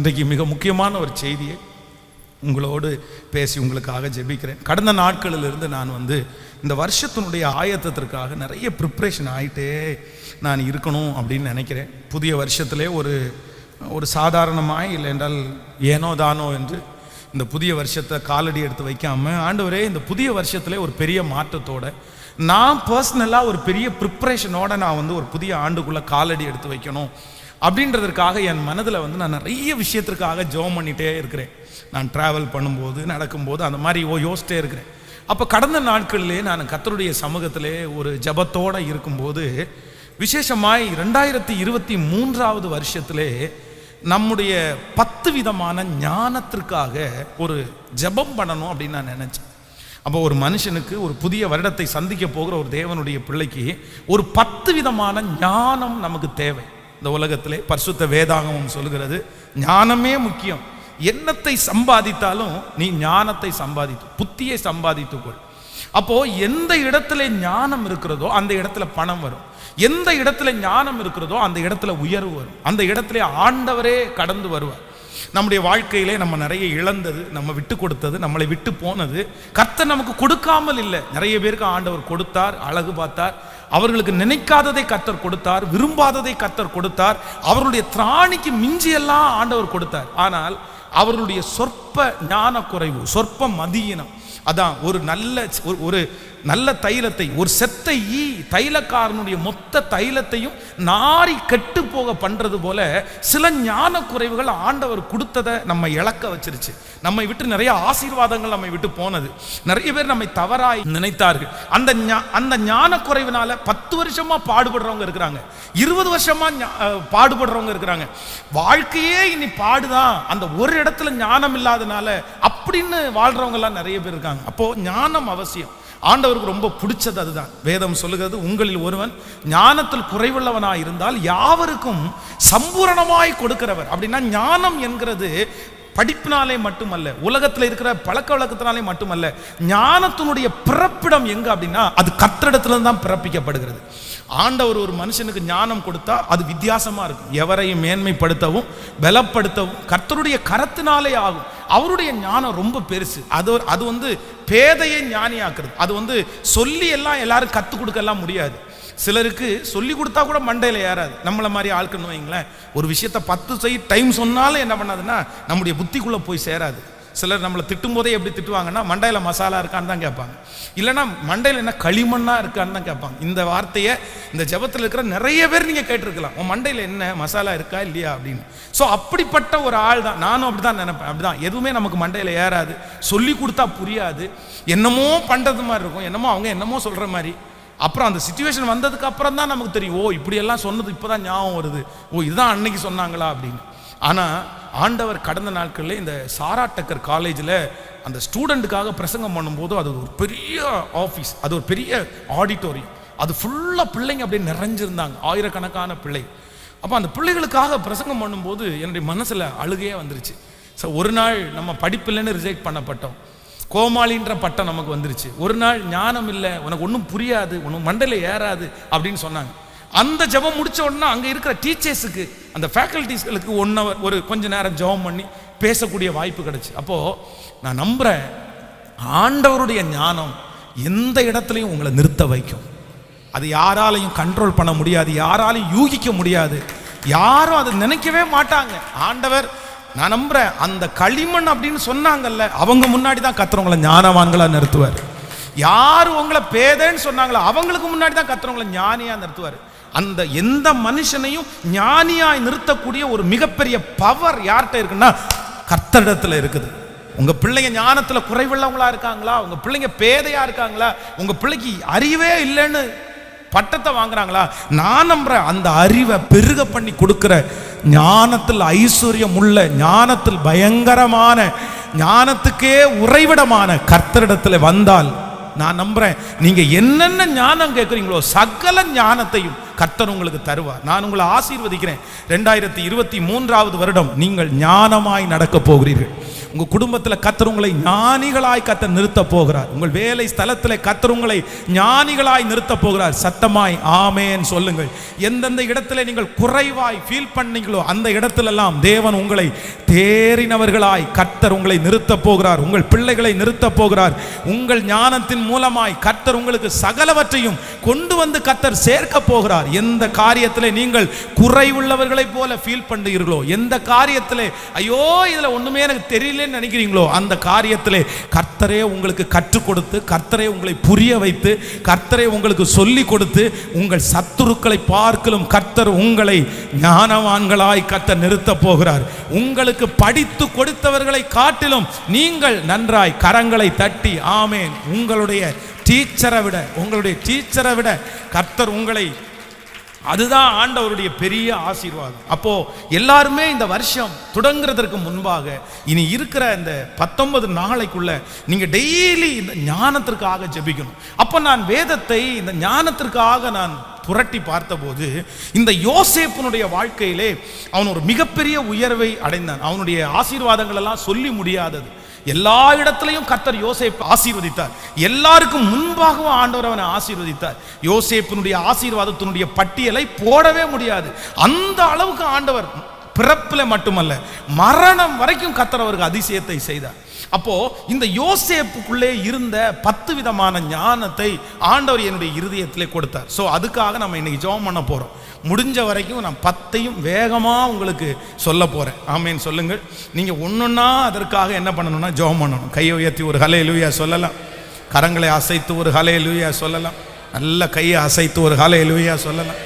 இன்றைக்கு மிக முக்கியமான ஒரு செய்தியை உங்களோடு பேசி உங்களுக்காக ஜெபிக்கிறேன். கடந்த நாட்களிலிருந்து நான் இந்த வருஷத்தினுடைய ஆயத்தத்திற்காக நிறைய ப்ரிப்ரேஷன் ஆகிட்டே நான் இருக்கணும் அப்படின்னு நினைக்கிறேன். புதிய வருஷத்திலே ஒரு சாதாரணமாய் இல்லை என்றால் ஏனோ தானோ என்று இந்த புதிய வருஷத்தை காலடி எடுத்து வைக்காமல், ஆண்டவரே இந்த புதிய வருஷத்திலே ஒரு பெரிய மாற்றத்தோடு நான் பர்சனலாக ஒரு பெரிய ப்ரிப்ரேஷனோடு நான் ஒரு புதிய ஆண்டுக்குள்ளே காலடி எடுத்து வைக்கணும் அப்படின்றதுக்காக என் மனதில் நான் நிறைய விஷயத்திற்காக ஜெபம் பண்ணிகிட்டே இருக்கிறேன். நான் ட்ராவல் பண்ணும்போது நடக்கும்போது அந்த மாதிரி யோசிச்சிட்டே இருக்கிறேன். அப்போ கடந்த நாட்களிலே நான் கர்த்தருடைய சமூகத்திலே ஒரு ஜெபத்தோடு இருக்கும்போது, விசேஷமாய் 2023 வருஷத்திலே நம்முடைய 10 விதமான ஞானத்திற்காக ஒரு ஜெபம் பண்ணணும் அப்படின்னு நான் நினச்சேன். அப்போ ஒரு மனுஷனுக்கு ஒரு புதிய வருடத்தை சந்திக்க போகிற ஒரு தேவனுடைய பிள்ளைக்கு ஒரு 10 விதமான ஞானம் நமக்கு தேவை. இந்த உலகத்திலே பரிசுத்த வேதாகமம் சொல்லுகிறது, ஞானமே முக்கியம். என்னத்தை சம்பாதித்தாலும் நீ ஞானத்தை சம்பாதித்து, புத்தியை சம்பாதித்துக்கொள். அப்போ எந்த இடத்துல ஞானம் இருக்கிறதோ அந்த இடத்துல பணம் வரும். எந்த இடத்துல ஞானம் இருக்கிறதோ அந்த இடத்துல உயர்வு வரும். அந்த இடத்துல ஆண்டவரே கடந்து வருவார். நம்முடைய வாழ்க்கையிலே நம்ம நிறைய இழந்தது, நம்ம விட்டு கொடுத்தது, நம்மளை விட்டு போனது கர்த்தர் நமக்கு கொடுக்காமல் இல்லை. நிறைய பேருக்கு ஆண்டவர் கொடுத்தார், அழகு பார்த்தார், அவர்களுக்கு நினைக்காததை கர்த்தர் கொடுத்தார், விரும்பாததை கர்த்தர் கொடுத்தார், அவர்களுடைய திராணிக்கு மிஞ்சியெல்லாம் ஆண்டவர் கொடுத்தார். ஆனால் அவர்களுடைய சொற்ப ஞான குறைவு, சொற்ப மதியினம், அதான் ஒரு நல்ல தைலத்தை, ஒரு செத்த தைலக்காரனுடைய மொத்த தைலத்தையும் நாரி கெட்டு போக பண்றது போல சில ஞான குறைவுகள் ஆண்டவர் கொடுத்ததை நம்ம இழக்க வச்சிருச்சு. நம்மை விட்டு நிறைய ஆசீர்வாதங்கள் நம்மை விட்டு போனது. நிறைய பேர் நம்மை தவறாய் நினைத்தார்கள். அந்த ஞான குறைவினால 10 வருஷமா பாடுபடுறவங்க இருக்கிறாங்க, 20 வருஷமா பாடுபடுறவங்க இருக்கிறாங்க. வாழ்க்கையே இனி பாடுதான், அந்த ஒரு இடத்துல ஞானம் இல்லாதனால அப்படின்னு வாழ்றவங்க எல்லாம் நிறைய பேர் இருக்காங்க. அப்போ ஞானம் அவசியம். ஆண்டவருக்கு ரொம்ப பிடிச்சது அதுதான். வேதம் சொல்லுகிறது, உங்களில் ஒருவன் ஞானத்தில் குறைவுள்ளவனாய் இருந்தால் யாவருக்கும் சம்பூரணமாய் கொடுக்கிறவர். அப்படின்னா ஞானம் என்கிறது படிப்பினாலே மட்டுமல்ல, உலகத்தில் இருக்கிற பழக்க வழக்கத்தினாலே மட்டுமல்ல, ஞானத்தினுடைய பிறப்பிடம் எங்க அப்படின்னா அது கர்த்தரிடத்துல தான் பிறப்பிக்கப்படுகிறது. ஆண்டவர் ஒரு மனுஷனுக்கு ஞானம் கொடுத்தா அது வித்தியாசமா இருக்கும். எவரையும் மேன்மைப்படுத்தவும் பலப்படுத்தவும் கர்த்தருடைய கரத்தினாலே ஆகும். அவருடைய ஞானம் ரொம்ப பெருசு. அது பேதையை ஞானியாக்குறது. அது சொல்லி எல்லாம் எல்லாரும் கற்றுக் கொடுக்க எல்லாம் முடியாது. சிலருக்கு சொல்லி கொடுத்தா கூட மண்டையில் ஏறாது. நம்மளை மாதிரி ஆட்கள்னு வைங்களேன், ஒரு விஷயத்தை 10 டைம் சொன்னாலும் என்ன பண்ணாதுன்னா நம்முடைய புத்திக்குள்ளே போய் சேராது. சிலர் நம்மளை திட்டும் போதே எப்படி திட்டுவாங்கன்னா, மண்டையில் மசாலா இருக்கான்னு தான் கேட்பாங்க, இல்லைன்னா மண்டையில் என்ன களிமண்ணா இருக்கான்னு தான் கேட்பாங்க. இந்த வார்த்தையை இந்த ஜெபத்தில் இருக்கிற நிறைய பேர் நீங்கள் கேட்டிருக்கலாம், உன் மண்டையில் என்ன மசாலா இருக்கா இல்லையா அப்படின்னு. ஸோ அப்படிப்பட்ட ஒரு ஆள் தான் நானும். அப்படி தான் நினைப்பேன். அப்படிதான் எதுவுமே நமக்கு மண்டையில் ஏறாது, சொல்லி கொடுத்தா புரியாது, என்னமோ பண்ணுறது மாதிரி இருக்கும், என்னமோ அவங்க என்னமோ சொல்கிற மாதிரி. அப்புறம் அந்த சிச்சுவேஷன் வந்ததுக்கு அப்புறம் தான் நமக்கு தெரியும், ஓ இப்படியெல்லாம் சொன்னது இப்போ தான் ஞாபகம் வருது, ஓ இதுதான் அன்னைக்கு சொன்னாங்களா அப்படின்னு. ஆனால் ஆண்டவர் கடந்த நாட்களில் இந்த சாரா டக்கர் காலேஜில் அந்த ஸ்டூடெண்ட்டுக்காக பிரசங்கம் பண்ணும்போது, அது ஒரு பெரிய ஆஃபீஸ், அது ஒரு பெரிய ஆடிட்டோரியம், அது ஃபுல்லாக பிள்ளைங்க அப்படியே நிறைஞ்சிருந்தாங்க, ஆயிரக்கணக்கான பிள்ளை. அப்போ அந்த பிள்ளைகளுக்காக பிரசங்கம் பண்ணும்போது என்னுடைய மனசில் அழுகையே வந்துருச்சு. ஸோ ஒரு நாள் நம்ம படிப்பில்லைன்னு ரிஜெக்ட் பண்ணப்பட்டோம், கோமாளின்ற பட்டம் நமக்கு வந்துருச்சு. ஒரு நாள் ஞானம் இல்லை, உனக்கு ஒன்றும் புரியாது, உனக்கு மண்டையில் ஏறாது அப்படின்னு சொன்னாங்க. அந்த ஜெபம் முடிச்ச உடனே அங்கே இருக்கிற டீச்சர்ஸுக்கு, அந்த ஃபேக்கல்டிஸ்களுக்கு 1 hour ஒரு கொஞ்ச நேரம் ஜெபம் பண்ணி பேசக்கூடிய வாய்ப்பு கிடைச்சு. அப்போது நான் நம்புகிறேன், ஆண்டவருடைய ஞானம் எந்த இடத்துலையும் உங்களை நிறுத்த வைக்கும். அது யாராலையும் கண்ட்ரோல் பண்ண முடியாது, யாராலையும் யூகிக்க முடியாது, யாரும் அதை நினைக்கவே மாட்டாங்க. ஆண்டவர், நான் நம்புறேன், அந்த களிமண் அப்படின்னு சொன்னாங்கல்ல, அவங்க முன்னாடி தான் கர்த்தர் ஞானவான்களா நிறுத்துவார். யாரு உங்களை பேதேன்னு சொன்னாங்களோ அவங்களுக்கு முன்னாடி தான் கர்த்தர் ஞானியா நிறுத்துவார். அந்த எந்த மனுஷனையும் ஞானியாய் நிறுத்தக்கூடிய ஒரு மிகப்பெரிய பவர் யார்கிட்ட இருக்குன்னா கர்த்தரிடத்துல இருக்குது. உங்க பிள்ளைங்க ஞானத்துல குறைவுள்ளவங்களா இருக்காங்களா, உங்க பிள்ளைங்க பேதையா இருக்காங்களா, உங்க பிள்ளைக்கு அறிவே இல்லைன்னு பட்டத்தை வாங்குறாங்களா, நான் நம்புறேன் அந்த அறிவை பெருக பண்ணி கொடுக்கிற, ஞானத்தில் ஐஸ்வர்யம் உள்ள, ஞானத்தில் பயங்கரமான, ஞானத்துக்கே உறைவிடமான கர்த்தரிடத்தில் வந்தால் நான் நம்புறேன், நீங்க என்னென்ன ஞானம் கேட்குறீங்களோ சகல ஞானத்தையும் கர்த்தர் உங்களுக்கு தருவார். நான் உங்களை ஆசீர்வதிக்கிறேன். 2023 வருடம் நீங்கள் ஞானமாய் நடக்க போகிறீர்கள். உங்க குடும்பத்தில் கர்த்தர் உங்களை ஞானிகளாய் கர்த்தர் நிறுத்த போகிறார். உங்கள் வேலை ஸ்தலத்தில் கர்த்தர் உங்களை ஞானிகளாய் நிறுத்த போகிறார். சத்தமாய் ஆமென் சொல்லுங்கள். எந்தெந்த இடத்துல நீங்கள் குறைவாய் ஃபீல் பண்ணீங்களோ அந்த இடத்திலெல்லாம் தேவன் உங்களை தேறினவர்களாய் கர்த்தர் உங்களை நிறுத்த போகிறார். உங்கள் பிள்ளைகளை நிறுத்த போகிறார். உங்கள் ஞானத்தின் மூலமாய் கர்த்தர் உங்களுக்கு சகலவற்றையும் கொண்டு வந்து கர்த்தர் சேர்க்க போகிறார். எந்த காரியத்தில் நீங்கள் குறைவுள்ளவர்களை போல ஃபீல் பண்ணுகிறீர்களோ, எந்த காரியத்தில் ஐயோ இதுல ஒண்ணுமே எனக்கு தெரியலன்னு நினைக்கிறீங்களோ, அந்த காரியத்தில் கர்த்தரே உங்களுக்கு கற்றுக் கொடுத்து, கர்த்தரே உங்களை புரிய வைத்து, கர்த்தரே உங்களுக்கு சொல்லி கொடுத்து, உங்கள் சத்துருக்களை பார்க்கலும் கர்த்தர் உங்களை ஞானவான்களாய் கர்த்தர் நிறுத்த போகிறார். உங்களுக்கு படித்து கொடுத்தவர்களை காட்டிலும் நீங்கள் நன்றாய் கரங்களை தட்டி ஆமென், உங்களுடைய டீச்சரை விட கர்த்தர் உங்களை, அதுதான் ஆண்டவருடைய பெரிய ஆசீர்வாதம். அப்போ எல்லாருமே இந்த வருஷம் தொடங்குறதற்கு முன்பாக இனி இருக்கிற இந்த 19 நாளைக்குள்ள நீங்க டெய்லி இந்த ஞானத்திற்காக ஜெபிக்கணும். அப்போ நான் வேதத்தை இந்த ஞானத்திற்காக நான் புரட்டி பார்த்தபோது இந்த யோசேப்பினுடைய வாழ்க்கையிலே அவன் ஒரு மிகப்பெரிய உயர்வை அடைந்தான். அவனுடைய ஆசீர்வாதங்கள் எல்லாம் சொல்லி முடியாதது. எல்லா இடத்திலையும் கர்த்தர் யோசேப்பை ஆசீர்வதித்தார். எல்லாருக்கும் முன்பாகவும் ஆண்டவர் அவனை ஆசீர்வதித்தார். யோசேப்பினுடைய ஆசீர்வாதத்தினுடைய பட்டியலை போடவே முடியாது. அந்த அளவுக்கு ஆண்டவர் பிறப்பில் மட்டுமல்ல மரணம் வரைக்கும் கர்த்தர் அவருக்கு அதிசயத்தை செய்தார். அப்போ இந்த யோசேப்புக்குள்ளே இருந்த 10 விதமான ஞானத்தை ஆண்டவர் என்னுடைய இருதயத்திலே கொடுத்தார். ஸோ அதுக்காக நம்ம இன்னைக்கு ஜெபம் பண்ண போறோம். முடிஞ்ச வரைக்கும் நான் 10ஐயும் வேகமா உங்களுக்கு சொல்ல போறேன். ஆமென் சொல்லுங்கள். நீங்க ஒன்னொன்னா அதற்காக என்ன பண்ணணும்னா ஜெபம் பண்ணணும். கையை உயர்த்தி ஒரு ஹல்லேலூயா சொல்லலாம். கரங்களை அசைத்து ஒரு ஹல்லேலூயா சொல்லலாம். நல்ல கையை அசைத்து ஒரு ஹல்லேலூயா சொல்லலாம்.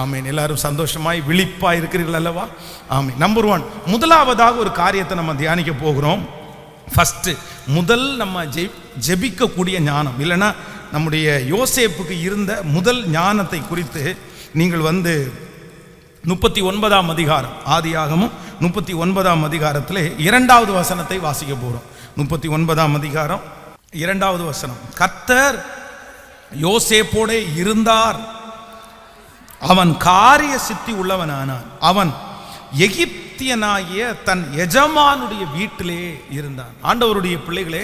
ஆமென். எல்லாரும் சந்தோஷமாய் விழிப்பா இருக்கிறீர்கள் அல்லவா? ஆமென். நம்பர் 1, முதலாவதாக ஒரு காரியத்தை நம்ம தியானிக்க போகிறோம். ஃபர்ஸ்ட், முதல் நம்ம ஜெபிக்கக்கூடிய ஞானம், இல்லைன்னா நம்முடைய யோசேப்புக்கு இருந்த முதல் ஞானத்தை குறித்து நீங்கள் 39ஆம் அதிகாரம், ஆதியாகமம் 39ஆம் அதிகாரத்தில் 2வது வசனத்தை வாசிக்க போகிறோம். 39ஆம் அதிகாரம் 2வது வசனம். கர்த்தர் யோசேப்போடே இருந்தார், அவன் காரிய சித்தி உள்ளவனானான், அவன் எகிப்தியனாகிய தன் எஜமானுடைய வீட்டிலே இருந்தான். ஆண்டவருடைய பிள்ளைகளே,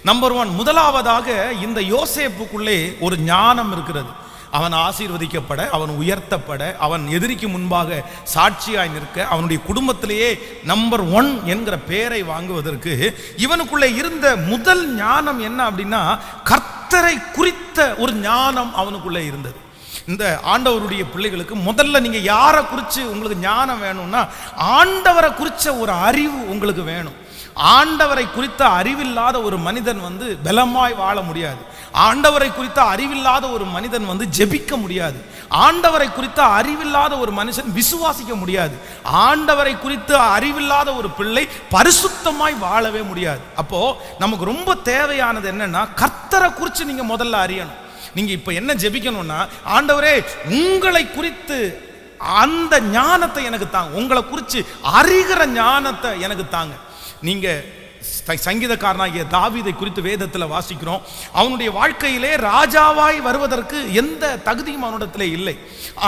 நம்பர் 1, முதலாவதாக இந்த யோசேப்புக்குள்ளே ஒரு ஞானம் இருக்கிறது. அவன் ஆசீர்வதிக்கப்பட, அவன் உயர்த்தப்பட, அவன் எதிரிக்கு முன்பாக சாட்சியாய் நிற்க, அவனுடைய குடும்பத்திலேயே நம்பர் 1 என்கிற பெயரை வாங்குவதற்கு இவனுக்குள்ளே இருந்த முதல் ஞானம் என்ன அப்படின்னா, கர்த்தரை குறித்த ஒரு ஞானம் அவனுக்குள்ளே இருந்தது. இந்த ஆண்டவருடைய பிள்ளைகளுக்கு முதல்ல நீங்க யாரை குறித்து உங்களுக்கு ஞானம் வேணும்னா, ஆண்டவரை குறித்த ஒரு அறிவு உங்களுக்கு வேணும். ஆண்டவரை குறித்த அறிவில்லாத ஒரு மனிதன் பலமாய் வாழ முடியாது. ஆண்டவரை குறித்த அறிவில்லாத ஒரு மனிதன் ஜெபிக்க முடியாது. ஆண்டவரை குறித்த அறிவில்லாத ஒரு மனுஷன் விசுவாசிக்க முடியாது. ஆண்டவரை குறித்த அறிவில்லாத ஒரு பிள்ளை பரிசுத்தமாய் வாழவே முடியாது. அப்போ நமக்கு ரொம்ப தேவையானது என்னன்னா, கர்த்தரை குறித்து நீங்க முதல்ல அறியணும். நீங்க இப்ப என்ன ஜெபிக்கணும்னா, ஆண்டவரே உங்களை குறித்து அந்த ஞானத்தை எனக்கு தாங்க, உங்களை குறித்து அறிகிற ஞானத்தை எனக்கு தாங்க. நீங்க சங்கீதக்காரனாகிய தாவீதை குறித்து வேதத்தில் வாசிக்கிறோம். அவனுடைய வாழ்க்கையிலே ராஜாவாய் வருவதற்கு எந்த தகுதியும் அவனிடத்திலே இல்லை.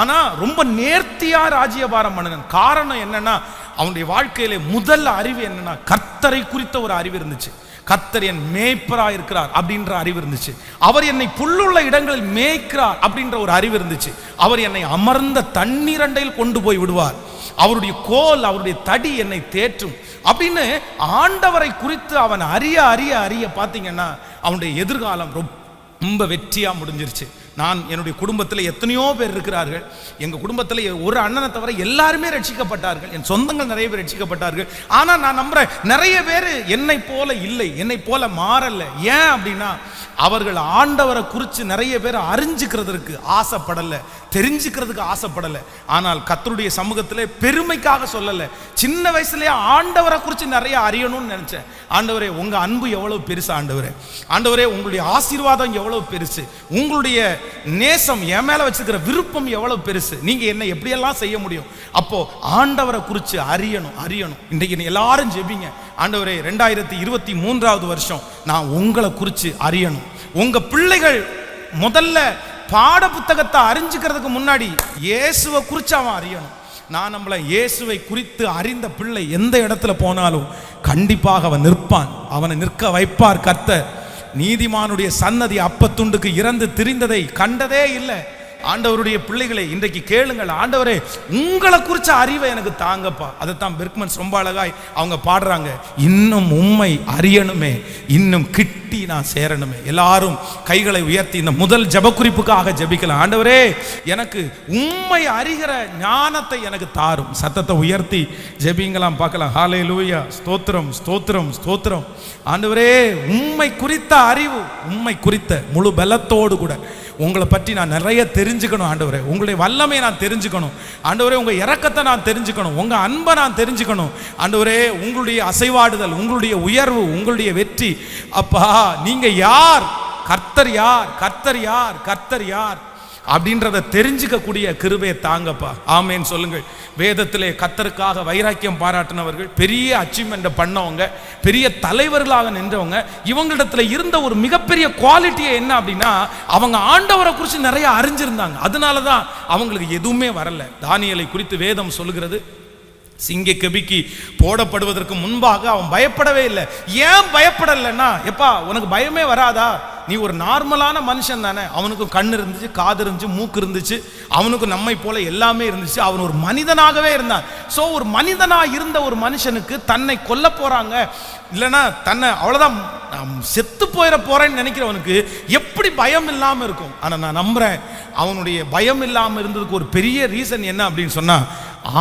ஆனா ரொம்ப நேர்த்தியா ராஜ்யபாரம் பண்ணினான். காரணம் என்னன்னா, அவனுடைய வாழ்க்கையிலே முதல் அறிவு என்னன்னா, கர்த்தரை குறித்த ஒரு அறிவு இருந்துச்சு. கர்த்தர் என் மேய்ப்பராய் இருக்கிறார் அப்படின்ற அறிவு இருந்துச்சு. அவர் என்னை புல்லுள்ள இடங்களில் மேய்க்கிறார் அப்படின்ற ஒரு அறிவு இருந்துச்சு. அவர் என்னை அமர்ந்த தண்ணீர் அண்டையில் கொண்டு போய் விடுவார், அவருடைய கோல், அவருடைய தடி என்னை தேற்றும் அப்படின்னு ஆண்டவரை குறித்து அவன் அறிய அறிய அறிய பார்த்தீங்கன்னா அவனுடைய எதிர்காலம் ரொம்ப வெற்றியா முடிஞ்சிருச்சு. நான் என்னுடைய குடும்பத்தில் எத்தனையோ பேர் இருக்கிறார்கள். எங்கள் குடும்பத்தில் ஒரு அண்ணனை தவிர எல்லாருமே ரட்சிக்கப்பட்டார்கள். என் சொந்தங்கள் நிறைய பேர் ரட்சிக்கப்பட்டார்கள். ஆனால் நான் நம்புறேன், நிறைய பேர் என்னை போல இல்லை, என்னை போல மாறல. ஏன் அப்படின்னா, அவர்கள் ஆண்டவரை குறித்து நிறைய பேர் அறிஞ்சுக்கிறதுக்கு ஆசைப்படலை, தெரிஞ்சுக்கிறதுக்கு ஆசைப்படலை. ஆனால் கர்த்தருடைய சமூகத்திலே பெருமைக்காக சொல்லலை, சின்ன வயசுலேயே ஆண்டவரை குறித்து நிறைய அறியணும்னு நினச்சேன். ஆண்டவரே உங்க அன்பு எவ்வளவு பெருசு, ஆண்டவரே, ஆண்டவரே உங்களுடைய ஆசீர்வாதம் எவ்வளவு பெருசு, உங்களுடைய நேசம் என் மேல வச்சிருக்கிற விருப்பம் எவ்வளவு பெருசு, நீங்க என்ன எப்படியெல்லாம் செய்ய முடியும். அப்போ ஆண்டவரை குறித்து அறியணும் அறியணும். இன்றைக்கு எல்லாரும் ஜெபிங்க, ஆண்டவரே 2023வது வருஷம் நான் உங்களை குறித்து அறியணும். உங்க பிள்ளைகள் முதல்ல பாட புத்தகத்தை அறிஞ்சுக்கிறதுக்கு முன்னாடி இயேசுவை குறித்து அவன் அறியணும். நான் நம்மளை இயேசுவை குறித்து அறிந்த பிள்ளை எந்த இடத்துல போனாலும் கண்டிப்பாக அவன் நிற்பான். அவனை நிற்க வைப்பார் கர்த்தர். நீதிமானுடைய சன்னதி அப்பத்துண்டுக்கு இறந்து திரிந்ததை கண்டதே இல்லை. ஆண்டவருடைய பிள்ளைகளை இன்றைக்கு கேளுங்கள், ஆண்டவரே உங்களை குறிச்ச அறிவை எனக்கு தாங்கப்பா. அதைத்தான் பெர்க்மன்ஸ் ரொம்ப அழகாய் அவங்க பாடுறாங்க. இன்னும் உம்மை அறியணுமே, இன்னும் கிட்டி நான் சேரணுமே. எல்லாரும் கைகளை உயர்த்தி இந்த முதல் ஜெபக்குறிப்புக்காக ஜெபிக்கலாம். ஆண்டவரே எனக்கு உம்மை அறிகிற ஞானத்தை எனக்கு தாரும். சத்தத்தை உயர்த்தி ஜெபிங்கலாம், பார்க்கலாம். ஹல்லேலூயா, ஸ்தோத்திரம் ஸ்தோத்திரம் ஸ்தோத்திரம். ஆண்டவரே உம்மை குறித்த அறிவு, உம்மை குறித்த முழு பலத்தோடு கூட உங்களை பற்றி நான் நிறைய தெரிஞ்சுக்கணும் ஆண்டவரே. உங்களுடைய வல்லமையை நான் தெரிஞ்சுக்கணும் ஆண்டவரே. உங்கள் இரக்கத்தை நான் தெரிஞ்சுக்கணும், உங்கள் அன்பை நான் தெரிஞ்சுக்கணும் ஆண்டவரே. உங்களுடைய அசைவாடுதல், உங்களுடைய உயர்வு, உங்களுடைய வெற்றி. அப்பா நீங்கள் யார், கர்த்தர் யார், கர்த்தர் யார், கர்த்தர் யார் அப்படின்றத தெரிஞ்சுக்கக்கூடிய கிருபையை தாங்கப்பா. ஆமேன் சொல்லுங்கள். வேதத்திலே கர்த்தருக்காக வைராக்கியம் பாராட்டினவர்கள், பெரிய அச்சீவ்மெண்ட் பண்ணவங்க, பெரிய தலைவர்களாக நின்றவங்க, இவங்களிடத்துல இருந்த ஒரு மிகப்பெரிய குவாலிட்டியை என்ன அப்படின்னா அவங்க ஆண்டவரை குறித்து நிறைய அறிஞ்சிருந்தாங்க. அதனால தான் அவங்களுக்கு எதுவுமே வரல. தானியேலை குறித்து வேதம் சொல்லுகிறது, சிங்க கெபிக்கு போடப்படுவதற்கு முன்பாக அவன் பயப்படவே இல்லை. ஏன் பயப்படலைன்னா, எப்பா உனக்கு பயமே வராதா, நீ ஒரு நார்மலான மனுஷன் தானே. அவனுக்கும் கண் இருந்துச்சு, காது இருந்துச்சு, மூக்கு இருந்துச்சு, அவனுக்கும் நம்மை போல எல்லாமே இருந்துச்சு. அவன் ஒரு மனிதனாகவே இருந்தான். ஸோ ஒரு மனிதனாக இருந்த ஒரு மனுஷனுக்கு தன்னை கொல்ல போறாங்க, இல்லைன்னா தன்னை அவ்வளோதான் செத்து போயிட போறேன்னு நினைக்கிறவனுக்கு எப்படி பயம் இல்லாமல் இருக்கும்? ஆனால் நான் நம்புறேன் அவனுடைய பயம் இல்லாமல் இருந்ததுக்கு ஒரு பெரிய ரீசன் என்ன அப்படின்னு சொன்னா,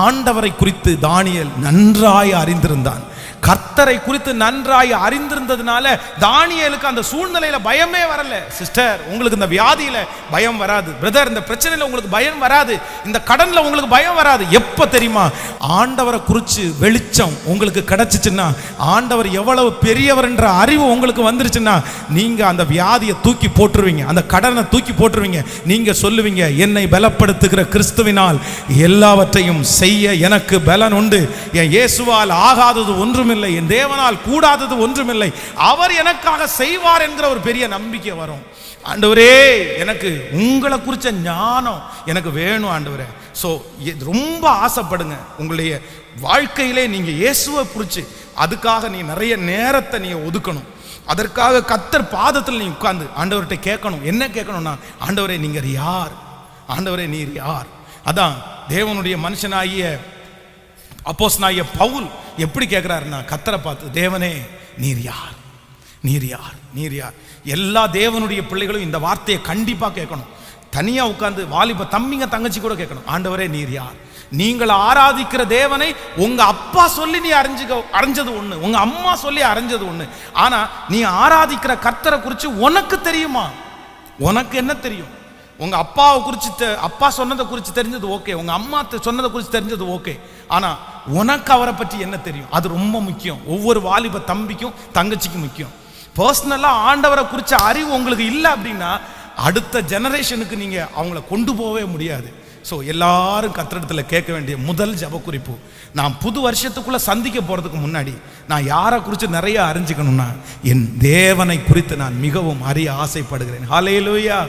ஆண்டவரை குறித்து தானியேல் நன்றாய் அறிந்திருந்தான். கர்த்தரை குறித்து நன்றாய் அறிந்திருந்ததுனால தானியேலுக்கு அந்த சூழ்நிலையில பயமே வரல. சிஸ்டர், உங்களுக்கு இந்த வியாதியில பயம் வராது. பிரதர், இந்த பிரச்சனையில உங்களுக்கு பயம் வராது. இந்த கடன்ல உங்களுக்கு பயம் வராது. எப்ப தெரியுமா? ஆண்டவரை குறித்து வெளிச்சம் உங்களுக்கு கிடைச்சிச்சுன்னா, ஆண்டவர் எவ்வளவு பெரியவர் என்ற அறிவு உங்களுக்கு வந்துருச்சுன்னா, நீங்க அந்த வியாதியை தூக்கி போட்டுருவீங்க, அந்த கடனை தூக்கி போட்டுருவீங்க. நீங்க சொல்லுவீங்க, என்னை பலப்படுத்துகிற கிறிஸ்துவினால் எல்லாவற்றையும் செய்ய எனக்கு பலன் உண்டு. என் இயேசுவால் ஆகாதது ஒன்றும் இல்லை, என் தேவனால் கூடாதது ஒன்றுமில்லை, அவர் எனக்காக செய்வார் என்கிற ஒரு பெரிய நம்பிக்கை வரும். ஆண்டவரே எனக்கு உங்களை குறிச்ச ஞானம் எனக்கு வேணும் ஆண்டவரே. ஸோ ரொம்ப ஆசைப்படுங்க, உங்களுடைய வாழ்க்கையிலே நீங்க இயேசுவை குறிச்சு அதுக்காக நீ நிறைய நேரத்தை நீங்க ஒதுக்கணும். அதற்காக கர்த்தர் பாதத்தில் நீ உட்கார்ந்து ஆண்டவர்கிட்ட கேட்கணும். என்ன கேட்கணும்னா, ஆண்டவரே நீங்க யார், ஆண்டவரே நீர் யார். அதான் தேவனுடைய மனுஷனாகிய அப்போஸ்தலனாகிய பவுல் எப்படி கேட்கிறாருன்னா, கர்த்தரை பார்த்து, தேவனே நீர் யார், நீர் யார், நீர் யார். எல்லா தேவனுடைய பிள்ளைகளும் இந்த வார்த்தையை கண்டிப்பா கேட்கணும். தனியா உட்கார்ந்து வாலிப தம்பிங்க தங்கச்சி கூட கேட்கணும், ஆண்டவரே நீர் யார். நீங்கள் ஆராதிக்கிற தேவனை உங்க அப்பா சொல்லி நீ அறிஞ்சது ஒண்ணு, உங்க அம்மா சொல்லி அறிஞ்சது ஒண்ணு. ஆனா நீ ஆராதிக்கிற கர்த்தரை குறித்து உனக்கு தெரியுமா? உனக்கு என்ன தெரியும்? உங்க அப்பாவை குறித்து, அப்பா சொன்னதை குறித்து தெரிஞ்சது ஓகே, உங்க அம்மா சொன்னதை குறித்து தெரிஞ்சது ஓகே, ஆனா உனக்கு அவரை பற்றி என்ன தெரியும்? அது ரொம்ப முக்கியம். ஒவ்வொரு வாலிப தம்பிக்கும் தங்கச்சிக்கும் முக்கியம். பர்சனலா ஆண்டவரை குறித்த அறிவு உங்களுக்கு இல்லை அப்படின்னா அடுத்த ஜெனரேஷனுக்கு நீங்க அவங்கள கொண்டு போகவே முடியாது. ஸோ எல்லாரும் கர்த்தரிடத்தில் கேட்க வேண்டிய முதல் ஜெபக்குறிப்பு, நான் புது வருஷத்துக்குள்ள சந்திக்க போறதுக்கு முன்னாடி நான் யாரை குறித்து நிறைய அறிஞ்சுக்கணும்னா, என் தேவனை குறித்து நான் மிகவும் அறிய ஆசைப்படுகிறேன். ஹல்லேலூயா.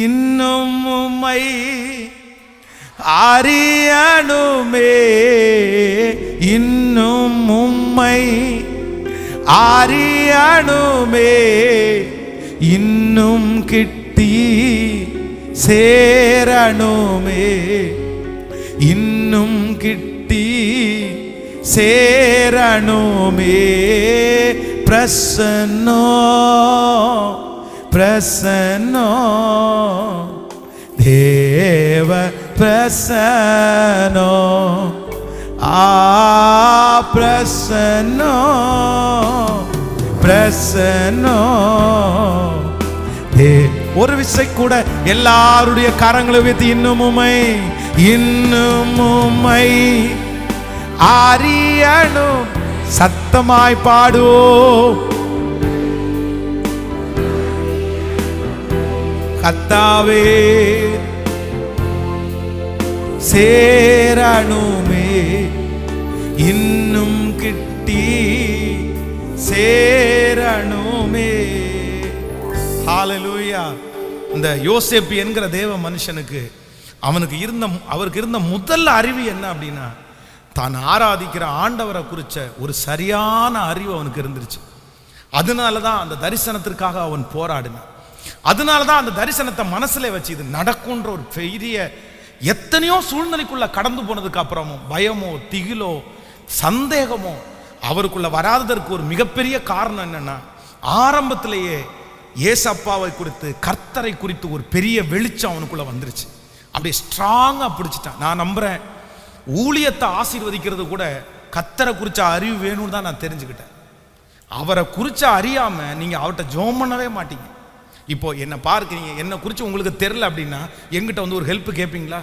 இன்னும் உம்மை அறியணுமே, இன்னும் உம்மை அறியணுமே, இன்னும் கிட்டி சேரணுமே, இன்னும் கிட்டி சேரணுமே. பிரசன்னோ பிரசன்னோ தேவ பிரசன்னோ, பிரசன்னோ பிரசன்னோ. ஒரு விசை கூட எல்லாருடைய கரங்களை வைத்து, இன்னும் உம்மை, இன்னும் உம்மை அறியணும். சத்தமாய் பாடுவோம். கர்த்தாவே சேரணுமே, இன்னும் கிட்டி சேரணுமே. ஹல்லேலூயா. இந்த யோசேப்பு என்கிற தேவ மனுஷனுக்கு அவருக்கு இருந்த முதல் அறிவு என்ன அப்படின்னா, தான் ஆராதிக்கிற ஆண்டவரை குறித்த ஒரு சரியான அறிவு அவனுக்கு இருந்துருச்சு. அதனால தான் அந்த தரிசனத்திற்காக அவன் போராடினான். அதனால தான் அந்த தரிசனத்தை மனசுல வச்சு இது நடக்கும்ன்ற ஒரு பெரிய, எத்தனையோ சூழ்நிலைக்குள்ள கடந்து போனதுக்கு அப்புறமும் பயமோ திகிலோ சந்தேகமோ அவருக்குள்ள வராததற்கு ஒரு மிகப்பெரிய காரணம் என்னன்னா, ஆரம்பத்திலேயே ஏசப்பாவை குறித்து கர்த்தரை குறித்து ஒரு பெரிய வெளிச்சம் அவனுக்குள்ள வந்துருச்சு. அப்படியே ஸ்ட்ராங்கா பிடிச்சிட்டான். நான் நம்புறேன், ஊழியத்தை ஆசீர்வதிக்கிறது கூட கர்த்தரை குறிச்ச அறிவு வேணும்னு தான் நான் தெரிஞ்சுக்கிட்டேன். அவரை குறிச்ச அறியாம நீங்க அவர்கிட்ட ஜெபம் பண்ணவே மாட்டீங்க. இப்போ என்ன பார்க்குறீங்க, என்னை குறித்து உங்களுக்கு தெரியல அப்படின்னா எங்கிட்ட வந்து ஒரு ஹெல்ப் கேட்பீங்களா?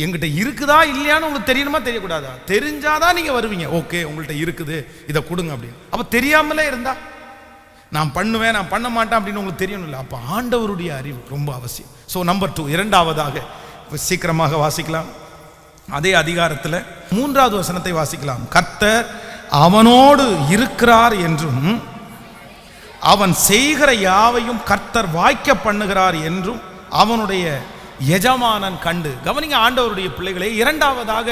எங்கிட்ட இருக்குதா இல்லையான்னு உங்களுக்கு தெரியணுமா தெரியக்கூடாதா? தெரிஞ்சாதான் நீங்க வருவீங்க. ஓகே உங்கள்கிட்ட இருக்குது, இதை கொடுங்க அப்படின்னு. அப்போ தெரியாமலே இருந்தா நான் பண்ணுவேன் நான் பண்ண மாட்டேன் அப்படின்னு உங்களுக்கு தெரியணும்ல. அப்போ ஆண்டவருடைய அறிவு ரொம்ப அவசியம். ஸோ நம்பர் 2, இரண்டாவதாக சீக்கிரமாக வாசிக்கலாம். அதே அதிகாரத்தில் 3வது வசனத்தை வாசிக்கலாம். கர்த்தர் அவனோடு இருக்கிறார் என்றும் அவன் செய்கிற யாவையும் கர்த்தர் வாய்க்க பண்ணுகிறார் என்றும் அவனுடைய எஜமானன் கண்டு. கவனிங்க ஆண்டவருடைய பிள்ளைகளே, இரண்டாவதாக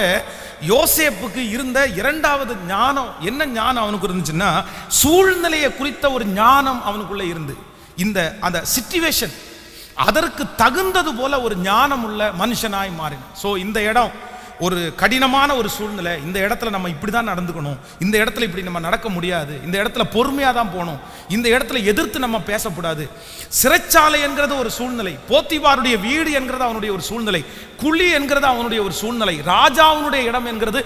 யோசேப்புக்கு இருந்த இரண்டாவது ஞானம் என்ன ஞானம் அவனுக்கு இருந்துச்சுன்னா, சூழ்நிலையை குறித்த ஒரு ஞானம் அவனுக்குள்ள இருந்து அந்த சிச்சுவேஷன் அதற்கு தகுந்தது போல ஒரு ஞானம் உள்ள மனுஷனாய் மாறினான். ஸோ இந்த இடம் ஒரு கடினமான ஒரு சூழ்நிலை, இந்த இடத்துல நம்ம இப்படி தான் நடந்துக்கணும், இந்த இடத்துல இப்படி நம்ம நடக்க முடியாது, இந்த இடத்துல பொறுமையாக தான் போகணும், இந்த இடத்துல எதிர்த்து நம்ம பேசக்கூடாது. சிறைச்சாலை என்கிறது ஒரு சூழ்நிலை, போத்திபாருடைய வீடு என்கிறது அவனுடைய ஒரு சூழ்நிலை, குழி என்கிறது அவனுடைய ஒரு சூழ்நிலை, ராஜாவுடைய இடம் என்கிறது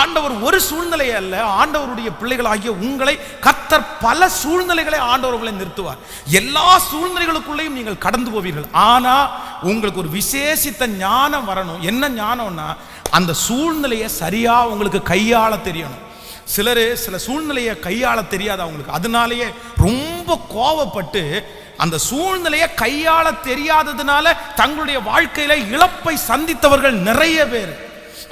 ஆண்டவர் ஒரு சூழ்நிலை அல்ல. ஆண்டவருடைய பிள்ளைகளாகிய உங்களை கர்த்தர் பல சூழ்நிலைகளை ஆண்டவர்களை நிறுத்துவார். எல்லா சூழ்நிலைகளுக்குள்ளேயும் நீங்கள் கடந்து போவீர்கள். ஆனா உங்களுக்கு ஒரு விசேஷித்த ஞானம் வரணும். என்ன ஞானம்னா, அந்த சூழ்நிலையை சரியா உங்களுக்கு கையாள தெரியணும். சில சூழ்நிலையை கையாள தெரியாது அவங்களுக்கு, அதனாலேயே ரொம்ப கோவப்பட்டு அந்த சூழ்நிலையை கையாள தெரியாததுனால தங்களுடைய வாழ்க்கையில இழப்பை சந்தித்தவர்கள் நிறைய பேர்.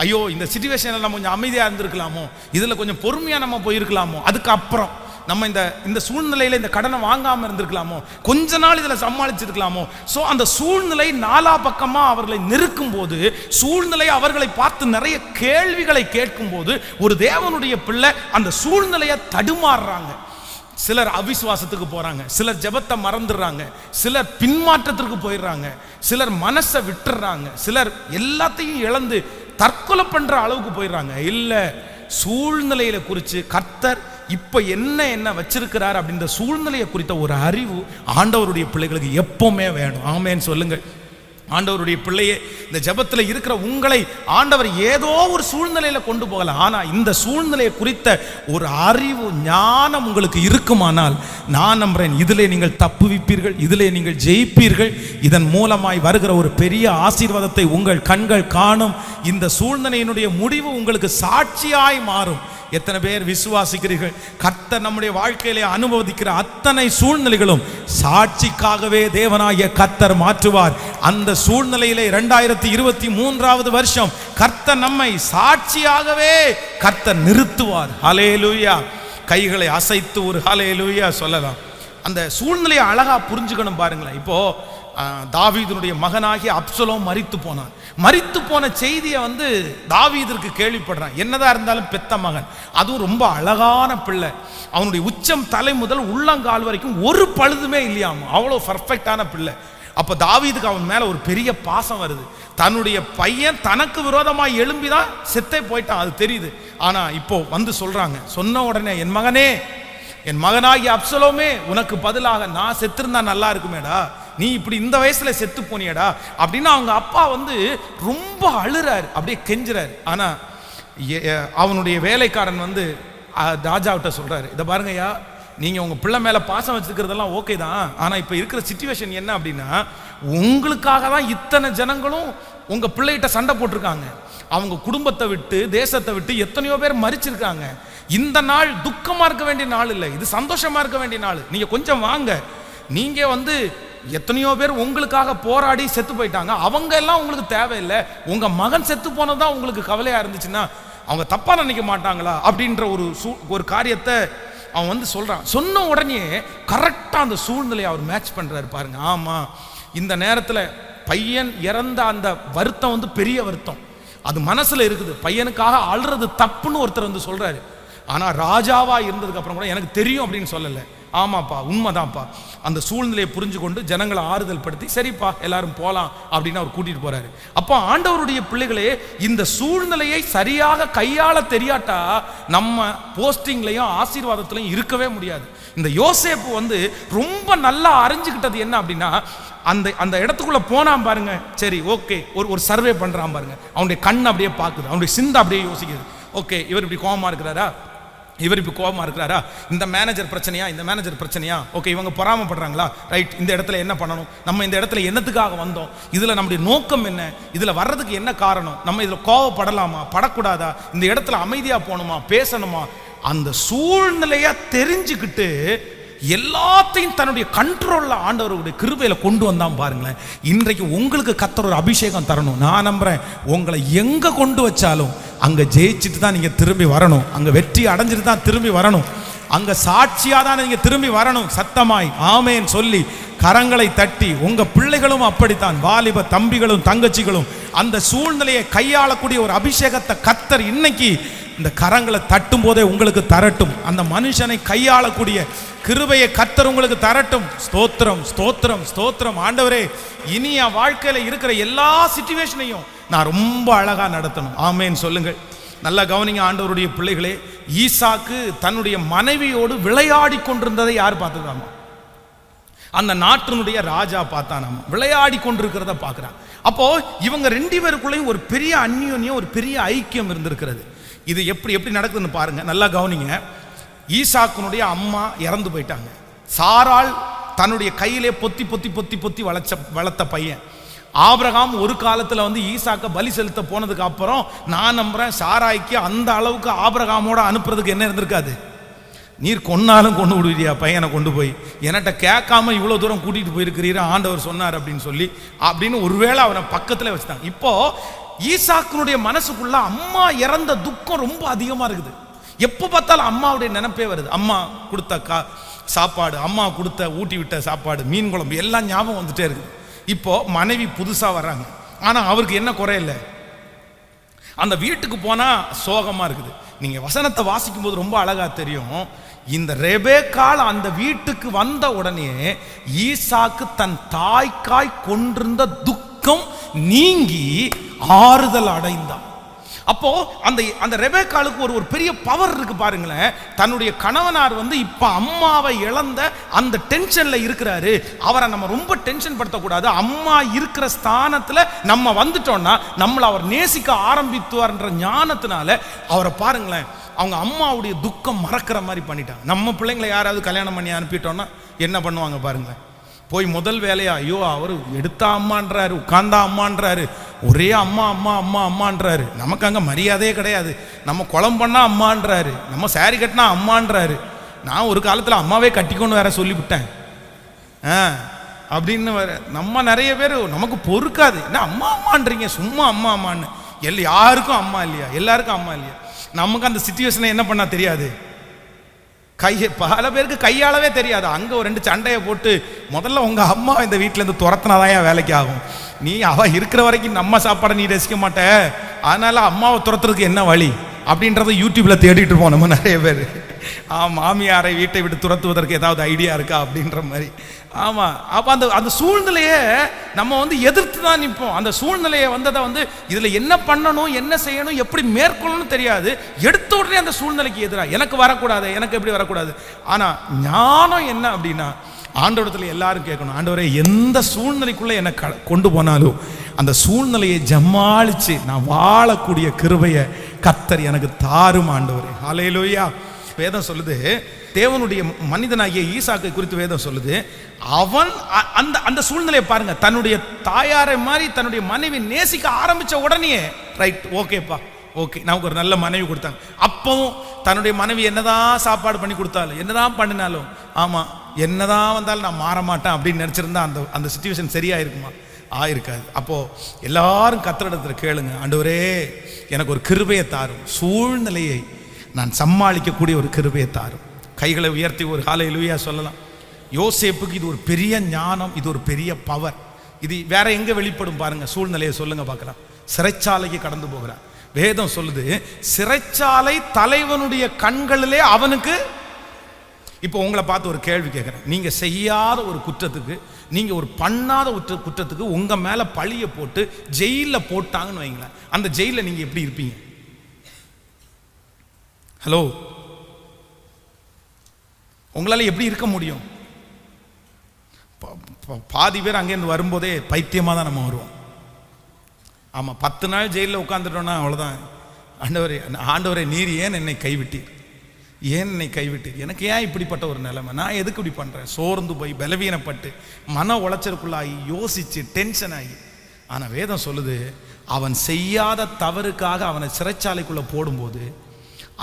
ஐயோ இந்த சிச்சுவேஷன்ல நம்ம கொஞ்சம் அமைதியா இருந்திருக்கலாமோ, இதுல கொஞ்சம் பொறுமையா நம்ம போயிருக்கலாமோ, அதுக்கப்புறம் நம்ம இந்த சூழ்நிலையில இந்த கடனை வாங்காம இருந்திருக்கலாமோ, கொஞ்ச நாள் இதுல சமாளிச்சிருக்கலாமோ. சோ அந்த சூழ்நிலை நாலா பக்கமா அவர்களை நெருக்கும் போது, சூழ்நிலை அவர்களை பார்த்து நிறைய கேள்விகளை கேட்கும் போது, ஒரு தேவனுடைய பிள்ளை அந்த சூழ்நிலையை தடுமாறுறாங்க. சிலர் அவிசுவாசத்துக்கு போறாங்க, சிலர் ஜெபத்தை மறந்துடுறாங்க, சிலர் பின்மாற்றத்திற்கு போயிடுறாங்க, சிலர் மனசை விட்டுறாங்க, சிலர் எல்லாத்தையும் இழந்து தற்கொலை பண்ற அளவுக்கு போயிடுறாங்க. இல்ல, சூழ்நிலையில குறித்து கர்த்தர் இப்ப என்ன வச்சிருக்கிறார் அப்படின்ற சூழ்நிலையை குறித்த ஒரு அறிவு ஆண்டவருடைய பிள்ளைகளுக்கு எப்பவுமே வேணும். ஆமென் சொல்லுங்க. ஆண்டவருடைய பிள்ளையே, இந்த ஜெபத்தில் இருக்கிற உங்களை ஆண்டவர் ஏதோ ஒரு சூழ்நிலையில கொண்டு போகலாம். ஆனா இந்த சூழ்நிலையை குறித்த ஒரு அறிவு ஞானம் உங்களுக்கு இருக்குமானால் நான் நம்புறேன், இதிலே நீங்கள் தப்புவிப்பீர்கள், இதிலே நீங்கள் ஜெயிப்பீர்கள். இதன் மூலமாய் வருகிற ஒரு பெரிய ஆசீர்வாதத்தை உங்கள் கண்கள் காணும். இந்த சூழ்நிலையினுடைய முடிவு உங்களுக்கு சாட்சியாய் மாறும். எத்தனை பேர் விசுவாசிக்கிறீர்கள்? கர்த்தர் நம்முடைய வாழ்க்கையிலே அனுபவிக்கிற அத்தனை சூழ்நிலைகளும் சாட்சிக்காகவே தேவனாகிய கர்த்தர் மாற்றுவார். அந்த சூழ்நிலையிலே 2023வது வருஷம் கர்த்தர் நம்மை சாட்சியாகவே கர்த்தர் நிறுத்துவார். ஹல்லேலூயா. கைகளை அசைத்து ஒரு ஹல்லேலூயா சொல்லலாம். அந்த சூழ்நிலையை அழகா புரிஞ்சுக்கணும். பாருங்களேன், இப்போ தாவீதுனுடைய மகனாகிய அப்சலோம் மரித்து போனான். மரித்து போன செய்தியை தாவீதிற்கு கேள்விப்படுறான். என்னதான் இருந்தாலும் பெத்த மகன், அதுவும் ரொம்ப அழகான பிள்ளை, அவனுடைய உச்சம் தலை முதல் உள்ளங்கால் வரைக்கும் ஒரு பழுதுமே இல்லையாம, அவ்வளோ பர்ஃபெக்டான பிள்ளை. அப்ப தாவீதுக்கு அவன் மேல ஒரு பெரிய பாசம் வருது. தன்னுடைய பையன் தனக்கு விரோதமாக எழும்பிதான் செத்தே போயிட்டான், அது தெரியுது. ஆனா இப்போ சொல்றாங்க, சொன்ன உடனே என் மகனே, என் மகனாகிய அப்சலோமே, உனக்கு பதிலாக நான் செத்திருந்தா நல்லா இருக்குமேடா, நீ இப்படி இந்த வயசுல செத்து போனியடா அப்படின்னு அவங்க அப்பா ரொம்ப அழுறாரு, அப்படியே கெஞ்சுறாரு. ஆனா அவனுடைய வேலைக்காரன் ராஜாவிட்ட சொல்றாரு, இதை பாருங்கய்யா, நீங்க உங்க பிள்ளை மேல பாசம் வச்சிருக்கிறதெல்லாம் ஓகே தான், ஆனா இப்ப இருக்கிற சிச்சுவேஷன் என்ன அப்படின்னா, உங்களுக்காக தான் இத்தனை ஜனங்களும் உங்க பிள்ளைகிட்ட சண்டை போட்டிருக்காங்க. அவங்க குடும்பத்தை விட்டு தேசத்தை விட்டு எத்தனையோ பேர் மரிச்சிருக்காங்க. இந்த நாள் துக்கமா இருக்க வேண்டிய நாள் இல்லை, இது சந்தோஷமா இருக்க வேண்டிய நாள். நீங்க கொஞ்சம் வாங்க. நீங்க எத்தனையோ பேர் உங்களுக்காக போராடி செத்து போயிட்டாங்க, அவங்க எல்லாம் உங்களுக்கு தேவையில்லை. உங்க மகன் செத்து போனதான் உங்களுக்கு கவலையா இருந்துச்சுன்னா அவங்க தப்பா நினைக்க மாட்டாங்களா அப்படின்ற ஒரு காரியத்தை அவன் சொல்றான். சொன்ன உடனே கரெக்டா அந்த சூழ்நிலையை அவர் மேட்ச் பண்றாரு. பாருங்க, ஆமா, இந்த நேரத்தில் பையன் இறந்த அந்த வருத்தம் வந்து பெரிய வருத்தம், அது மனசுல இருக்குது. பையனுக்காக அழுறது தப்புன்னு ஒருத்தர் வந்து சொல்றாரு. ஆனா ராஜாவா இருந்ததுக்கு அப்புறம் கூட எனக்கு தெரியும் அப்படின்னு சொல்லல. ஆமாப்பா, உண்மைதான்ப்பா. அந்த சூழ்நிலையை புரிஞ்சு கொண்டு ஜனங்களை ஆறுதல் படுத்தி, சரிப்பா எல்லாரும் போலாம் அப்படின்னு அவர் கூட்டிட்டு போறாரு. அப்போ ஆண்டவருடைய பிள்ளைகளே, இந்த சூழ்நிலையை சரியாக கையாள தெரியாட்டா நம்ம போஸ்டிங்லையும் ஆசீர்வாதத்திலையும் இருக்கவே முடியாது. இந்த யோசேப்பு வந்து ரொம்ப நல்லா அறிஞ்சுக்கிட்டது என்ன அப்படின்னா, அந்த அந்த இடத்துக்குள்ள போனான் பாருங்க. சரி, ஓகே, ஒரு சர்வே பண்றான் பாருங்க. அவனுடைய கண் அப்படியே பார்க்குது, அவனுடைய சிந்தை அப்படியே யோசிக்குது. ஓகே, இவர் இப்படி கோபமா இருக்கிறாரா, இவர் இப்போ கோபமா இருக்கிறாரா, இந்த மேனேஜர் பிரச்சனையா, இந்த மேனேஜர் பிரச்சனையா, ஓகே இவங்க பொறாமப்படுறாங்களா, ரைட், இந்த இடத்துல என்ன பண்ணணும், நம்ம இந்த இடத்துல என்னத்துக்காக வந்தோம், இதுல நம்முடைய நோக்கம் என்ன, இதுல வர்றதுக்கு என்ன காரணம், நம்ம இதுல கோவப்படலாமா படக்கூடாதா, இந்த இடத்துல அமைதியா போகணுமா பேசணுமா, அந்த சூழ்நிலையா தெரிஞ்சுக்கிட்டு எல்லாத்தையும் தன்னுடைய கண்ட்ரோல்ல ஆண்டவருடைய கிருபையில கொண்டு வந்தான் பாருங்களேன். இன்றைக்கு உங்களுக்கு கர்த்தர் ஒரு அபிஷேகம் தரணும். நான் நம்புறேன், உங்களை எங்க கொண்டு வச்சாலும் அங்க ஜெயிச்சுட்டு தான் நீங்க திரும்பி வரணும், அங்க வெற்றி அடைஞ்சிட்டு தான் திரும்பி வரணும், அங்க சாட்சியா தான் நீங்க திரும்பி வரணும். சத்தமாய் ஆமேன் சொல்லி கரங்களை தட்டி, உங்க பிள்ளைகளும் அப்படித்தான், வாலிப தம்பிகளும் தங்கச்சிகளும் அந்த சூழ்நிலையை கையாளக்கூடிய ஒரு அபிஷேகத்தை கர்த்தர் இன்னைக்கு இந்த கரங்களை தட்டும் போதே உங்களுக்கு தரட்டும். அந்த மனுஷனை கையாளக்கூடிய கிருபையை கர்த்தர் உங்களுக்கு தரட்டும். ஸ்தோத்திரம் ஸ்தோத்திரம் ஸ்தோத்திரம். ஆண்டவரே, இனி என் வாழ்க்கையில இருக்கிற எல்லா சிச்சுவேஷனையும் நான் ரொம்ப அழகா நடத்தணும். ஆமேன் சொல்லுங்கள். நல்லா கவனிங்க ஆண்டவருடைய பிள்ளைகளே. ஈசாக்கு தன்னுடைய மனைவியோடு விளையாடி கொண்டிருந்ததை யார் பார்த்துக்கிறாமா? அந்த நாட்டினுடைய ராஜா பார்த்தானாமா, விளையாடி கொண்டிருக்கிறத பார்க்கிறான். அப்போ இவங்க ரெண்டு பேருக்குள்ளேயும் ஒரு பெரிய அந்யோன்யம், ஒரு பெரிய ஐக்கியம் இருந்திருக்கிறது. இது எப்படி எப்படி நடக்குதுன்னு பாருங்க, நல்லா கவனிங்க. ஈசாக்குனுடைய அம்மா இறந்து போயிட்டாங்க. சாராள் தன்னுடைய கையிலே பொத்தி பொத்தி பொத்தி பொத்தி வளர்த்த பையன். ஆபிரகாம் ஒரு காலத்தில் வந்து ஈசாக்க பலி செலுத்த போனதுக்கு அப்புறம் நான் நம்புறேன் சாராய்க்கு அந்த அளவுக்கு ஆபிரகாமோட அனுப்புறதுக்கு என்ன இருந்திருக்காது. நீர் கொன்னாலும் கொண்டு விடுவியா பையனை கொண்டு போய், என்கிட்ட கேட்காம இவ்வளோ தூரம் கூட்டிகிட்டு போயிருக்கிறீரா, ஆண்டவர் சொன்னார் அப்படின்னு ஒருவேளை அவனை பக்கத்தில் வச்சுட்டாங்க. இப்போ ஈசாக்குனுடைய மனசுக்குள்ள அம்மா இறந்த துக்கம் ரொம்ப அதிகமாக இருக்குது. எப்போ பார்த்தாலும் அம்மாவுடைய நினைப்பே வருது. அம்மா கொடுத்த சாப்பாடு, அம்மா கொடுத்த ஊட்டி விட்ட சாப்பாடு, மீன் குழம்பு எல்லாம் ஞாபகம் வந்துட்டே இருக்குது. இப்போ மனைவி புதுசாக வர்றாங்க, ஆனால் அவருக்கு என்ன குறை இல்லை, அந்த வீட்டுக்கு போனால் சோகமாக இருக்குது. நீங்கள் வசனத்தை வாசிக்கும் போது ரொம்ப அழகாக தெரியும். இந்த ரெபேக்காள் அந்த வீட்டுக்கு வந்த உடனே ஈசாக்கு தன் தாய்க்காய் கொண்டிருந்த துக்கம் நீங்கி ஆறுதல் அடைந்தான். அப்போ அந்த ரெபேக்காளுக்கு ஒரு பெரிய பவர் இருக்கு பாருங்களேன். தன்னுடைய கணவனார் வந்து இப்ப அம்மாவை இழந்த அந்த டென்ஷன்ல இருக்கிறாரு. அவரை நம்ம ரொம்ப டென்ஷன் படுத்தக்கூடாது. அம்மா இருக்கிற ஸ்தானத்துல நம்ம வந்துட்டோம்னா நம்மளை அவர் நேசிக்க ஆரம்பித்துவார்ன்ற ஞானத்தினால அவரை பாருங்களேன், அவங்க அம்மாவுடைய துக்கம் மறக்கிற மாதிரி பண்ணிட்டாங்க. நம்ம பிள்ளைங்களை யாராவது கல்யாணம் பண்ணி அனுப்பிட்டோம்னா என்ன பண்ணுவாங்க பாருங்களேன். போய் முதல் வேலையா, ஐயோ அவர் எடுத்தா அம்மான்றாரு, உட்கார்ந்தா அம்மான்றாரு, ஒரே அம்மா அம்மா அம்மா அம்மான்றாரு. நமக்கு அங்கே மரியாதையே கிடையாது. நம்ம குளம் பண்ணா அம்மான்றாரு, நம்ம சாரி கட்டினா அம்மான்றாரு. நான் ஒரு காலத்தில் அம்மாவே கட்டிக்கொண்டு வேற சொல்லிவிட்டேன் அப்படின்னு வேற. நம்ம நிறைய பேர் நமக்கு பொறுக்காது, என்ன அம்மா அம்மான்றீங்க, சும்மா அம்மா அம்மான்னு. யாருக்கும் அம்மா இல்லையா, எல்லாருக்கும் அம்மா இல்லையா. நமக்கு அந்த சிச்சுவேஷனை என்ன பண்ணா தெரியாது, பல பேருக்கு கையாளவே தெரியாது. அங்கே ஒரு 2 சண்டையை போட்டு முதல்ல உங்கள் அம்மா இந்த வீட்டிலேருந்து துரத்துனாதான் என் வேலைக்கு ஆகும். நீ அவள் இருக்கிற வரைக்கும் நம்ம சாப்பாடை நீ ரசிக்க மாட்ட, அதனால அம்மாவை துரத்துறதுக்கு என்ன வழி அப்படின்றத யூடியூப்ல தேடிட்டு இருப்போம் நம்ம நிறைய பேர். மாமியாரை வீட்டை விட்டு துரத்துவதற்கு ஏதாவது ஐடியா இருக்கா அப்படின்ற மாதிரி. ஆமா, அப்போ அந்த சூழ்நிலையை நம்ம வந்து எதிர்த்து தான் நிற்போம். அந்த சூழ்நிலையை வந்ததை வந்து இதுல என்ன பண்ணணும், என்ன செய்யணும், எப்படி மேற்கொள்ளணும் தெரியாது. எடுத்த உடனே அந்த சூழ்நிலைக்கு எதிராக எனக்கு வரக்கூடாது, எனக்கு எப்படி வரக்கூடாது. ஆனா ஞானம் என்ன அப்படின்னா, ஆண்டவரத்தில் எல்லாரும் கேட்கணும், ஆண்டவரே எந்த சூழ்நிலைக்குள்ள என்னை கொண்டு போனாலும் அந்த சூழ்நிலையை ஜமாளிச்சு நான் வாழக்கூடிய கிருபையை கர்த்தர் எனக்கு தாரும் ஆண்டவரே. ஹல்லேலூயா. வேதம் சொல்லுது, தேவனுடைய மனிதனாகிய ஈசாக்கை குறித்து வேதம் சொல்லுது, அவன் அந்த சூழ்நிலையை பாருங்க, தன்னுடைய தாயாரை மாதிரி தன்னுடைய மனைவி நேசிக்க ஆரம்பிச்ச உடனே ரைட் ஓகேப்பா ஓகே நமக்கு ஒரு நல்ல மனைவி கொடுத்தாங்க. அப்பவும் தன்னுடைய மனைவி என்னதான் சாப்பாடு பண்ணி கொடுத்தாலும் என்னதான் பண்ணினாலும் ஆமா என்னதான் வந்தாலும் நான் மாற மாட்டேன் அப்படின்னு நினைச்சிருந்தா அந்த சிச்சுவேஷன் சரியா இருக்குமா? ஆயிருக்காது. அப்போ எல்லாரும் கர்த்தரிடத்துல கேளுங்க, ஆண்டவரே எனக்கு ஒரு கிருபையை தாரும், சூழ்நிலையை நான் சமாளிக்கக்கூடிய ஒரு கிருபையை தாரும். கைகளை உயர்த்தி ஒரு ஹல்லேலூயா சொல்லலாம். யோசேப்புக்கு இது ஒரு பெரிய ஞானம், இது ஒரு பெரிய பவர். இது வேற எங்க வெளிப்படும் பாருங்க, சூழ்நிலையை சொல்லுங்க பார்க்கலாம். சிறைச்சாலைக்கு கடந்து போகிறான். வேதம் சொல்லுது, சிறைச்சாலை தலைவனுடைய கண்களிலே அவனுக்கு. இப்போ உங்களை பார்த்து ஒரு கேள்வி கேட்குறேன். நீங்க செய்யாத ஒரு குற்றத்துக்கு, நீங்க ஒரு பண்ணாத குற்றத்துக்கு உங்க மேல பழிய போட்டு ஜெயில போட்டாங்கன்னு வைங்களேன், அந்த ஜெயில நீங்க எப்படி இருப்பீங்க? ஹலோ, உங்களால எப்படி இருக்க முடியும்? பாதி பேர் அங்கேருந்து வரும்போதே பைத்தியமாக தான் நம்ம வருவோம். ஆமாம், 10 நாள் ஜெயிலில் உட்காந்துட்டோன்னா அவ்வளோதான். ஆண்டவரே நீர் ஏன் என்னை கைவிட்டீர், ஏன் என்னை கைவிட்டீர், எனக்கு ஏன் இப்படிப்பட்ட ஒரு நிலைமை, நான் எதுக்கு இப்படி பண்ணுறேன், சோர்ந்து போய் பலவீனப்பட்டு மன உளைச்சலுக்குள்ளாகி யோசித்து டென்ஷன் ஆகி. ஆனால் வேதம் சொல்லுது, அவன் செய்யாத தவறுக்காக அவனை சிறைச்சாலைக்குள்ளே போடும்போது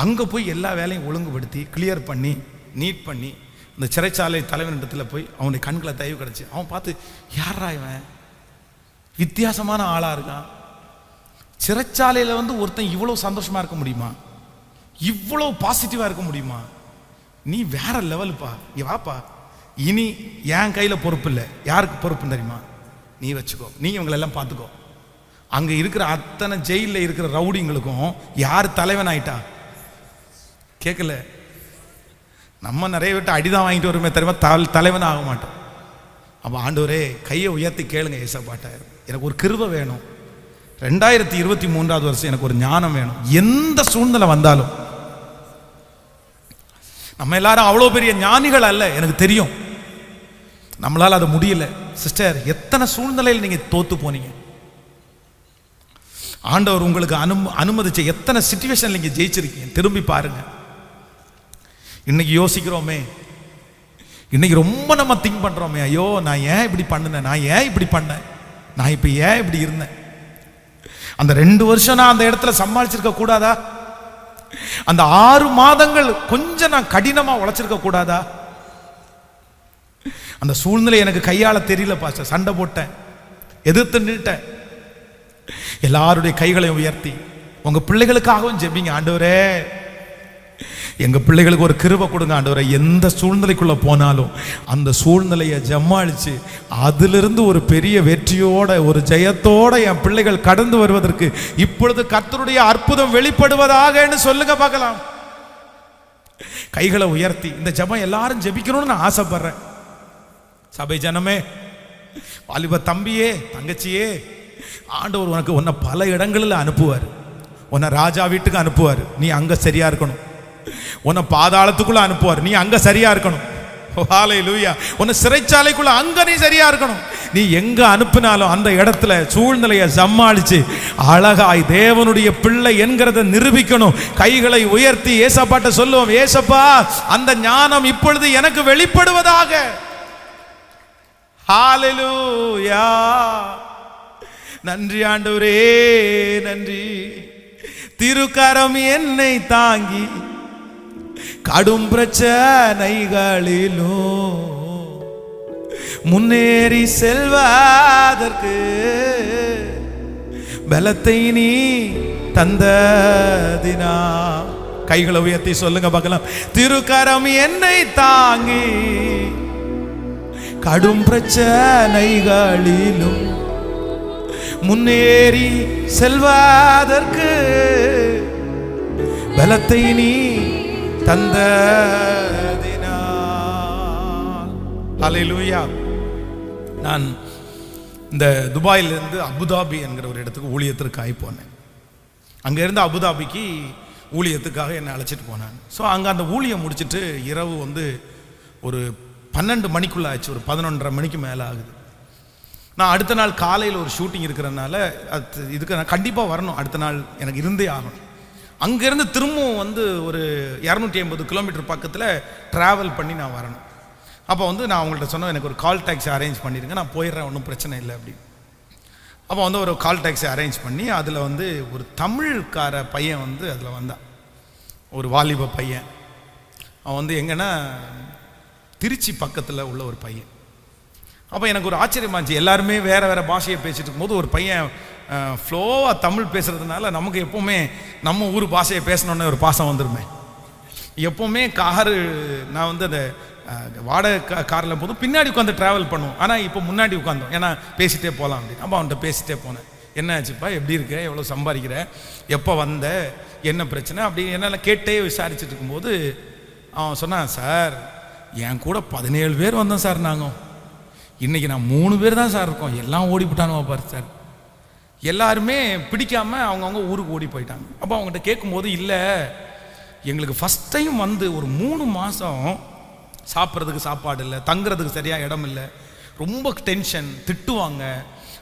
அங்கே போய் எல்லா வேலையும் ஒழுங்குபடுத்தி கிளியர் பண்ணி நீட் பண்ணி இந்த சிறைச்சாலை தலைவனிடத்தில் போய் அவனுடைய கண்களை தயவு கிடச்சி அவன் பார்த்து, யாரா இவன் வித்தியாசமான ஆளாக இருக்கான். சிறைச்சாலையில் வந்து ஒருத்தன் இவ்வளோ சந்தோஷமாக இருக்க முடியுமா, இவ்வளோ பாசிட்டிவாக இருக்க முடியுமா, நீ வேற லெவலுப்பா, இங்கே வாப்பா, இனி என் கையில் பொறுப்பு இல்லை. யாருக்கு பொறுப்புன்னு தெரியுமா, நீ வச்சுக்கோ, நீ இவங்களெல்லாம் பார்த்துக்கோ. அங்கே இருக்கிற அத்தனை ஜெயிலில் இருக்கிற ரவுடிங்களுக்கும் யார் தலைவன் ஆயிட்டா கேட்கல. நம்ம நிறைய விட்டு அடிதான் வாங்கிட்டு வருமே தெரியுமா, தலைவன் ஆக மாட்டோம். அப்போ ஆண்டவரே கையை உயர்த்தி கேளுங்க ஏசப்பாட்ட, எனக்கு ஒரு கிருபை வேணும். 2023 வருஷம் எனக்கு ஒரு ஞானம் வேணும். எந்த சூழ்நிலை வந்தாலும், நம்ம எல்லாரும் அவ்வளோ பெரிய ஞானிகள் அல்ல, எனக்கு தெரியும். நம்மளால அது முடியல. சிஸ்டர், எத்தனை சூழ்நிலையில் நீங்க தோத்து போனீங்க, ஆண்டவர் உங்களுக்கு அனுமதிச்ச எத்தனை சிச்சுவேஷன் நீங்க ஜெயிச்சிருக்கீங்க, திரும்பி பாருங்க. இன்னைக்கு யோசிக்கிறோமே, இன்னைக்கு ரொம்ப நம்ம திங்க் பண்றோமே, ஐயோ நான் ஏன் இப்படி பண்ணினேன், நான் ஏன் இப்படி பண்ணேன், நான் இப்ப ஏன் இப்படி இருந்தேன், அந்த 2 வருஷம் நான் அந்த இடத்துல சமாளிச்சிருக்க கூடாதா, அந்த 6 மாதங்கள் கொஞ்சம் நான் கடினமா உழைச்சிருக்க கூடாதா, அந்த சூழ்நிலை எனக்கு கையாள தெரியல பாஸ்டர், சண்டை போட்டேன், எதிர்த்து நின்னுட்டேன். எல்லாருடைய கைகளையும் உயர்த்தி உங்க பிள்ளைகளுக்காகவும் ஜெபிங்க. ஆண்டவரே எங்க பிள்ளைகளுக்கு ஒரு கிருபை கொடுங்க ஆண்டவரே. எந்த சூழ்நிலைக்குள்ள போனாலும் அந்த சூழ்நிலையை ஜமாளிச்சு அதிலிருந்து ஒரு பெரிய வெற்றியோட ஒரு ஜெயத்தோட என் பிள்ளைகள் கடந்து வருவதற்கு இப்பொழுது கர்த்தருடைய அற்புதம் வெளிப்படுவதாக சொல்லுங்க பார்க்கலாம். கைகளை உயர்த்தி இந்த ஜெபம் எல்லாரும் ஜெபிக்கணும்னு நான் ஆசைப்படுறேன். சபை ஜனமே, வாலிப தம்பியே தங்கச்சியே, ஆண்டவர் உனக்கு உன்னை பல இடங்களில் அனுப்புவார். உன்னை ராஜா வீட்டுக்கு அனுப்புவார், நீ அங்க சரியா இருக்கணும். உன்னை பாதாளத்துக்குள்ள அனுப்புவார், நீ அங்க சரியா இருக்கணும். ஹல்லேலூயா. உன்னை சிறைச்சாலைக்குள்ள அங்க நீ சரியா இருக்கணும். நீ எங்க அனுப்பினாலும் அந்த இடத்துல சூழ்நிலையை சமாளிச்சு அழகாய் தேவனுடைய பிள்ளை என்கிறத நிரூபிக்கணும். கைகளை உயர்த்தி ஏசப்பாட்ட சொல்லுவோம், ஏசப்பா அந்த ஞானம் இப்பொழுது எனக்கு வெளிப்படுவதாக. ஹல்லேலூயா. நன்றி ஆண்டவரே, நன்றி. திருக்கரம் என்னை தாங்கி கடும் பிரச்சனைகளிலும் முன்னேறி செல்வதற்கு பலத்தை நீ தந்ததினா. கைகளை உயர்த்தி சொல்லுங்க பார்க்கலாம். திருக்கரம் என்னை தாங்கி கடும் பிரச்சனைகளிலும் முன்னேறி செல்வதற்கு பலத்தை நீ தந்ததினால். ஹல்லேலூயா. நான் இந்த துபாயிலிருந்து அபுதாபி என்கிற ஒரு இடத்துக்கு ஊழியத்திற்காக போனேன். அங்கேருந்து அபுதாபிக்கு ஊழியத்துக்காக என்னை அழைச்சிட்டு போனாங்க. ஸோ அங்கே அந்த ஊழியம் முடிச்சுட்டு இரவு ஒரு 12 மணிக்குள்ளே ஆச்சு, ஒரு 11:30 மணிக்கு மேலே ஆகுது. நான் அடுத்த நாள் காலையில் ஒரு ஷூட்டிங் இருக்கிறதுனால இதுக்கு நான் கண்டிப்பாக வரணும், அடுத்த நாள் எனக்கு இருந்தே ஆகணும். அங்கேருந்து திரும்பவும் ஒரு 250 கிலோமீட்டர் பக்கத்தில் ட்ராவல் பண்ணி நான் வரணும். அப்போ நான் அவங்கள்ட்ட சொன்னேன், எனக்கு ஒரு கால் டாக்ஸி அரேஞ்ச் பண்ணிடுங்க, நான் போயிடுறேன், ஒன்றும் பிரச்சனை இல்லை அப்படின்னு. அப்போ ஒரு கால் டாக்ஸி அரேஞ்ச் பண்ணி அதில் ஒரு தமிழ்கார பையன் அதில் வந்தான், ஒரு வாலிப பையன். அவன் எங்கன்னா திருச்சி பக்கத்தில் உள்ள ஒரு பையன். அப்போ எனக்கு ஒரு ஆச்சரியமாச்சு, எல்லாருமே வேறு வேறு பாஷையை பேசிட்டு இருக்கும்போது ஒரு பையன் ஃப்ளோவாக தமிழ் பேசுகிறதுனால நமக்கு எப்போவுமே நம்ம ஊர் பாஷையை பேசணுன்னே ஒரு பாசம் வந்துருமே. எப்போவுமே காரு நான் அந்த வாடகை காரில் போதும் பின்னாடி உட்காந்து ட்ராவல் பண்ணுவோம். ஆனால் இப்போ முன்னாடி உட்காந்தோம், ஏன்னா பேசிகிட்டே போகலாம் அப்படின்னு. அப்போ அவன்கிட்ட பேசிகிட்டே போனேன். என்ன ஆச்சுப்பா, எப்படி இருக்க, எவ்வளோ சம்பாதிக்கிற, எப்போ வந்த, என்ன பிரச்சனை அப்படி என்னெல்லாம் கேட்டே விசாரிச்சுட்டு இருக்கும்போது அவன் சொன்னான், சார் என் கூட 17 பேர் வந்தோம் சார், நாங்கள் இன்றைக்கி நான் 3 பேர் தான் சார் இருக்கோம், எல்லாம் ஓடி போட்டானுவா பாரு சார், எல்லாருமே பிடிக்காமல் அவங்கவுங்க ஊருக்கு ஓடி போயிட்டாங்க. அப்போ அவங்ககிட்ட கேட்கும்போது, இல்லை எங்களுக்கு ஃபஸ்ட் டைம் வந்து ஒரு 3 மாதம் சாப்பிட்றதுக்கு சாப்பாடு இல்லை, தங்குறதுக்கு சரியாக இடம் இல்லை, ரொம்ப டென்ஷன், திட்டுவாங்க,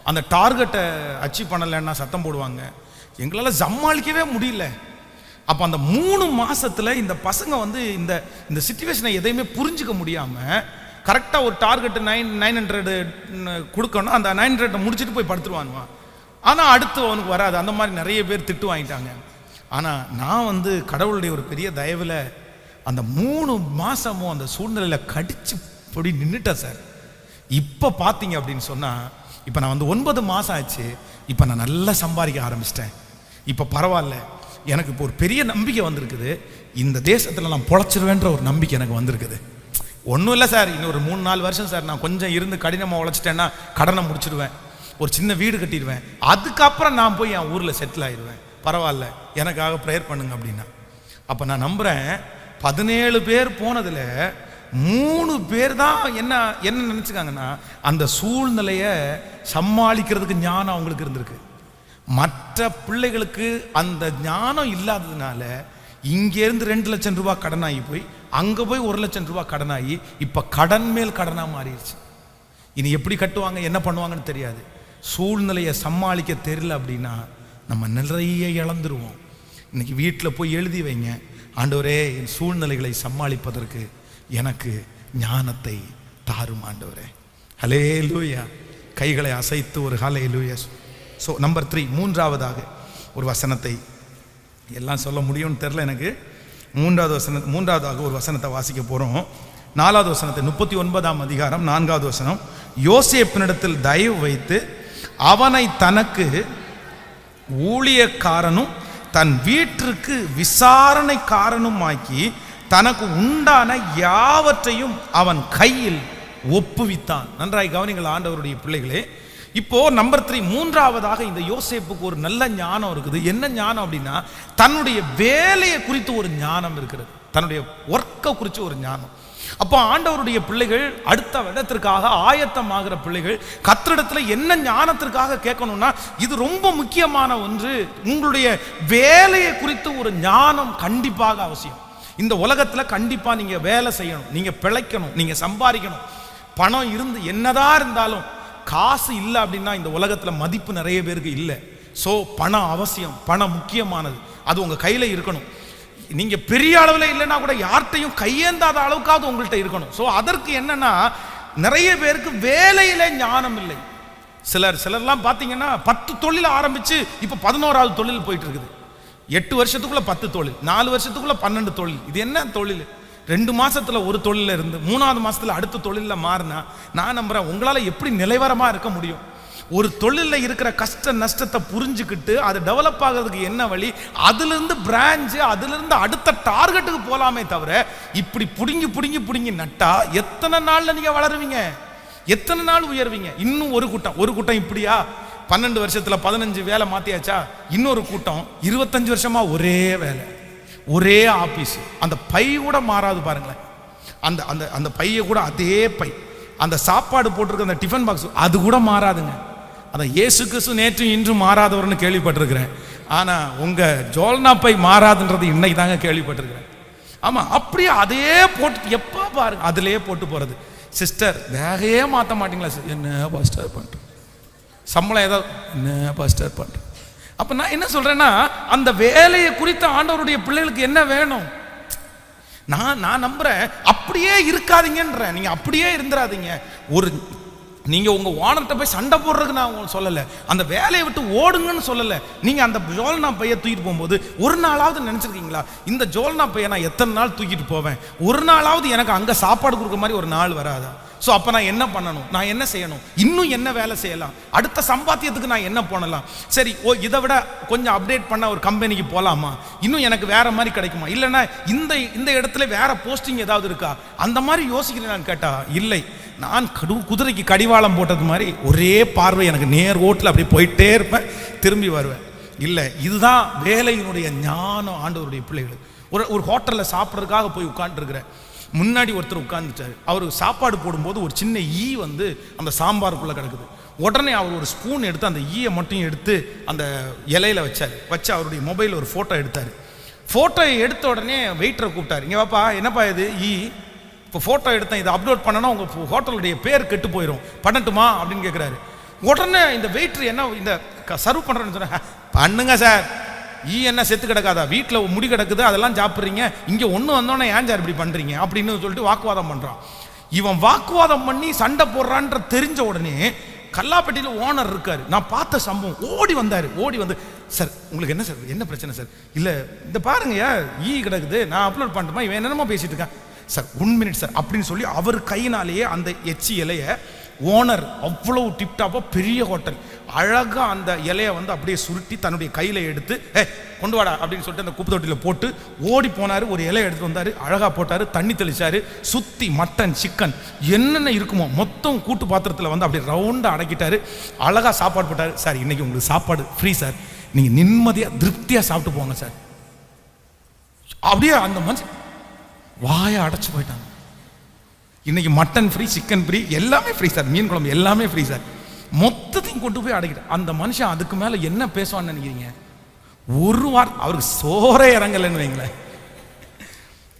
அந்த டார்கெட்டை அச்சீவ் பண்ணலைன்னா சத்தம் போடுவாங்க, எங்களால் சமாளிக்கவே முடியல. அப்போ அந்த 3 மாதத்தில் இந்த பசங்க வந்து இந்த சிச்சுவேஷனை எதையுமே புரிஞ்சிக்க முடியாமல் கரெக்டாக ஒரு டார்கெட்டு 900 கொடுக்கணும், அந்த 900 முடிச்சுட்டு போய் படுத்துருவானுவான். ஆனால் அடுத்து அவனுக்கு வராது. அந்த மாதிரி நிறைய பேர் திட்டு வாங்கிட்டாங்க. ஆனால் நான் வந்து கடவுளுடைய ஒரு பெரிய தயவில் அந்த 3 மாதமும் அந்த சூழ்நிலையில் கடிச்சு பொடி நின்றுட்டேன் சார். இப்போ பார்த்தீங்க அப்படின்னு சொன்னால், இப்போ நான் வந்து 9 மாதம் ஆச்சு, இப்போ நான் நல்லா சம்பாதிக்க ஆரம்பிச்சிட்டேன். இப்போ பரவாயில்ல, எனக்கு இப்போ ஒரு பெரிய நம்பிக்கை வந்திருக்குது, இந்த தேசத்தில் நான் பொழைச்சிருவேன்ற ஒரு நம்பிக்கை எனக்கு வந்திருக்குது. ஒன்றும் இல்லை சார், இன்னும் ஒரு 3-4 வருஷம் சார், நான் கொஞ்சம் இருந்து கடினமாக உழைச்சிட்டேன்னா கடனை முடிச்சிடுவேன், ஒரு சின்ன வீடு கட்டிடுவேன், அதுக்கப்புறம் நான் போய் என் ஊரில் செட்டில் ஆயிடுவேன், பரவாயில்ல எனக்காக ப்ரேயர் பண்ணுங்க அப்படின்னா. அப்போ நான் நம்புகிறேன், 17 பேர் போனதில் 3 பேர் தான் என்ன நினச்சிக்காங்கன்னா, அந்த சூழ்நிலையை சமாளிக்கிறதுக்கு ஞானம் அவங்களுக்கு இருந்திருக்கு. மற்ற பிள்ளைகளுக்கு அந்த ஞானம் இல்லாததுனால இங்கேருந்து 2 லட்சம் ரூபாய் கடனாகி போய் அங்கே போய் 1 லட்சம் ரூபாய் கடனாகி இப்போ கடன் மேல் கடனாக மாறிடுச்சு. இனி எப்படி கட்டுவாங்க, என்ன பண்ணுவாங்கன்னு தெரியாது. சூழ்நிலையை சமாளிக்க தெரியல அப்படின்னா நம்ம நிறைய இழந்துருவோம். இன்னைக்கு வீட்டில் போய் எழுதி வைங்க, ஆண்டவரே என் சூழ்நிலைகளை சமாளிப்பதற்கு எனக்கு ஞானத்தை தாரும் ஆண்டவரே. ஹல்லேலூயா. கைகளை அசைத்து ஒரு ஹல்லேலூயா. ஸோ நம்பர் 3, மூன்றாவதாக ஒரு வசனத்தை, எல்லாம் சொல்ல முடியும்னு தெரில எனக்கு, மூன்றாவதாக ஒரு வசனத்தை வாசிக்க போகிறோம். 4வது வசனத்தை, 39ஆம் அதிகாரம் 4வது வசனம். யோசேப்பினிடத்தில் தயவு வைத்து அவனை தனக்கு ஊழியக்காரனும் தன் வீட்டிற்கு விசாரணைக்காரனும் ஆக்கி தனக்கு உண்டான யாவற்றையும் அவன் கையில் ஒப்புவித்தான். நன்றாய் கவனிங்கள் ஆண்டவருடைய பிள்ளைகளே. இப்போ நம்பர் 3, மூன்றாவதாக இந்த யோசேப்புக்கு ஒரு நல்ல ஞானம் இருக்குது. என்ன ஞானம் அப்படின்னா, தன்னுடைய வேலையை குறித்து ஒரு ஞானம் இருக்கிறது, தன்னுடைய ஒர்க்கை குறித்து ஒரு ஞானம். அப்போ ஆண்டவருடைய பிள்ளைகள் அடுத்த விதத்திற்காக ஆயத்தமாகிற பிள்ளைகள் கர்த்தரிடத்தில் என்ன ஞானத்திற்காக கேட்கணும்னா, இது ரொம்ப முக்கியமான ஒன்று. உங்களுடைய வேலையை குறித்து ஒரு ஞானம் கண்டிப்பாக அவசியம். இந்த உலகத்தில் கண்டிப்பாக நீங்கள் வேலை செய்யணும், நீங்கள் பிழைக்கணும், நீங்கள் சம்பாதிக்கணும். பணம் இருந்து என்னதான் இருந்தாலும் காசு இல்லை அப்படின்னா இந்த உலகத்தில் மதிப்பு நிறைய பேருக்கு இல்லை. ஸோ பணம் அவசியம், பணம் முக்கியமானது, அது உங்கள் கையில் இருக்கணும். நீங்கள் பெரிய அளவில் இல்லைன்னா கூட யார்கிட்டையும் கையேந்தாத அளவுக்காவது உங்கள்கிட்ட இருக்கணும். ஸோ அதற்கு என்னன்னா, நிறைய பேருக்கு வேலையில ஞானம் இல்லை. சிலர்லாம் பார்த்தீங்கன்னா 10 தொழில் ஆரம்பித்து இப்போ 11வது தொழில் போயிட்டு இருக்குது. 8 வருஷத்துக்குள்ள 10 தொழில், 4 வருஷத்துக்குள்ள 12 தொழில். இது என்ன தொழில்? 2 மாசத்துல ஒரு தொழில இருந்து 3வது மாசத்துல அடுத்த தொழில மாறினா நான் நம்புறேன் உங்களால எப்படி நிலைவரமா இருக்க முடியும். ஒரு தொழிலில் இருக்கிற கஷ்ட நஷ்டத்தை புரிஞ்சுக்கிட்டு அது டெவலப் ஆகிறதுக்கு என்ன வழி, அதிலிருந்து பிரான்ச்சு, அதிலிருந்து அடுத்த டார்கெட்டுக்கு போகலாமே தவிர இப்படி புடுங்கி புடுங்கி புடுங்கி நட்டா எத்தனை நாளில் நீங்கள் வளருவீங்க, எத்தனை நாள் உயர்வீங்க? இன்னும் ஒரு கூட்டம் இப்படியா 12 வருஷத்தில் 15 வேலை மாற்றியாச்சா, இன்னொரு கூட்டம் 25 வருஷமா ஒரே வேலை, ஒரே ஆபீஸ், அந்த பை கூட மாறாது பாருங்களேன். அந்த அந்த அந்த பையை கூட அதே பை, அந்த சாப்பாடு போட்டிருக்க அந்த டிஃபன் பாக்ஸ் அது கூட மாறாதுங்க. அதான் இயேசு கிறிஸ்து நேற்று இன்றும் மாறாதவர்னு கேள்விப்பட்டிருக்கிறேன். ஆனால் உங்கள் ஜோல்னா பை மாறாதுன்றது இன்னைக்கு தாங்க கேள்விப்பட்டிருக்கிறேன். ஆமாம், அப்படியே அதே போட்டு எப்போ பாருங்க அதிலே போட்டு போகிறது. சிஸ்டர் வேகையே மாற்ற மாட்டீங்களா? என்ன பாஸ்டர் பண்ணுறேன், சம்பளம் ஏதாவது என்ன பாஸ்டர் பண்ணுறேன். அப்போ நான் என்ன சொல்கிறேன்னா, அந்த வேலையை குறித்த ஆண்டவருடைய பிள்ளைகளுக்கு என்ன வேணும்? நான் நம்புகிறேன் அப்படியே இருக்காதீங்கன்றேன். நீங்கள் அப்படியே இருந்துடாதீங்க. நீங்கள் உங்கள் ஓனர்கிட்ட போய் சண்டை போடுறதுக்கு நான் உங்களுக்கு சொல்லலை, அந்த வேலையை விட்டு ஓடுங்கன்னு சொல்லலை. நீங்கள் அந்த ஜோல்னா பையை தூக்கிட்டு போகும்போது ஒரு நாளாவது நினச்சிருக்கீங்களா, இந்த ஜோல்னா பையை நான் எத்தனை நாள் தூக்கிட்டு போவேன், ஒரு நாளாவது எனக்கு அங்கே சாப்பாடு கொடுக்குற மாதிரி ஒரு நாள் வராதா? ஸோ அப்போ நான் என்ன பண்ணணும், நான் என்ன செய்யணும், இன்னும் என்ன வேலை செய்யலாம், அடுத்த சம்பாத்தியத்துக்கு நான் என்ன பண்ணலாம், சரி இதை விட கொஞ்சம் அப்டேட் பண்ண ஒரு கம்பெனிக்கு போகலாமா, இன்னும் எனக்கு வேற மாதிரி கிடைக்குமா, இல்லைன்னா இந்த இடத்துல வேற போஸ்டிங் ஏதாவது இருக்கா, அந்த மாதிரி யோசிக்கிறேன் கேட்டா இல்லை. நான் குதிரைக்கு கடிவாளம் போட்டது மாதிரி ஒரே பார்வை எனக்கு நேர் ஓட்டில் அப்படி போயிட்டே இருப்பேன், திரும்பி வருவேன். இல்லை, இதுதான் வேலையினுடைய ஞானம் ஆண்டவருடைய பிள்ளைகளுக்கு. ஒரு ஹோட்டலில் சாப்பிட்றதுக்காக போய் உட்காந்துருக்கிறேன். முன்னாடி ஒருத்தர் உட்கார்ந்துட்டாரு. அவர் சாப்பாடு போடும்போது ஒரு சின்ன ஈ வந்து அந்த சாம்பாருக்குள்ளே கிடக்குது. உடனே அவர் ஒரு ஸ்பூன் எடுத்து அந்த ஈயை மட்டும் எடுத்து அந்த இலையில வச்சு அவருடைய மொபைலில் ஒரு ஃபோட்டோ எடுத்தார். ஃபோட்டோ எடுத்த உடனே வெயிட்டரை கூப்பிட்டாரு. இங்கே வாப்பா, என்னப்பா இது ஈ, இப்போ ஃபோட்டோ எடுத்தேன், இதை அப்லோட் பண்ணனா உங்கள் ஹோட்டலுடைய பேர் கெட்டு போயிடும், பண்ணட்டுமா அப்படின்னு கேட்குறாரு. உடனே இந்த வெயிட்ரு என்ன இந்த சர்வ் பண்ணுறேன்னு சொன்னேன், பண்ணுங்க சார், ஈ என்ன செத்து கிடக்காதா, வீட்டில் முடி கிடக்குது அதெல்லாம் சாப்பிட்றீங்க, இங்கே ஒன்று வந்தோன்னே ஏன் சார் இப்படி பண்ணுறீங்க அப்படின்னு சொல்லிட்டு வாக்குவாதம் பண்ணுறான். இவன் வாக்குவாதம் பண்ணி சண்டை போடுறான்ற தெரிஞ்ச உடனே கல்லாப்பட்டியில் ஓனர் இருக்காரு, நான் பார்த்த சம்பவம், ஓடி வந்து சார் உங்களுக்கு என்ன சார், என்ன பிரச்சனை சார், இல்லை இந்த பாருங்க ஈ கிடக்குது, நான் அப்லோட் பண்ணிட்டோமா, இவன் என்னென்னமோ பேசிட்டு இருக்கேன் சார், 1 மினிட் சார் அப்படின்னு சொல்லி அவர் கையினாலேயே அந்த எச்சி இலையை ஓனர் அவ்வளவு டிப்டாப்பாக பெரிய ஹோட்டல் அழகாக அந்த இலையை வந்து அப்படியே சுருட்டி தன்னுடைய கையில் எடுத்து கொண்டு வாடா அப்படின்னு சொல்லிட்டு அந்த குப்பை தொட்டியில் போட்டு ஓடி போனார். ஒரு இலையை எடுத்து வந்தார், அழகாக போட்டார், தண்ணி தெளிச்சார், சுற்றி மட்டன் சிக்கன் என்னென்ன இருக்குமோ மொத்தம் கூட்டு பாத்திரத்தில் வந்து அப்படியே ரவுண்டாக அடக்கிட்டார், அழகாக சாப்பாடு போட்டார். சார் இன்னைக்கு உங்களுக்கு சாப்பாடு ஃப்ரீ சார், நீங்கள் நிம்மதியாக திருப்தியாக சாப்பிட்டு போங்க சார். அப்படியே அந்த மனுஷன் வாயை அடைச்சு போயிட்டாங்க. இன்னைக்கு மட்டன் ஃப்ரீ, சிக்கன் ஃப்ரீ, எல்லாமே ஃப்ரீ சார், மீன் குழம்பு எல்லாமே ஃப்ரீ சார், மொத்தத்தையும் கொண்டு போய் அடைக்கிட்டு அந்த மனுஷன் அதுக்கு மேலே என்ன பேசுவான்னு நினைக்கிறீங்க? ஒரு வாரம் அவருக்கு சோறே இறங்கலைன்னு வைங்களேன்.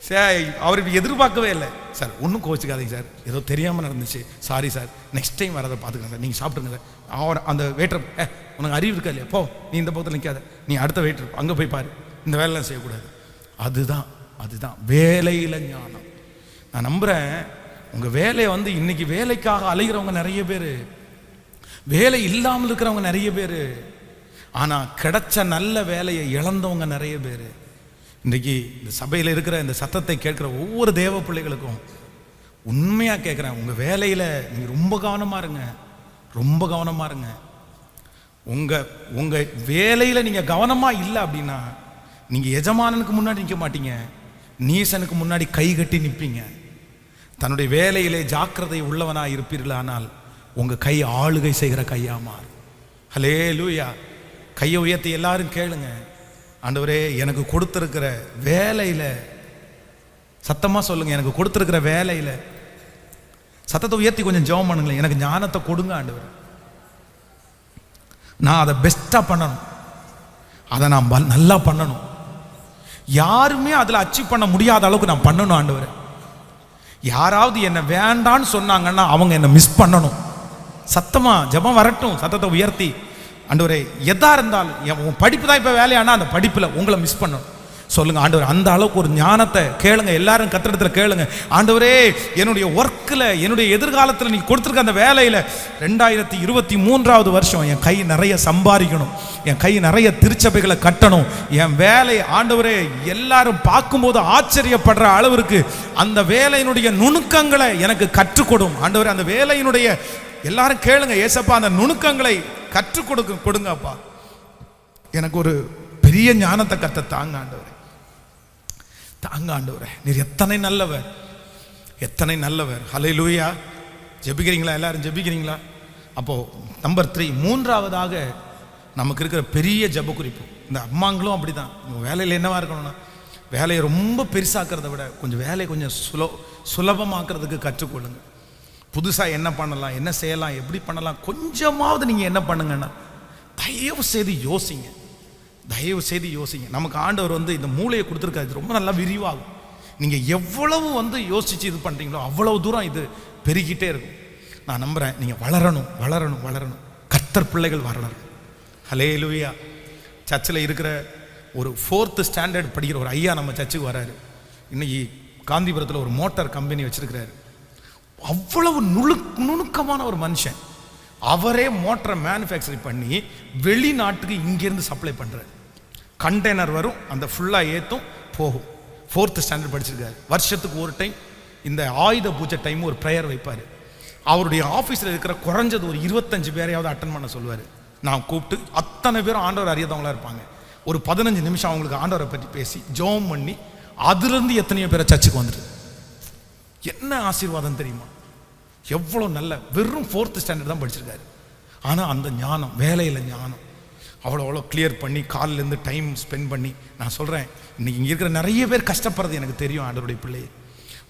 சரி, அவர் இப்படி எதிர்பார்க்கவே இல்லை. சார் ஒன்றும் கோச்சிக்காதீங்க சார், ஏதோ தெரியாமல் நடந்துச்சு, சாரி சார், நெக்ஸ்ட் டைம் வரதை பார்த்துக்கிறேன் சார், நீங்கள் சாப்பிட்டுங்க சார். அவர் அந்த வெயிட்டர், உனக்கு அறிவு இருக்கா இல்லையா, போ நீ இந்த பக்கத்தில் நிற்காத, நீ அடுத்த வெயிட்டர் அங்கே போய் பாரு, இந்த வேலைலாம் செய்யக்கூடாது. அதுதான் வேலையில் ஞானம். நான் நம்புகிறேன் உங்கள் வேலையை வந்து இன்னைக்கு வேலைக்காக அலைகிறவங்க நிறைய பேர், வேலை இல்லாமல் இருக்கிறவங்க நிறைய பேர், ஆனால் கிடைச்ச நல்ல வேலையை இழந்தவங்க நிறைய பேர். இன்றைக்கி இந்த சபையில் இருக்கிற இந்த சத்தத்தை கேட்குற ஒவ்வொரு தேவ பிள்ளைகளுக்கும் உண்மையாக கேட்குறேன், உங்கள் வேலையில் நீங்கள் ரொம்ப கவனமாக இருங்க. உங்கள் வேலையில் நீங்கள் கவனமாக இல்லை அப்படின்னா நீங்கள் எஜமானனுக்கு முன்னாடி நிற்க மாட்டீங்க, நீசனுக்கு முன்னாடி கை கட்டி நிற்பீங்க. தன்னுடைய வேலையிலே ஜாக்கிரதை உள்ளவனாக இருப்பீர்கள், ஆனால் உங்கள் கை ஆளுகை செய்கிற கையா மாறும். ஹல்லேலூயா. கையை உயர்த்தி எல்லாரும் கேளுங்க, ஆண்டவரே எனக்கு கொடுத்துருக்கிற வேலையில், சத்தமாக சொல்லுங்க, எனக்கு கொடுத்துருக்கிற வேலையில், சத்தத்தை உயர்த்தி கொஞ்சம் ஜெபம் பண்ணுங்களேன், எனக்கு ஞானத்தை கொடுங்க ஆண்டவர், நான் அதை பெஸ்ட்டாக பண்ணணும், அதை நான் நல்லா பண்ணணும், யாருமே அதில் அச்சீவ் பண்ண முடியாத அளவுக்கு நான் பண்ணணும் ஆண்டவர். யாராவது என்னை வேண்டான்னு சொன்னாங்கன்னா அவங்க என்னை மிஸ் பண்ணணும். சத்தமா ஜெபம் வரட்டும், சத்தத்தை உயர்த்தி, ஆண்டவரே எதா இருந்தாலும் உன் படிப்பு தான் இப்போ வேலையானா அந்த படிப்பில் உங்களை மிஸ் பண்ணணும் சொல்லுங்க ஆண்டவர். அந்த அளவுக்கு ஒரு ஞானத்தை கேளுங்க, எல்லாரும் கத்திரத்தில் கேளுங்க. ஆண்டவரே என்னுடைய ஒர்க்கில், என்னுடைய எதிர்காலத்தில் நீ கொடுத்துருக்க அந்த வேலையில் 2023 வருஷம் என் கை நிறைய சம்பாதிக்கணும், என் கை நிறைய திருச்சபைகளை கட்டணும், என் வேலை ஆண்டவரே எல்லாரும் பார்க்கும்போது ஆச்சரியப்படுற அளவிற்கு அந்த வேலையினுடைய நுணுக்கங்களை எனக்கு கற்றுக் கொடும் ஆண்டவரே. அந்த வேலையினுடைய எல்லாரும் கேளுங்க, ஏசப்பா அந்த நுணுக்கங்களை கற்றுக் கொடுங்கப்பா, எனக்கு ஒரு பெரிய ஞானத்தை கத்த தாங்க ஆண்டவரே, தாங்க ஆண்டவரே. நீர் எத்தனை நல்லவர். ஹல்லேலூயா. ஜெபிக்கிறீங்களா? எல்லாரும் ஜெபிக்கிறீங்களா? அப்போ நம்பர் 3, மூன்றாவதாக நமக்கு இருக்கிற பெரிய ஜெப குறிப்பு, இந்த அம்மாங்களும் அப்படிதான். வேலையில் என்னவா இருக்கணும்னா, வேலையை ரொம்ப பெருசாக்கிறத விட கொஞ்சம் வேலையை கொஞ்சம் சுலபமாக்குறதுக்கு கற்றுக்கொள்ளுங்க. புதுசாக என்ன பண்ணலாம், என்ன செய்யலாம், எப்படி பண்ணலாம், கொஞ்சமாவது நீங்கள் என்ன பண்ணுங்கன்னா தயவு செய்து யோசிங்க. நமக்கு ஆண்டவர் வந்து இந்த மூளையை கொடுத்துருக்காரு, ரொம்ப நல்லா விரிவாகும். நீங்கள் எவ்வளவு வந்து யோசிச்சு இது பண்ணுறீங்களோ அவ்வளவு தூரம் இது பெருகிட்டே இருக்கும். நான் நம்புகிறேன் நீங்கள் வளரணும். கர்த்தர் பிள்ளைகள் வளரணும். ஹல்லேலூயா. சர்ச்சில் இருக்கிற ஒரு 4th ஸ்டாண்டர்ட் படிக்கிற ஒரு ஐயா நம்ம சர்ச்சுக்கு வராரு. இன்னைக்கு காந்திபுரத்தில் ஒரு மோட்டார் கம்பெனி வச்சிருக்கிறாரு. அவ்வளவு நுணுக்கமான ஒரு மனுஷன். அவரே மோட்டரை மேனுஃபேக்சரிங் பண்ணி வெளிநாட்டுக்கு இங்கேருந்து சப்ளை பண்ணுறாரு. கண்டெய்னர் வரும், அந்த ஃபுல்லாக ஏற்றும் போகும். 4th ஸ்டாண்டர்ட் படிச்சிருக்காரு. வருஷத்துக்கு ஒரு டைம் இந்த ஆயுத பூஜை டைம் ஒரு ப்ரேயர் வைப்பார். அவருடைய ஆஃபீஸில் இருக்கிற குறைஞ்சது ஒரு 25 பேரையாவது அட்டன் பண்ண சொல்லுவார். நான் கூப்பிட்டு அத்தனை பேரும் ஆண்டவர் அறியாதவங்களா இருப்பாங்க. ஒரு 15 நிமிஷம் அவங்களுக்கு ஆண்டவரை பற்றி பேசி ஜெபம் பண்ணி அதுலேருந்து எத்தனையோ பேரை சர்ச்சுக்கு வந்துட்டு என்ன ஆசீர்வாதம் தெரியுமா? எவ்வளோ நல்ல, வெறும் 4th ஸ்டாண்டர்ட் தான் படிச்சிருக்காரு. ஆனால் அந்த ஞானம், வேலையில் ஞானம் அவ்வளோ கிளியர் பண்ணி காலிலேருந்து டைம் ஸ்பெண்ட் பண்ணி. நான் சொல்கிறேன், இன்றைக்கி இங்கே இருக்கிற நிறைய பேர் கஷ்டப்படுறது எனக்கு தெரியும். ஆண்டவருடைய பிள்ளையை,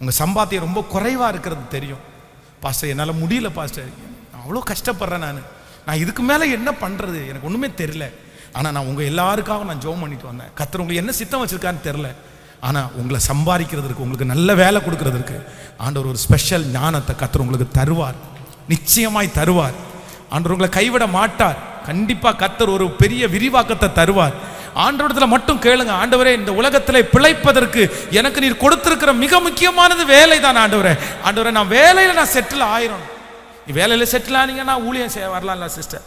உங்கள் சம்பாத்தியம் ரொம்ப குறைவாக இருக்கிறது தெரியும். பாஸ்டர் என்னால் முடியல பாஸ்டர், அவ்வளோ கஷ்டப்படுறேன், நான் இதுக்கு மேலே என்ன பண்ணுறது எனக்கு ஒன்றுமே தெரில. ஆனால் நான் உங்கள் எல்லாருக்காக நான் ஜெபம் பண்ணிட்டு வந்தேன். கர்த்தர் உங்களுக்கு என்ன சித்தம் வச்சுருக்கான்னு தெரில, ஆனால் உங்களை சம்பாதிக்கிறதுக்கு, உங்களுக்கு நல்ல வேலை கொடுக்கறதுக்கு ஆண்டவர் ஒரு ஸ்பெஷல் ஞானத்தை கர்த்தர் உங்களுக்கு தருவார், நிச்சயமாய் தருவார். ஆண்டவர் உங்களை கைவிட மாட்டார். கண்டிப்பாக கர்த்தர் ஒரு பெரிய விரிவாக்கத்தை தருவார். ஆண்டவரத்துல மட்டும் கேளுங்க, ஆண்டவரே இந்த உலகத்தில் பிழைப்பதற்கு எனக்கு நீர் கொடுத்திருக்கிற மிக முக்கியமானது வேலை தான் ஆண்டவரே. ஆண்டவரே நான் வேலையில் நான் செட்டில் ஆயிரும். நீ வேலையில் செட்டில் ஆனீங்கன்னா ஊழியம் செய்ய வரலாம் இல்லை சிஸ்டர்,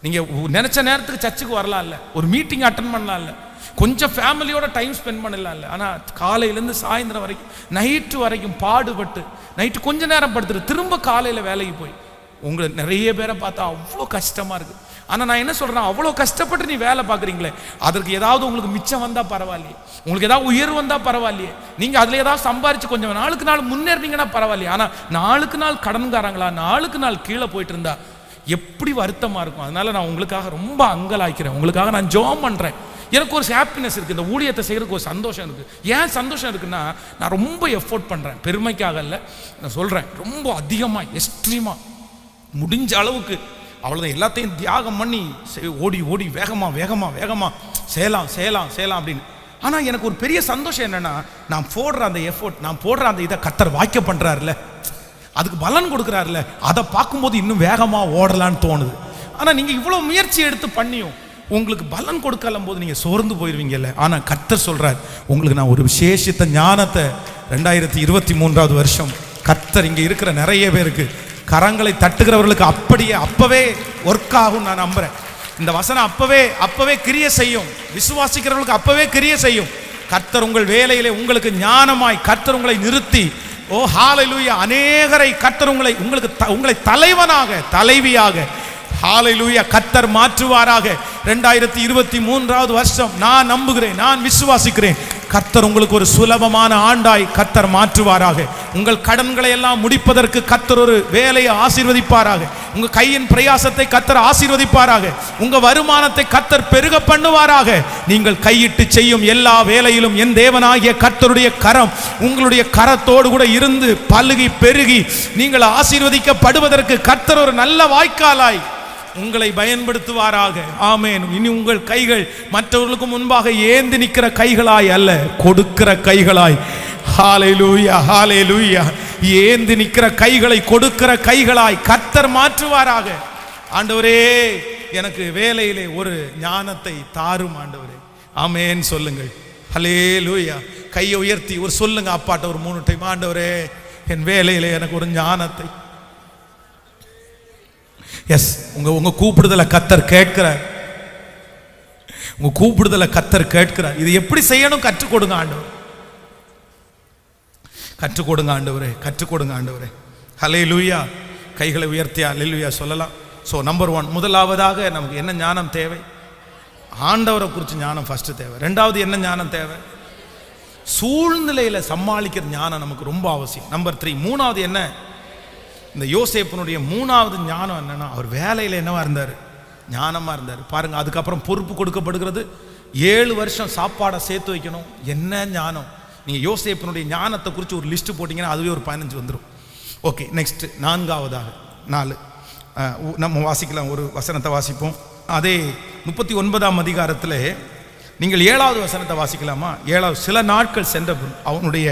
நீங்கள் நினச்ச நேரத்துக்கு சர்ச்சுக்கு வரலாம் இல்லை, ஒரு மீட்டிங் அட்டன் பண்ணலாம் இல்லை, கொஞ்சம் ஃபேமிலியோட டைம் ஸ்பெண்ட் பண்ணலாம் இல்லை. ஆனால் காலையிலேருந்து சாயந்தரம் வரைக்கும், நைட்டு வரைக்கும் பாடுபட்டு நைட்டு கொஞ்ச நேரம் படுத்துட்டு திரும்ப காலையில் வேலைக்கு போய் உங்களை நிறைய பேரை பார்த்தா அவ்வளோ கஷ்டமாக இருக்குது. ஆனால் நான் என்ன சொல்கிறேன், அவ்வளோ கஷ்டப்பட்டு நீ வேலை பார்க்குறீங்களே, அதற்கு ஏதாவது உங்களுக்கு மிச்சம் வந்தால் பரவாயில்லையே, உங்களுக்கு ஏதாவது உயர்வு வந்தால் பரவாயில்லையே, நீங்கள் அதில் ஏதாவது சம்பாரித்து கொஞ்சம் நாளுக்கு நாள் முன்னேறினீங்கன்னா பரவாயில்லையே. ஆனால் நாளுக்கு நாள் கடன்காரங்களா, நாளுக்கு நாள் கீழே போயிட்டு இருந்தா எப்படி வருத்தமாக இருக்கும். அதனால நான் உங்களுக்காக ரொம்ப அங்கலாய்க்கிறேன், உங்களுக்காக நான் ஜெபம் பண்ணுறேன். எனக்கு ஒரு ஹாப்பினஸ் இருக்குது, இந்த ஊழியத்தை செய்கிறதுக்கு ஒரு சந்தோஷம் இருக்குது. ஏன் சந்தோஷம் இருக்குன்னா, நான் ரொம்ப எஃபோர்ட் பண்ணுறேன், பெருமைக்காக இல்லை, நான் சொல்கிறேன், ரொம்ப அதிகமாக எக்ஸ்ட்ரீமாக முடிஞ்ச அளவுக்கு அவ்வளோதான் எல்லாத்தையும் தியாகம் பண்ணி ஓடி ஓடி வேகமாக வேகமாக வேகமாக செய்யலாம் அப்படின்னு. ஆனால் எனக்கு ஒரு பெரிய சந்தோஷம் என்னென்னா, நான் போடுற அந்த எஃபோர்ட், நான் போடுற அந்த இதை கர்த்தர் வாய்க்க பண்ணுறாருல, அதுக்கு பலன் கொடுக்குறாருல, அதை பார்க்கும்போது இன்னும் வேகமாக ஓடலான்னு தோணுது. ஆனால் நீங்கள் இவ்வளோ முயற்சி எடுத்து பண்ணியும் உங்களுக்கு பலன் கொடுக்கலாம் போது நீங்கள் சோர்ந்து போயிடுவீங்கல்ல. ஆனால் கர்த்தர் சொல்கிறார், உங்களுக்கு நான் ஒரு விசேஷித்த ஞானத்தை 2023 வருஷம் கர்த்தர் இங்கே இருக்கிற நிறைய பேருக்கு, கரங்களை தட்டுகிறவர்களுக்கு அப்படியே அப்பவே ஒர்க் ஆகும் நான் நம்புறேன். இந்த வசனம் அப்பவே கிரிய செய்யும், விசுவாசிக்கிறவர்களுக்கு அப்பவே கிரிய செய்யும். கர்த்தர் உங்கள் வேலையிலே உங்களுக்கு ஞானமாய் கர்த்தர் உங்களை நிறுத்தி, ஓ ஹalleluya, அநேகரை கர்த்தர் உங்களை தலைவனாக தலைவியாக ஹalleluya கர்த்தர் மாற்றுவாராக. 2023 வருஷம் நான் நம்புகிறேன், நான் விசுவாசிக்கிறேன், கர்த்தர் உங்களுக்கு ஒரு சுலபமான ஆண்டாய் கர்த்தர் மாற்றுவாராக. உங்கள் கடன்களை எல்லாம் முடிப்பதற்கு கர்த்தர் ஒரு வேலையை ஆசீர்வதிப்பாராக. உங்க கையின் பிரயாசத்தை கர்த்தர் ஆசீர்வதிப்பாராக. உங்க வருமானத்தை கர்த்தர் பெருக பண்ணுவாராக. நீங்கள் கையிட்டு செய்யும் எல்லா வேலையிலும் என் தேவனாகிய கர்த்தருடைய கரம் உங்களுடைய கரத்தோடு கூட இருந்து பலுகி பெருகி நீங்கள் ஆசீர்வதிக்கப்படுவதற்கு கர்த்தர் ஒரு நல்ல வாய்க்காலாய் உங்களை பயன்படுத்துவாராக. ஆமென். இனி உங்கள் கைகள் மற்றவர்களுக்கு முன்பாக ஏந்தி நிற்கிற கைகளாய் அல்ல, கொடுக்கிற கைகளாய். ஹalleluya ஹalleluya. ஏந்தி நிற்கிற கைகளை கொடுக்கிற கைகளாய் கர்த்தர் மாற்றுவாராக. ஆண்டவரே எனக்கு வேலையிலே ஒரு ஞானத்தை தாரும் ஆண்டவரே. ஆமென் சொல்லுங்கள். ஹalleluya. கையை உயர்த்தி ஒரு சொல்லுங்க அப்பாட்ட ஒரு 3 டைம், ஆண்டவரே என் வேலையிலே எனக்கு ஒரு ஞானத்தை. எஸ், உங்க கூப்பிடுதலை கர்த்தர் கேட்கிறார், உங்க கூப்பிடுதலை கர்த்தர் கேட்கிறார். இது எப்படி செய்யணும் கற்றுக் கொடுங்க ஆண்டவர், கற்றுக் கொடுங்க ஆண்டவரே, கற்றுக் கொடுங்க ஆண்டவரே. ஹல்லேலூயா. கைகளை உயர்த்தியா ஹல்லேலூயா சொல்லலாம். ஸோ நம்பர் 1, முதலாவதாக நமக்கு என்ன ஞானம் தேவை? ஆண்டவரை குறித்து ஞானம் ஃபர்ஸ்ட் தேவை. 2வது என்ன ஞானம் தேவை? சூழ்நிலையில சமாளிக்கிற ஞானம் நமக்கு ரொம்ப அவசியம். நம்பர் 3, 3வது என்ன? இந்த யோசேப்பினுடைய 3வது ஞானம் என்னன்னா, அவர் வேலையில் என்னவா இருந்தார்? ஞானமாக இருந்தார். பாருங்க, அதுக்கப்புறம் பொறுப்பு கொடுக்கப்படுகிறது. 7 வருஷம் சாப்பாடை சேர்த்து வைக்கணும். என்ன ஞானம்! நீங்கள் யோசேப்பினுடைய ஞானத்தை குறித்து ஒரு லிஸ்ட்டு போட்டிங்கன்னா அதுவே ஒரு 15 வந்துடும். ஓகே, நெக்ஸ்ட் 4வதாக 4 நம்ம வாசிக்கலாம், ஒரு வசனத்தை வாசிப்போம். அதே 39ஆம் அதிகாரத்தில் நீங்கள் 7வது வசனத்தை வாசிக்கலாமா? 7வது. சில நாட்கள் சென்ற அவனுடைய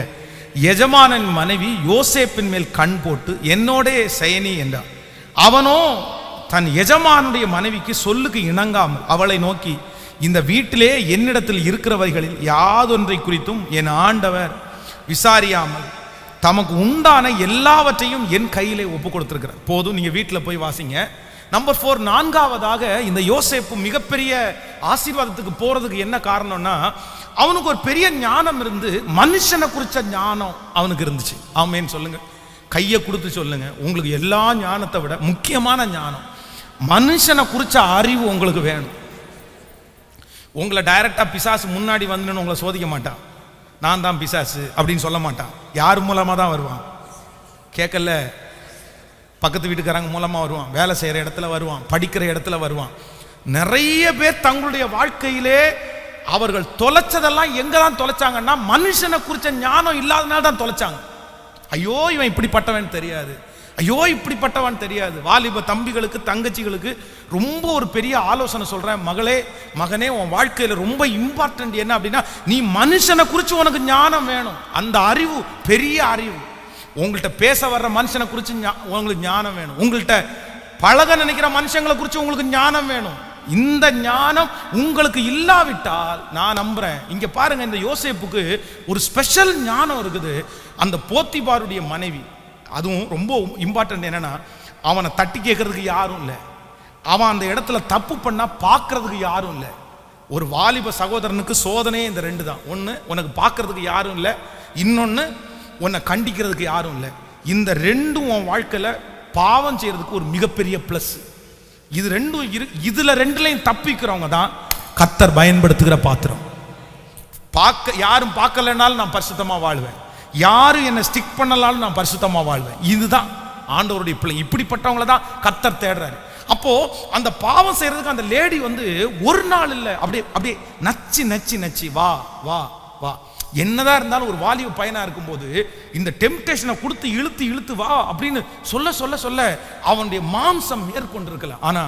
எஜமானன் மனைவி யோசேப்பின் மேல் கண் போட்டு என்னோடே சயனி என்றார். அவனோ தன் எஜமானுடைய மனைவிக்கு சொல்லுக்கு இணங்காமல் அவளை நோக்கி, இந்த வீட்டிலே என்னிடத்தில் இருக்கிறவைகளில் யாதொன்றை குறித்தும் என் ஆண்டவர் விசாரியாமல் தமக்கு உண்டான எல்லாவற்றையும் என் கையிலே ஒப்பு கொடுத்திருக்கிறார். போதும், நீங்க வீட்டில் போய் வாசிங்க. நம்பர் 4, 4வதாக இந்த யோசேப்பு மிகப்பெரிய ஆசீர்வாதத்துக்கு போறதுக்கு என்ன காரணம்னா, அவனுக்கு ஒரு பெரிய ஞானம் இருந்து, மனுஷனை குறித்த ஞானம் அவனுக்கு இருந்துச்சு. ஆமென் சொல்லுங்க. கையை கொடுத்து சொல்லுங்க, உங்களுக்கு எல்லா ஞானத்தை விட முக்கியமான ஞானம் மனுஷனை குறிச்ச அறிவு உங்களுக்கு வேணும். உங்களை டைரக்டா பிசாசு முன்னாடி வந்து உங்களை சோதிக்க மாட்டான். நான் தான் பிசாசு அப்படின்னு சொல்ல மாட்டான். யார் மூலமா தான் வருவான்? கேட்கல, பக்கத்து வீட்டுக்காரங்க மூலமா வருவான், வேலை செய்யற இடத்துல வருவான், படிக்கிற இடத்துல வருவான். நிறைய பேர் தங்களுடைய வாழ்க்கையிலே அவர்கள் தொலைச்சதெல்லாம் எங்க தான் தொலைச்சாங்கன்னா மனுஷனை குறிச்ச ஞானம் இல்லாதனால தான் தொலைச்சாங்க. ஐயோ இவன் இப்படிப்பட்டவன் தெரியாது, ஐயோ இப்படிப்பட்டவன் தெரியாது. வாலிப தம்பிகளுக்கு தங்கச்சிகளுக்கு ரொம்ப ஒரு பெரிய ஆலோசனை சொல்றேன். மகளே மகனே, உன் வாழ்க்கையில ரொம்ப இம்பார்ட்டன்ட் என்ன அப்படின்னா, நீ மனுஷனை குறிச்சு உனக்கு ஞானம் வேணும். அந்த அறிவு பெரிய அறிவு. உங்கள்கிட்ட பேச வர்ற மனுஷனை குறிச்சு உங்களுக்கு ஞானம் வேணும். உங்கள்கிட்ட பழக நினைக்கிற மனுஷங்களை குறிச்சு உங்களுக்கு ஞானம் வேணும். இந்த ஞானம் உங்களுக்கு இல்லாவிட்டால் நான் நம்புறேன். இங்க பாருங்க, இந்த யோசேப்புக்கு ஒரு ஸ்பெஷல் ஞானம் இருக்குது. அந்த போத்திபாருடைய மனைவி, அதுவும் ரொம்ப இம்பார்ட்டன்ட் என்னன்னா, அவனை தட்டி கேட்கறதுக்கு யாரும் இல்லை, அவன் அந்த இடத்துல தப்பு பண்ணா பார்க்கறதுக்கு யாரும் இல்லை. ஒரு வாலிப சகோதரனுக்கு சோதனையே இந்த ரெண்டு தான். ஒன்று, உனக்கு பார்க்கறதுக்கு யாரும் இல்லை, இன்னொன்று உன்னை கண்டிக்கிறதுக்கு யாரும் இல்லை. இந்த ரெண்டும் உன் வாழ்க்கையில பாவம் செய்யறதுக்கு ஒரு மிகப்பெரிய பிளஸ். இது ரெண்டும் இதுல ரெண்டுலையும் தப்பிக்கிறவங்க தான் கர்த்தர் பயன்படுத்துகிற பாத்திரம். யாரும் பார்க்கலனாலும் நான் பரிசுத்தமா வாழ்வேன், யாரும் என்னை ஸ்டிக் பண்ணலாலும் நான் பரிசுத்தமா வாழ்வேன். இதுதான் ஆண்டவருடைய பிள்ளை. இப்படிப்பட்டவங்கள தான் கர்த்தர் தேடுறாரு. அப்போ அந்த பாவம் செய்யறதுக்கு அந்த லேடி வந்து ஒரு நாள் இல்லை, அப்படியே அப்படியே நச்சு நச்சு நச்சு வா வா வா. என்னதான் இருந்தாலும் ஒரு வாலிப பையனா இருக்கும்போது இந்த டெம்டேஷனை கொடுத்து இழுத்து இழுத்து வா அப்படின்னு சொல்ல சொல்ல சொல்ல அவனுடைய மாம்சம் மேற்கொண்டிருக்கலாம். ஆனா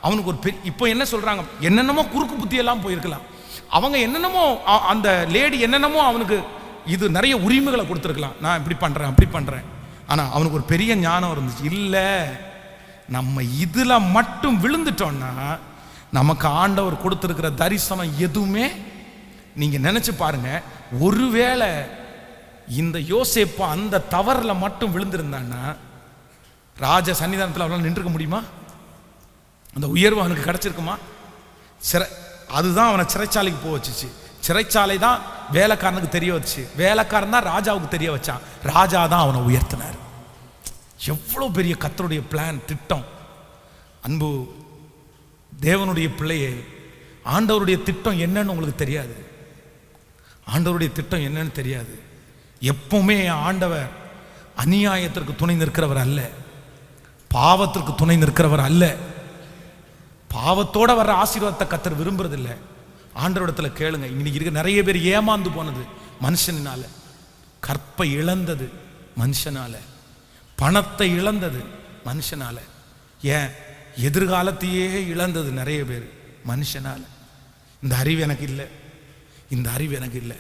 அவனுக்கு ஒரு இப்போ என்ன சொல்றாங்க, என்னென்னமோ குறுக்கு புத்தி எல்லாம் போயிருக்கலாம். அவங்க என்னென்னமோ, அந்த லேடி என்னென்னமோ அவனுக்கு இது நிறைய உரிமைகளை கொடுத்துருக்கலாம், நான் இப்படி பண்றேன் அப்படி பண்றேன். ஆனா அவனுக்கு ஒரு பெரிய ஞானம் இருந்துச்சு. இல்ல, நம்ம இதுல மட்டும் விழுந்துட்டோம்னா நமக்கு ஆண்டவர் கொடுத்திருக்கிற தரிசனம் எதுவுமே, நீங்க நினைச்சு பாருங்க, ஒருவேளை இந்த யோசேப்பு அந்த தவறுல மட்டும் விழுந்திருந்தான்னா ராஜ சன்னிதானத்தில் அவனால் நின்றுக்க முடியுமா? அந்த உயர்வு அவனுக்கு கிடைச்சிருக்குமா? அதுதான் அவனை சிறைச்சாலைக்கு போக வச்சுச்சு. சிறைச்சாலை தான் வேலைக்காரனுக்கு தெரிய வச்சு, வேலைக்காரன் தான் ராஜாவுக்கு தெரிய வச்சான், ராஜா தான் அவனை உயர்த்தினார். எவ்வளவு பெரிய கர்த்தருடைய பிளான், திட்டம். அன்பு தேவனுடைய பிள்ளையே, ஆண்டவருடைய திட்டம் என்னன்னு உங்களுக்கு தெரியாது. ஆண்டவருடைய திட்டம் என்னன்னு தெரியாது. எப்பவுமே ஆண்டவர் அநியாயத்திற்கு துணை நிற்கிறவர் அல்ல, பாவத்திற்கு துணை நிற்கிறவர் அல்ல. பாவத்தோட வர்ற ஆசீர்வாதத்தை கர்த்தர் விரும்புறதில்லை. ஆண்டவரிடத்துல கேளுங்க. இன்னைக்கு இருக்க நிறைய பேர் ஏமாந்து போனது மனுஷனால, கற்பை இழந்தது மனுஷனால, பணத்தை இழந்தது மனுஷனால, ஏன் எதிர்காலத்தையே இழந்தது நிறைய பேர் மனுஷனால. இந்த அறிவு எனக்கு இல்லை, இந்த அறிவு எனக்கு இல்லை.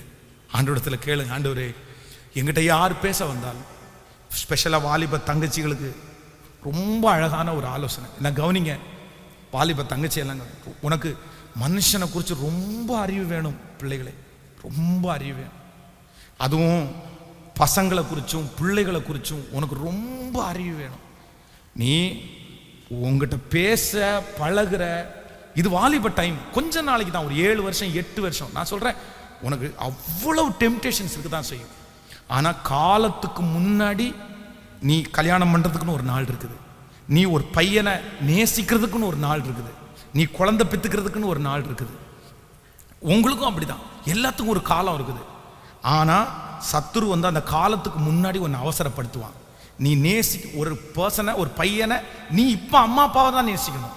ஆண்டவரிடத்துல கேளுங்க, ஆண்டவரே எங்கிட்ட யார் பேச வந்தாலும், ஸ்பெஷலாக வாலிப தங்கச்சிகளுக்கு ரொம்ப அழகான ஒரு ஆலோசனை. நான் கவனிங்க, வாலிப தங்கச்சி எல்லாம், உனக்கு மனுஷனை குறித்து ரொம்ப அறிவு வேணும் பிள்ளைகளே, ரொம்ப அறிவு வேணும். அதுவும் பசங்களை குறிச்சும் பிள்ளைகளை குறிச்சும் உனக்கு ரொம்ப அறிவு வேணும். நீ உங்ககிட்ட பேச பழகுற இது வாலிப டைம், கொஞ்ச நாளைக்கு தான், ஒரு 7 வருஷம் 8 வருஷம். நான் சொல்றேன், உனக்கு அவ்வளவு டெம்டேஷன்ஸ் இருக்கு தான் செய்யும். ஆனா காலத்துக்கு முன்னாடி நீ கல்யாணம் பண்றதுக்குன்னு ஒரு நாள் இருக்குது, நீ ஒரு பையனை நேசிக்கிறதுக்குன்னு ஒரு நாள் இருக்குது, நீ குழந்தை பெத்துக்கிறதுக்குன்னு ஒரு நாள் இருக்குது. உங்களுக்கும் அப்படிதான், எல்லாத்துக்கும் ஒரு காலம் இருக்குது. ஆனா சத்துரு வந்து அந்த காலத்துக்கு முன்னாடி ஒன்று அவசரப்படுத்துவான். நீ ஒரு பர்சனை, ஒரு பையனை நீ இப்ப அம்மா அப்பாவை தான் நேசிக்கணும்,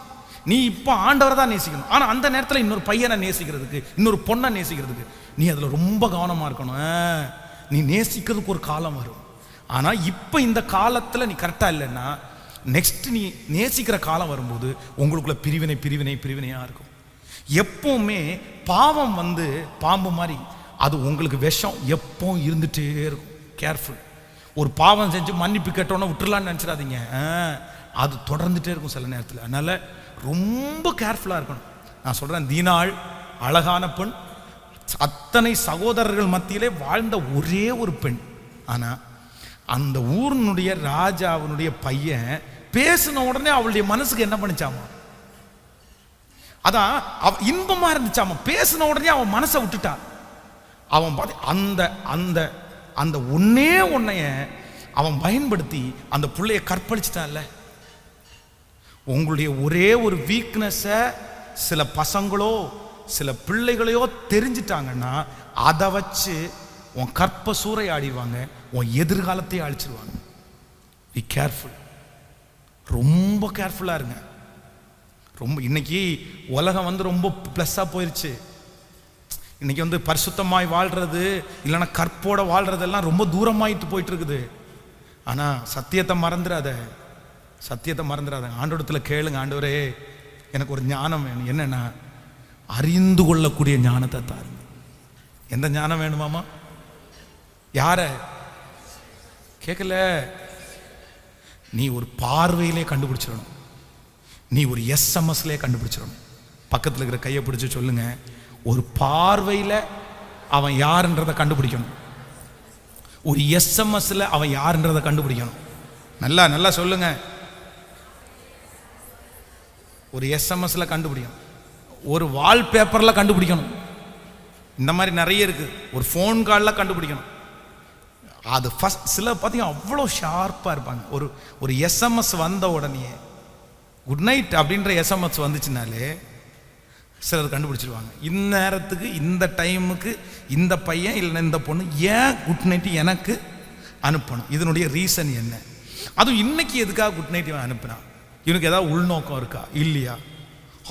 நீ இப்போ ஆண்டவரை தான் நேசிக்கணும். ஆனா அந்த நேரத்தில் இன்னொரு பையனை நேசிக்கிறதுக்கு, இன்னொரு பொண்ணை நேசிக்கிறதுக்கு நீ அதுல ரொம்ப கவனமா இருக்கணும். நீ நேசிக்கிறதுக்கு ஒரு காலம் வரும். ஆனா இப்ப இந்த காலத்துல நீ கரெக்டா இல்லைன்னா நெக்ஸ்ட் நீ நேசிக்கிற காலம் வரும்போது உங்களுக்குள்ள பிரிவினை பிரிவினை பிரிவினையா இருக்கும். எப்பவுமே பாவம் வந்து பாம்பு மாதிரி, அது உங்களுக்கு விஷம் எப்பவும் இருந்துட்டே இருக்கும். கேர்ஃபுல். ஒரு பாவம் செஞ்சு மன்னிப்பு கேட்டோன்னா விட்டுலான்னு நினைச்சிடாதீங்க, அது தொடர்ந்துட்டே இருக்கும் சில நேரத்தில். அதனால ரொம்ப கேர்ஃபுல்லா இருக்கணும். நான் சொல்றேன், தீனாள் அழகான பெண், அத்தனை சகோதரர்கள் மத்தியிலே வாழ்ந்த ஒரே ஒரு பெண். ஆனா அந்த ஊரினுடைய ராஜாவினுடைய பையன் பேசின உடனே அவளுடைய மனசுக்கு என்ன பண்ணிச்சாமா, அதான் இன்பமா இருந்துச்சாமா. பேசின உடனே அவன் மனசை விட்டுட்டான். அவன் பார்த்து அந்த அந்த அந்த ஒன்னே ஒன்னைய அவன் பயன்படுத்தி அந்த புள்ளைய கற்பழிச்சிட்டான்ல. உங்களுடைய ஒரே ஒரு வீக்னஸை சில பசங்களோ சில பிள்ளைகளையோ தெரிஞ்சிட்டாங்கன்னா அதை வச்சு உன் கற்ப சூறையாடிடுவாங்க, உன் எதிர்காலத்தையே அழிச்சிருவாங்க. பி கேர்ஃபுல், ரொம்ப கேர்ஃபுல்லாக இருங்க. ரொம்ப இன்னைக்கு உலகம் ரொம்ப ப்ளஸ்ஸாக போயிடுச்சு. இன்னைக்கு பரிசுத்தமாய் வாழ்றது இல்லைன்னா கற்போட வாழ்றதெல்லாம் ரொம்ப தூரமாயிட்டு போயிட்டு இருக்குது. ஆனால் சத்தியத்தை மறந்துடாத, சத்தியத்தை மறந்துடாத. ஆண்டவரத்தில் கேளுங்க, ஆண்டவரே எனக்கு ஒரு ஞானம் வேணும். என்னன்னா அறிந்து கொள்ளக்கூடிய ஞானத்தை தாருங்க. எந்த ஞானம் வேணுமாமா? யார கேட்கல? நீ ஒரு பார்வையிலே கண்டுபிடிச்சிடணும், நீ ஒரு எஸ்எம்எஸ்லே கண்டுபிடிச்சிடணும். பக்கத்தில் இருக்கிற கையை பிடிச்சி சொல்லுங்க, ஒரு பார்வையில் அவன் யாருன்றதை கண்டுபிடிக்கணும், ஒரு எஸ்எம்எஸ்ல அவன் யாருன்றதை கண்டுபிடிக்கணும். நல்லா நல்லா சொல்லுங்க, ஒரு எஸ்எம்எஸ்ல கண்டுபிடிக்கணும், ஒரு வால்பேப்பரில் கண்டுபிடிக்கணும். இந்த மாதிரி நிறைய இருக்கு. ஒரு ஃபோன் காலில் கண்டுபிடிக்கணும். அது ஃபர்ஸ்ட் சில பார்த்தீங்கன்னா அவ்வளோ ஷார்ப்பாக இருப்பாங்க. ஒரு எஸ்எம்எஸ் வந்த உடனே குட் நைட் அப்படின்ற எஸ்எம்எஸ் வந்துச்சுனாலே சிலர் கண்டுபிடிச்சிருவாங்க. இந்த நேரத்துக்கு இந்த டைமுக்கு இந்த பையன் இல்லைன்னா இந்த பொண்ணு ஏன் குட் நைட்டு எனக்கு அனுப்பணும், இதனுடைய ரீசன் என்ன? அதுவும் இன்னைக்கு எதுக்காக குட் நைட் இவன் அனுப்புனான், இவனுக்கு ஏதாவது உள்நோக்கம் இருக்கா இல்லையா?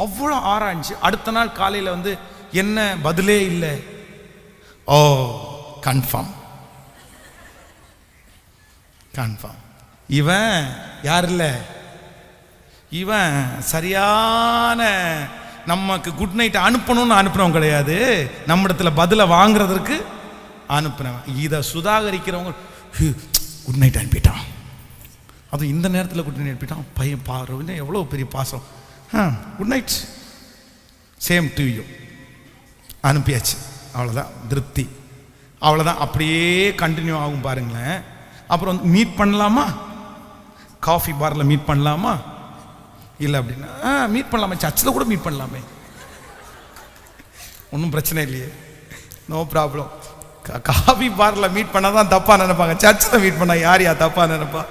அவ்வளோ ஆராய்ச்சி அடுத்த நாள் காலையில் என்ன பதிலே இல்லை, ஓ கன்ஃபார்ம் கன்ஃபார்ம் இவன் யார் இல்லை, இவன் சரியான நமக்கு குட் நைட் அனுப்பணும்னு அனுப்பினவன் கிடையாது, நம்ம இடத்துல பதிலை வாங்குறதுக்கு அனுப்பினவன். இதை சுதாகரிக்கிறவங்க குட் நைட் அனுப்பிட்டான், அதுவும் இந்த நேரத்தில் குட் நைட் அனுப்பிட்டான், பையன் பாரு எவ்வளோ பெரிய பாசம், good night same to you அனுப்பியாச்சு, அவ்வளோதான் திருப்தி, அவ்வளோதான். அப்படியே கண்டினியூ ஆகும் பாருங்களேன். அப்புறம் மீட் பண்ணலாமா, காஃபி பாரில் மீட் பண்ணலாமா, இல்லை அப்படின்னா மீட் பண்ணலாமே, சர்ச்சில் கூட மீட் பண்ணலாமே, ஒன்றும் பிரச்சனை இல்லையே, நோ ப்ராப்ளம். காஃபி பாரில் மீட் பண்ணால் தான் தப்பாக நினைப்பாங்க, சர்ச்சில் மீட் பண்ணால் யார் தப்பாக நினைப்பா?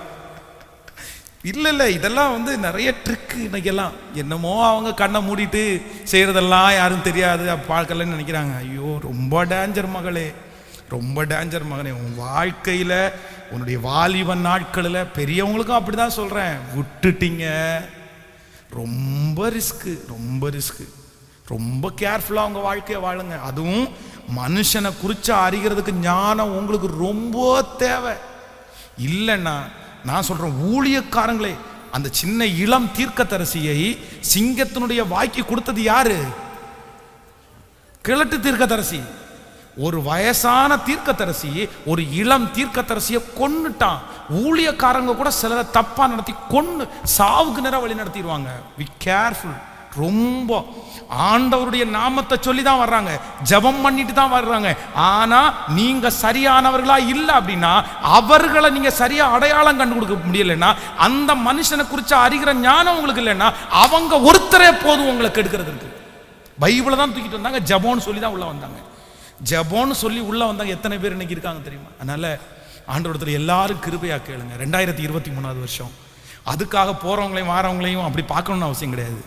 இல்லை இல்லை, இதெல்லாம் நிறைய ட்ரிக்கு இன்னைக்கெல்லாம். என்னமோ அவங்க கண்ணை மூடிட்டு செய்கிறதெல்லாம் யாரும் தெரியாது பார்க்கலன்னு நினைக்கிறாங்க. ஐயோ ரொம்ப டேஞ்சர் மகளே, ரொம்ப டேஞ்சர் மகனே. உன் வாழ்க்கையில் உன்னுடைய வாலிப நாட்களில் பெரியவங்களுக்கும் அப்படி தான் சொல்கிறேன், விட்டுட்டீங்க, ரொம்ப ரிஸ்க்கு, ரொம்ப ரிஸ்க்கு. ரொம்ப கேர்ஃபுல்லாக உங்கள் வாழ்க்கையை வாழுங்க. அதுவும் மனுஷனை குறித்து அறிகிறதுக்கு ஞானம் உங்களுக்கு ரொம்ப தேவை. இல்லைன்னா நான் சொல்கிறேன், ஊழியக்காரங்களே, அந்த சின்ன இளம் தீர்க்கதரிசியை சிங்கத்தினுடைய வாய்க்கு கொடுத்தது யாரு? கிழட்டு தீர்க்கதரிசி. ஒரு வயசான தீர்க்கதரிசி ஒரு இளம் தீர்க்கதரிசியை கொன்னுட்டான். ஊழியக்காரங்க கூட சிலரை தப்பா நடத்தி கொன்னு சாவுக்கு நேரம் வழி நடத்திடுவாங்க. Be careful. ரொம்ப ஆண்டவருடைய நாமத்தை சொல்லி தான் வர்றாங்க, ஜெபம் பண்ணிட்டு தான் வர்றாங்க. ஆனா நீங்க சரியானவர்களா இல்லை அப்படின்னா, அவர்களை நீங்க சரியா அடையாளம் கண்டு கொடுக்க முடியலன்னா, அந்த மனுஷனை குறித்து அறிகிற ஞானம் உங்களுக்கு இல்லைன்னா, அவங்க ஒருத்தரே போதும் உங்களை கெடுக்கிறதுக்கு. பைபிளை தான் தூக்கிட்டு வந்தாங்க, ஜெபம்னு சொல்லி தான் உள்ள வந்தாங்க. ஜெபம்னு சொல்லி உள்ள வந்தாங்க. எத்தனை பேர் இன்னைக்கு இருக்காங்க தெரியுமா? அதனால ஆண்டவரத்துல எல்லாரும் கிருபையா கேளுங்க. 2023 வருஷம் அதுக்காக போறவங்களையும் வாரவங்களையும் அப்படி பார்க்கணும்னு அவசியம் கிடையாது.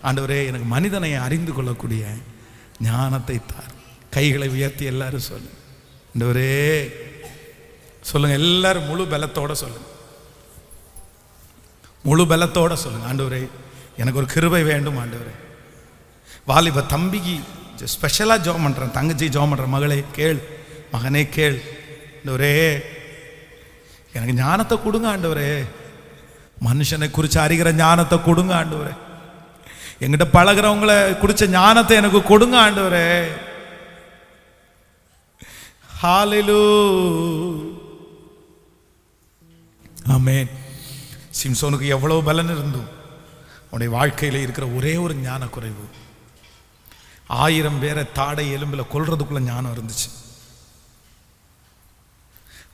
ஆண்டவரே எனக்கு மனிதனை அறிந்து கொள்ளக்கூடிய ஞானத்தை தார். கைகளை உயர்த்தி எல்லாரும் சொல்லுங்க, ஆண்டவரே சொல்லுங்க, எல்லாரும் முழு பலத்தோட சொல்லுங்க, முழு பலத்தோட சொல்லுங்க, ஆண்டவரே எனக்கு ஒரு கிருபை வேண்டும். ஆண்டவரே வாலிப தம்பிக்கு ஸ்பெஷலாக ஜெபம் பண்ணுறேன், தங்கச்சி ஜெபம் பண்ணுறேன், மகளே கேள், மகனே கேள், ஆண்டவரே எனக்கு ஞானத்தை கொடுங்க, ஆண்டவரே மனுஷனை குறித்து அறிகிற ஞானத்தை கொடுங்க, ஆண்டவரே எங்கிட்ட பழகிறவங்களை குறித்த ஞானத்தை எனக்கு கொடுங்க, ஆண்டவரே. ஹல்லேலூயா, ஆமென். சிம்சோனுக்கு எவ்வளவு பலன் இருந்தும் அவனுடைய வாழ்க்கையில் இருக்கிற ஒரே ஒரு ஞான குறைவு, 1000 பேரை தாடை எலும்பில் கொல்றதுக்குள்ள ஞானம் இருந்துச்சு.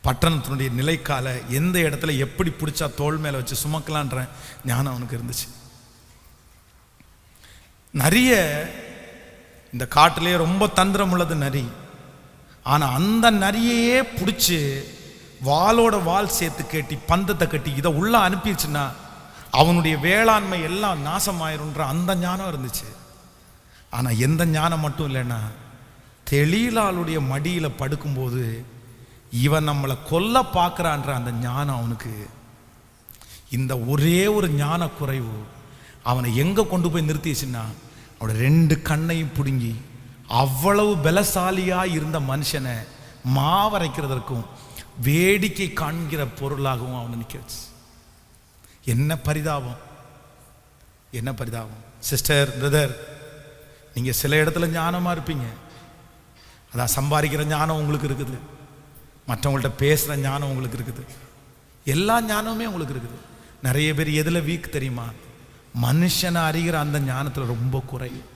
பட்டணத்தினுடைய நிலைக்கால எந்த இடத்துல எப்படி பிடிச்சா தோல் மேலே வச்சு சுமக்கலான்ற ஞானம் அவனுக்கு இருந்துச்சு. நிறைய இந்த காட்டிலே ரொம்ப தந்திரம் உள்ளது நரி. ஆனால் அந்த நரியையே பிடிச்சி வாளோட வாள் சேர்த்து கட்டி பந்தத்தை கட்டி இதை உள்ள அனுப்பிடுச்சுன்னா அவனுடைய வேளாண்மை எல்லாம் நாசமாயிரும்ன்ற அந்த ஞானம் இருந்துச்சு. ஆனா எந்த ஞானம் மட்டும் இல்லைன்னா, தெளிலாளுடைய மடியில படுக்கும்போது இவன் நம்மளை கொல்ல பார்க்கிறான்ற அந்த ஞானம் அவனுக்கு. இந்த ஒரே ஒரு ஞான குறைவு அவனை எங்க கொண்டு போய் நிறுத்திச்சுன்னா, அவனோட 2 கண்ணையும் பிடுங்கி அவ்வளவு பலசாலியா இருந்த மனுஷனை மாவரைக்கிறதற்கும் வேடிக்கை காண்கிற பொருளாகவும் அவனை நிற்க. என்ன பரிதாபம், என்ன பரிதாபம். சிஸ்டர், பிரதர், நீங்க சில இடத்துல ஞானமா இருப்பீங்க. அதான் சம்பாதிக்கிற ஞானம் உங்களுக்கு இருக்குது, மற்றவங்கள்ட்ட பேசுற ஞானம் உங்களுக்கு இருக்குது, எல்லா ஞானமுமே உங்களுக்கு இருக்குது. நிறைய பேர் எதுல வீக் தெரியுமா? மனுஷனை அறிகிற அந்த ஞானத்துல ரொம்ப குறையும்.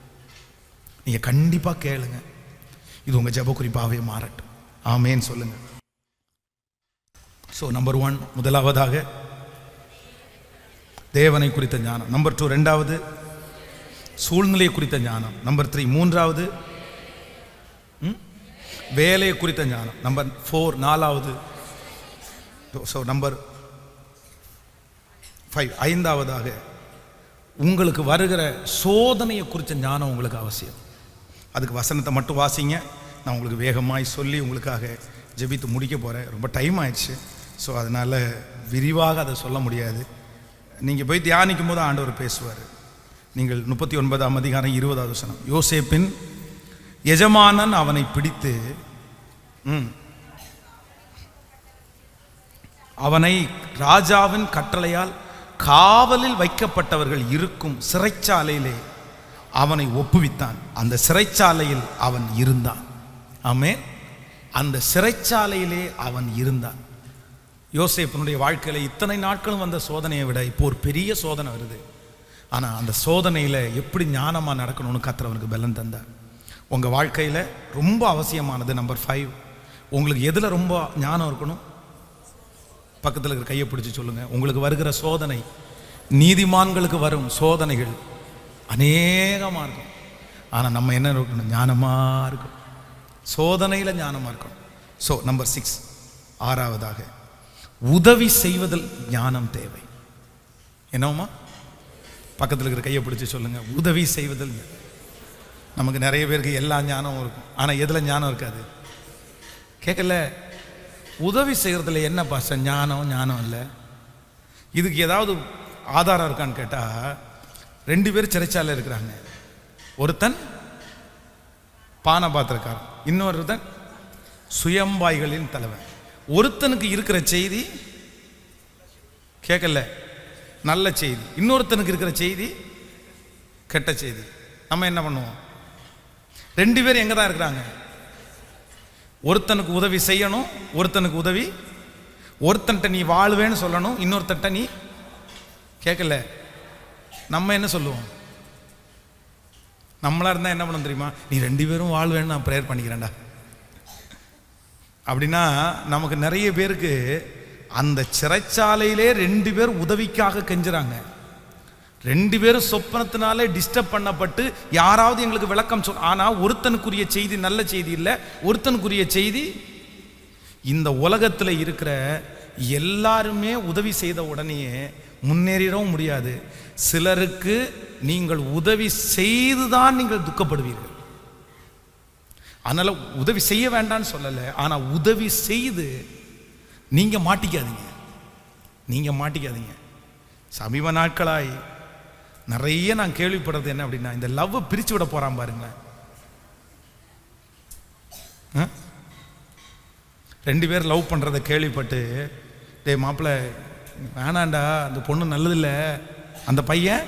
நீங்க கண்டிப்பா கேளுங்க, இது உங்க ஜெப குறிப்பாகவே மாறட்டும். ஆமேன்னு சொல்லுங்க. ஸோ நம்பர் 1 முதலாவதாக தேவனை குறித்த ஞானம். நம்பர் 2 ரெண்டாவது சூழ்நிலையை குறித்த ஞானம். நம்பர் 3 மூன்றாவது வேலையை குறித்த ஞானம். நம்பர் 4 நாலாவது. ஸோ நம்பர் 5 ஐந்தாவதாக உங்களுக்கு வருகிற சோதனையை குறித்த ஞானம் உங்களுக்கு அவசியம். அதுக்கு வசனத்தை மட்டும் வாசிங்க. நான் உங்களுக்கு வேகமாய் சொல்லி உங்களுக்காக ஜெபித்து முடிக்க போகிறேன். ரொம்ப டைம் ஆயிடுச்சு. ஸோ அதனால் விரிவாக அதை சொல்ல முடியாது. நீங்கள் போய் தியானிக்கும் போது ஆண்டவர் பேசுவார். நீங்கள் 39ஆம் அதிகாரம் 20வது வசனம். யோசேப்பின் எஜமானன் அவனை பிடித்து அவனை ராஜாவின் கட்டளையால் காவலில் வைக்கப்பட்டவர்கள் இருக்கும் சிறைச்சாலையிலே அவனை ஒப்புவித்தான். அந்த சிறைச்சாலையில் அவன் இருந்தான். ஆமென். அந்த சிறைச்சாலையிலே அவன் இருந்தான். யோசேப்பினுடைய வாழ்க்கையில இத்தனை நாட்களும் வந்த சோதனையை விட இப்போ ஒரு பெரிய சோதனை வருது. ஆனா அந்த சோதனையில எப்படி ஞானமா நடக்கணும்னு கர்த்தர் அவனுக்கு பலன் தந்தார். உங்க வாழ்க்கையில ரொம்ப அவசியமானது நம்பர் 5. உங்களுக்கு எதுல ரொம்ப ஞானம் இருக்கணும்? பக்கத்தில் இருக்கிற கையை பிடிச்சி சொல்லுங்க. உங்களுக்கு வருகிற சோதனை, நீதிமான்களுக்கு வரும் சோதனைகள் அநேகமாக இருக்கும். ஆனால் நம்ம என்ன இருக்கணும்? ஞானமாக இருக்கும். சோதனையில் ஞானமாக இருக்கணும். ஸோ நம்பர் 6 ஆறாவதாக உதவி செய்வதில் ஞானம் தேவை. என்னவுமா? பக்கத்தில் இருக்கிற கையை பிடிச்சி சொல்லுங்க. உதவி செய்வதில். நமக்கு நிறைய பேருக்கு எல்லா ஞானமும் இருக்கும், ஆனால் எதில் ஞானம் இருக்காது? கேட்கல. உதவி செய்கிறதுல என்ன பாச ஞானம் இல்லை. இதுக்கு ஏதாவது ஆதாரம் இருக்கான்னு கேட்டால், 2 பேர் சிறைச்சாலை இருக்கிறாங்க. ஒருத்தன் பானபாத்திரக்காரன், இன்னொருத்தன் சுயம்பாய்களின் தலைவன். ஒருத்தனுக்கு இருக்கிற செய்தி கேட்கல, நல்ல செய்தி. இன்னொருத்தனுக்கு இருக்கிற செய்தி கெட்ட செய்தி. நம்ம என்ன பண்ணுவோம்? 2 பேர் எங்கே தான் இருக்கிறாங்க? ஒருத்தனுக்கு உதவி செய்யணும், ஒருத்தனுக்கு உதவி. ஒருத்தன்ட்ட நீ வாழ்வேன்னு சொல்லணும், இன்னொருத்தன்ட்ட நீ கேட்கல. நம்ம என்ன சொல்லுவோம்? நம்மளா இருந்தா என்ன பண்ணணும் தெரியுமா? நீ 2 பேரும் வாழ்வேன்னு நான் ப்ரேயர் பண்ணிக்கிறேன்டா அப்படின்னா, நமக்கு நிறைய பேருக்கு அந்த சிறைச்சாலையிலே 2 பேர் உதவிக்காக கெஞ்சுறாங்க. 2 பேரும் சொப்பனத்தினாலே டிஸ்டர்ப் பண்ணப்பட்டு யாராவது எங்களுக்கு விளக்கம் சொல். ஆனா ஒருத்தனுக்குரிய செய்தி நல்ல செய்தி இல்லை, ஒருத்தனுக்குரிய செய்தி. இந்த உலகத்தில் இருக்கிற எல்லாருமே உதவி செய்த உடனேயே முன்னேறிடவும் முடியாது. சிலருக்கு நீங்கள் உதவி செய்துதான் நீங்கள் துக்கப்படுவீர்கள். அதனால உதவி செய்ய வேண்டாம்னு சொல்லலை, ஆனா உதவி செய்து நீங்க மாட்டிக்காதீங்க. நீங்க மாட்டிக்காதீங்க. சமீப நாட்களாய் நிறைய நான் கேள்விப்படுறது என்ன அப்படின்னா, இந்த லவ் பிரிச்சு விட போறான் பாருங்க. 2 பேர் லவ் பண்றதை கேள்விப்பட்டு, டே மாப்பிள்ள வேணாண்டா, அந்த பொண்ணு நல்லதில்லை, அந்த பையன்